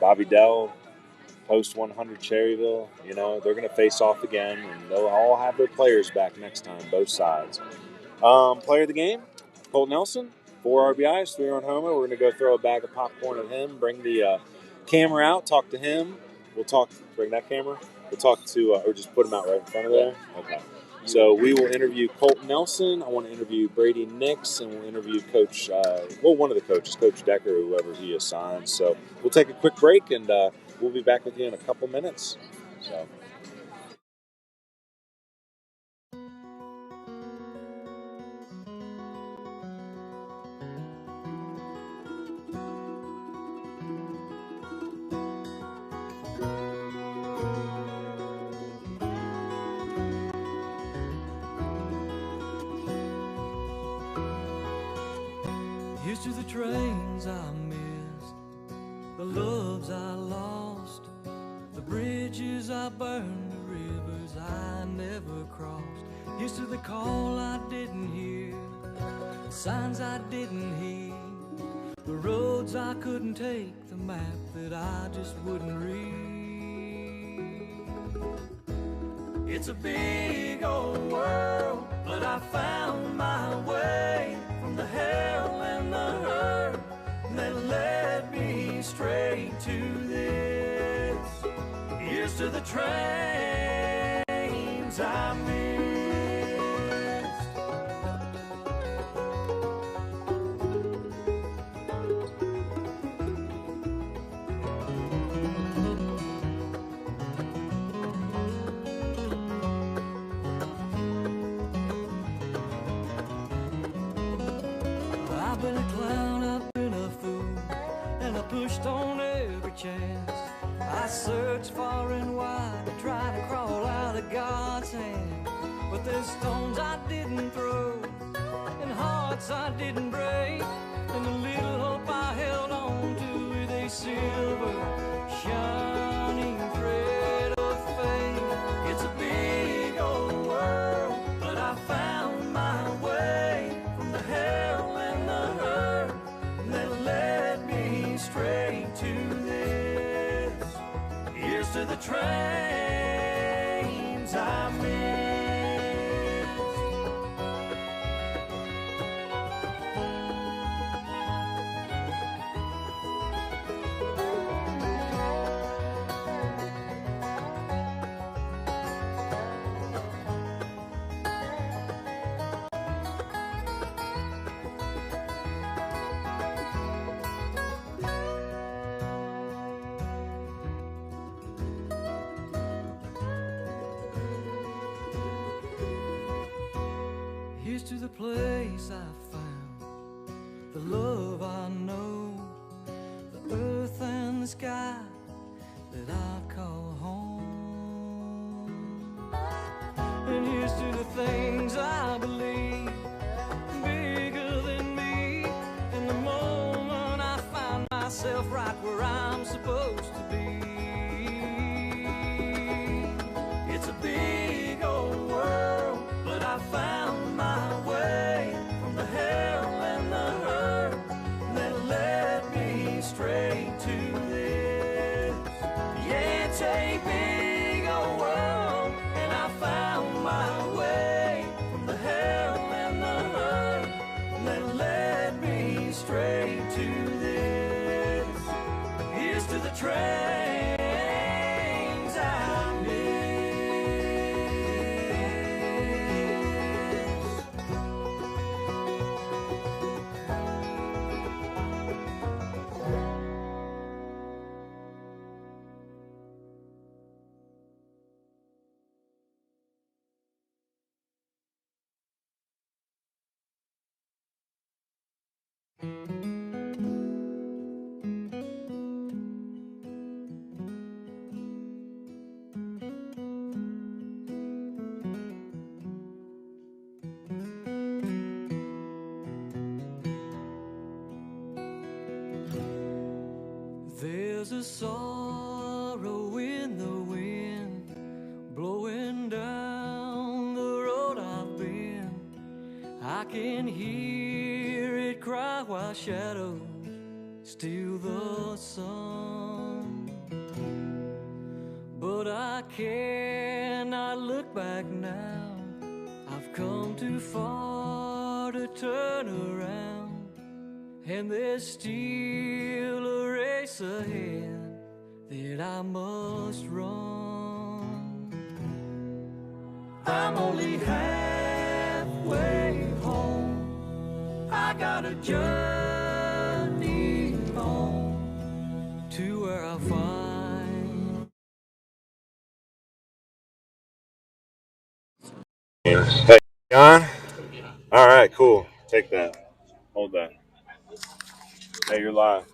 Bobby Dell, Post 100 Cherryville, they're going to face off again, and they'll all have their players back next time, both sides. Player of the game, Colt Nelson, 4 RBIs, 3-run homer. We're going to go throw a bag of popcorn at him, bring the camera out, talk to him. Bring that camera. We'll talk to, or just put him out right in front of there. Okay. So we will interview Colt Nelson. I want to interview Brady Nix, and we'll interview Coach, one of the coaches, Coach Decker, whoever he assigns. So we'll take a quick break, and we'll be back with you in a couple minutes. So. Here's to the trains I missed, the loves I lost, the bridges I burned, the rivers I never crossed. Here's to the call I didn't hear, the signs I didn't heed, the roads I couldn't take, the map that I just wouldn't read. It's a big old world, but I found my way from the hell and the hurt that led me straight to this. Here's to the trains I missed. I've been a clown, I've been a fool, and I pushed on every chance. I searched far and wide to try to crawl out of God's hand. But there's stones I didn't throw, and hearts I didn't break, and the little hope I held on to with a silver shining thread of faith. It's a big old world, but I found my way from the hell and the hurt that led me straight to this. Here's to the trains I missed. Here's to the place I found, the love I know, the earth and the sky that I call home. And here's to the things I believe, bigger than me, and the moment I find myself right where I'm supposed to be. It's a big old world, but I found my way from the hell and the hurt that led me straight to this. Yeah, it's a big old world, and I found my way from the hell and the hurt that led me straight to this. Here's to the trains I missed. There's a sorrow in the wind, blowing down the road I've been. I can hear it cry while shadows steal the sun. But I cannot look back now. I've come too far to turn around. And there's still a race ahead that I must run. I'm only halfway home. I got a journey home to where I'll find. Hey, John? All right, cool. Take that. Hold that. Hey, you're live.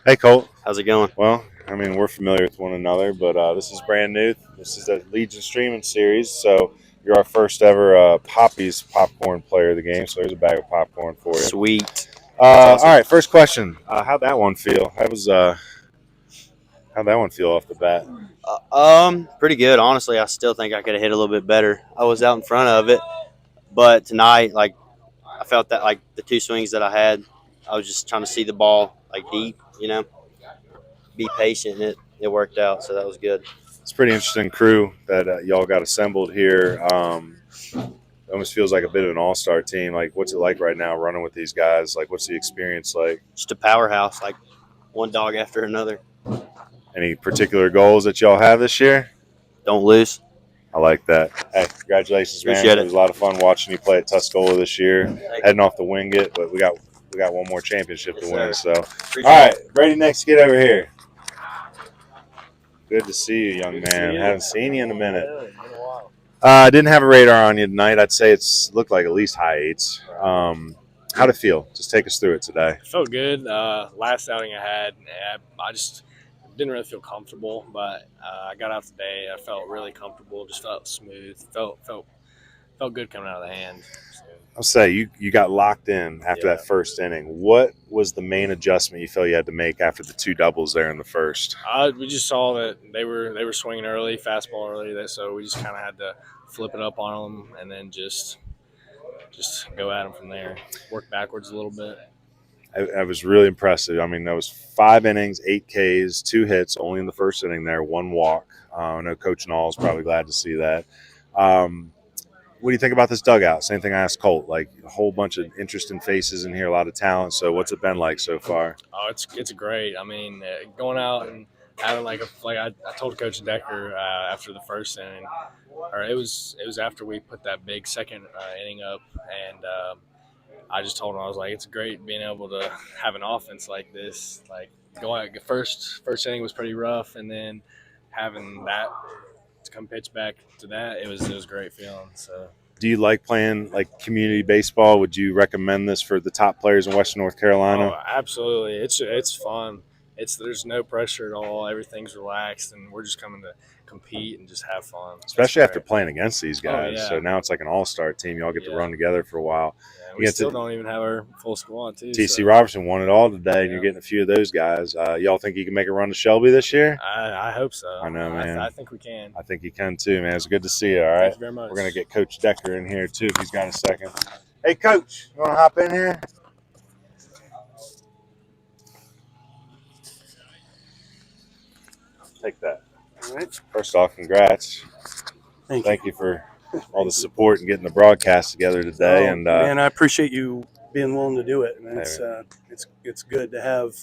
Hey, Colt. How's it going? Well, I mean, we're familiar with one another, but this is brand new. This is the Legion streaming series, so you're our first ever Poppy's popcorn player of the game. So there's a bag of popcorn for you. Sweet. All right, first question. How'd that one feel? How'd that one feel off the bat? Pretty good. Honestly, I still think I could have hit a little bit better. I was out in front of it, but tonight, like, I felt that, like, the two swings that I had, I was just trying to see the ball, like, deep, be patient, and it worked out, so that was good. It's a pretty interesting crew that y'all got assembled here. It almost feels like a bit of an all-star team. Like, what's it like right now running with these guys? Like, what's the experience like? Just a powerhouse, like one dog after another. Any particular goals that y'all have this year? Don't lose. I like that. Hey, congratulations, man. Appreciate it. It was a lot of fun watching you play at Tuscola this year. Heading off to Wingate, but we got one more championship to win. So, all right, Brady, next, get over here. Good to see you, young man. Haven't seen you in a minute. I didn't have a radar on you tonight. I'd say it's looked like at least high eights. How'd it feel? Just take us through it today. It felt good. Last outing I had, I just didn't really feel comfortable, but I got out today. I felt really comfortable. Just felt smooth. Felt good coming out of the hand. So. I'll say you got locked in after that first inning. What was the main adjustment you felt you had to make after the two doubles there in the first? We just saw that they were swinging early, fastball early, so we just kind of had to flip it up on them and then just go at them from there. Work backwards a little bit. I was really impressive. I mean, that was 5 innings, 8 Ks, 2 hits, only in the first inning there, 1 walk. I know Coach Nall is probably glad to see that. What do you think about this dugout? Same thing I asked Colt. Like, a whole bunch of interesting faces in here, a lot of talent. So what's it been like so far? Oh, it's great. I mean, going out and having I told Coach Decker after the first inning, or it was after we put that big second inning up, and I just told him, I was like, it's great being able to have an offense like this. Like, going first inning was pretty rough, and then having that to come pitch back to that, it was a great feeling. So, do you like playing like community baseball? Would you recommend this for the top players in Western North Carolina? Oh, absolutely. It's fun. There's no pressure at all. Everything's relaxed, and we're just coming to compete and just have fun. Especially after playing against these guys. Oh, yeah. So now it's like an all-star team. Y'all get to run together for a while. Yeah, we still don't even have our full squad, too. TC Robertson won it all today, and you're getting a few of those guys. Y'all think you can make a run to Shelby this year? I hope so. I know, man. I think we can. I think you can, too, man. It's good to see you, all right? Thank you very much. We're going to get Coach Decker in here, too, if he's got a second. Hey, Coach, you want to hop in here? Take that. All right. First off, congrats. Thank you for all the support and getting the broadcast together today. Man, I appreciate you being willing to do it. And it's good to have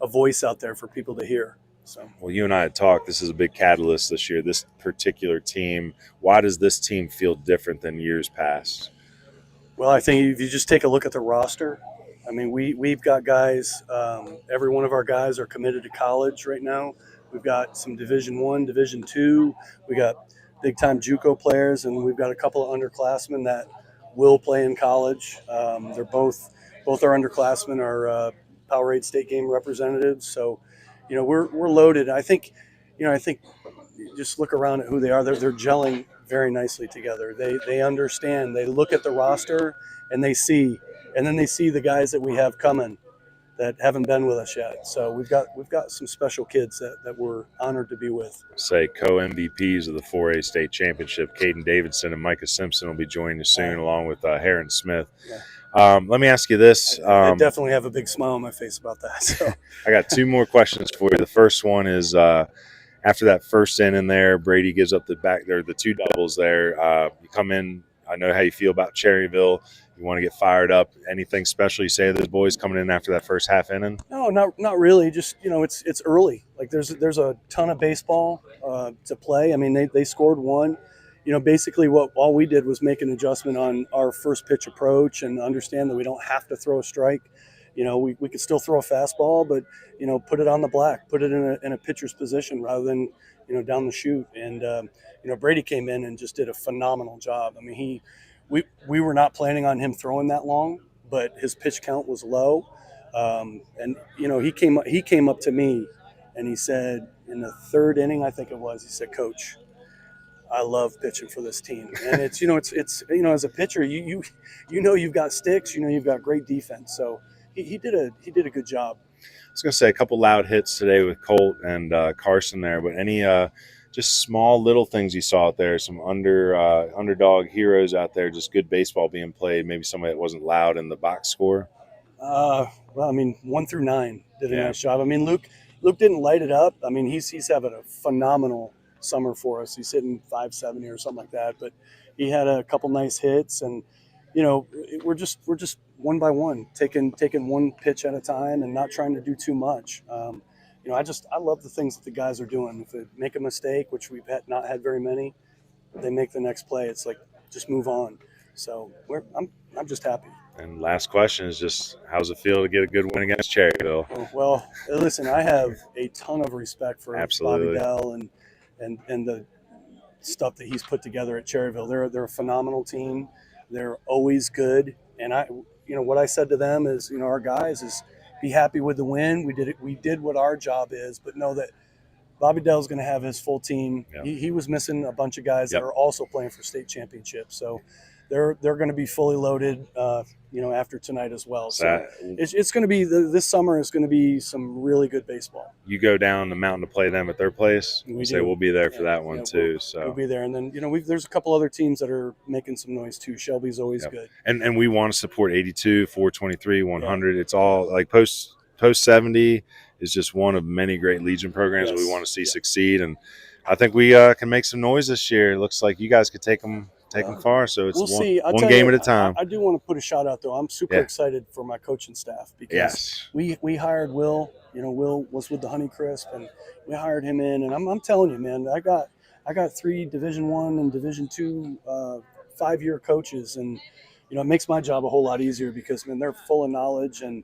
a voice out there for people to hear. So, well, you and I had talked. This is a big catalyst this year. This particular team. Why does this team feel different than years past? Well, I think if you just take a look at the roster, I mean, we've got guys. Every one of our guys are committed to college right now. We've got some Division I, Division II. We got big-time JUCO players, and we've got a couple of underclassmen that will play in college. They're both our underclassmen are Powerade State Game representatives. So, we're loaded. I think just look around at who they are. They're gelling very nicely together. They understand. They look at the roster and they see the guys that we have coming that haven't been with us yet. So we've got some special kids that we're honored to be with. Say co-MVPs of the 4A state championship, Caden Davidson and Micah Simpson will be joining you soon, along with Heron Smith. Yeah. Let me ask you this. I definitely have a big smile on my face about that. So. I got 2 more questions for you. The first one is after that first inning there, Brady gives up the 2 doubles there. You come in, I know how you feel about Cherryville. You want to get fired up. Anything special you say to those boys coming in after that first half inning? No, not really. Just, it's early. Like there's a ton of baseball to play. I mean, they scored 1. Basically all we did was make an adjustment on our first pitch approach and understand that we don't have to throw a strike. We could still throw a fastball, but, put it on the black, put it in a pitcher's position rather than, down the chute. And, Brady came in and just did a phenomenal job. I mean, we were not planning on him throwing that long, but his pitch count was low. And, he came up to me and he said in the 3rd inning, I think it was, he said, "Coach, I love pitching for this team." And it's as a pitcher, you've got sticks, you've got great defense. So, he did a good job. I was going to say a couple loud hits today with Colt and Carson there, but any just small little things you saw out there, some underdog heroes out there, just good baseball being played, maybe somebody that wasn't loud in the box score? Well, I mean, 1 through 9 did a nice job. I mean, Luke didn't light it up. I mean, he's having a phenomenal summer for us. He's hitting 570 or something like that, but he had a couple nice hits, and we're just one by one, taking one pitch at a time and not trying to do too much. I love the things that the guys are doing. If they make a mistake, which we've not had very many, they make the next play. It's like, just move on. So I'm just happy. And last question is just, how's it feel to get a good win against Cherryville? Well, listen, I have a ton of respect for Absolutely. Bobby Dell and the stuff that he's put together at Cherryville. They're a phenomenal team. They're always good. And what I said to them is, our guys is be happy with the win. We did what our job is, but know that Bobby Dell's going to have his full team. Yep. He was missing a bunch of guys that Yep. are also playing for state championships. So they're going to be fully loaded, after tonight as well. So it's going to be this summer is going to be some really good baseball. You go down the mountain to play them at their place. We'll be there for that one too. We'll be there, and then there's a couple other teams that are making some noise too. Shelby's always good, and we want to support 82, 423, 100. It's all like post 70 is just one of many great Legion programs that we want to see succeed, and I think we can make some noise this year. It looks like you guys could take them far, so it's one game at a time. I do want to put a shout out though. I'm super excited for my coaching staff because we hired Will. Will was with the Honeycrisp, and we hired him in. And I'm telling you, man, I got 3 Division I and Division II 5-year coaches, and it makes my job a whole lot easier because they're full of knowledge, and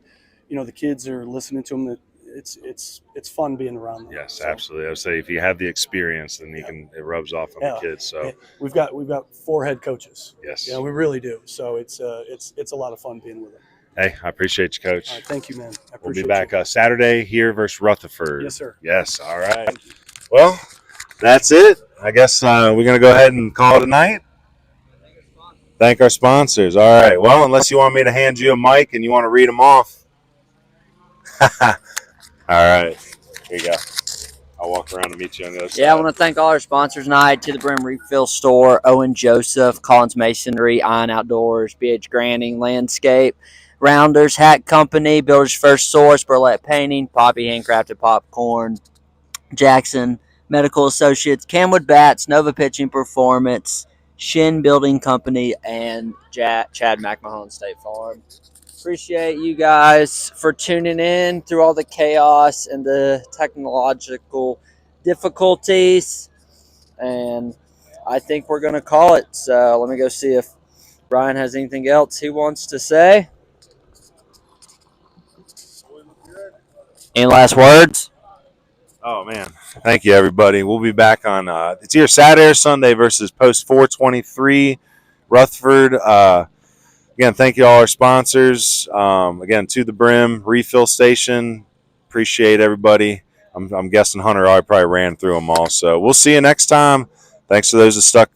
the kids are listening to them. That it's fun being around them. Yes, absolutely. I would say if you have the experience, then it rubs off on the kids. So we've got 4 head coaches. Yes, we really do. So it's a lot of fun being with them. Hey, I appreciate you, Coach. All right, thank you, man. We'll be back Saturday here versus Rutherford. Yes, sir. Yes. All right. Well, that's it. I guess we're going to go ahead and call it a night. Thank our sponsors. All right. Well, unless you want me to hand you a mic and you want to read them off. All right. Here you go. I'll walk around and meet you on the other side. Yeah, I want to thank all our sponsors tonight: To the Brim Refill Store, Owen Joseph, Collins Masonry, Iron Outdoors, BH Granning Landscape, Rounders Hat Company, Builder's First Source, Burlette Painting, Poppy Handcrafted Popcorn, Jackson Medical Associates, Camwood Bats, Nova Pitching Performance, Shin Building Company, and Chad McMahon State Farm. Appreciate you guys for tuning in through all the chaos and the technological difficulties. And I think we're going to call it. So let me go see if Brian has anything else he wants to say. Any last words? Oh, man. Thank you, everybody. We'll be back on it's either Saturday or Sunday versus Post 423 Rutherford. Again, thank you all our sponsors. Again, To the Brim Refill Station. Appreciate everybody. I'm guessing Hunter I probably ran through them all. So we'll see you next time. Thanks to those that stuck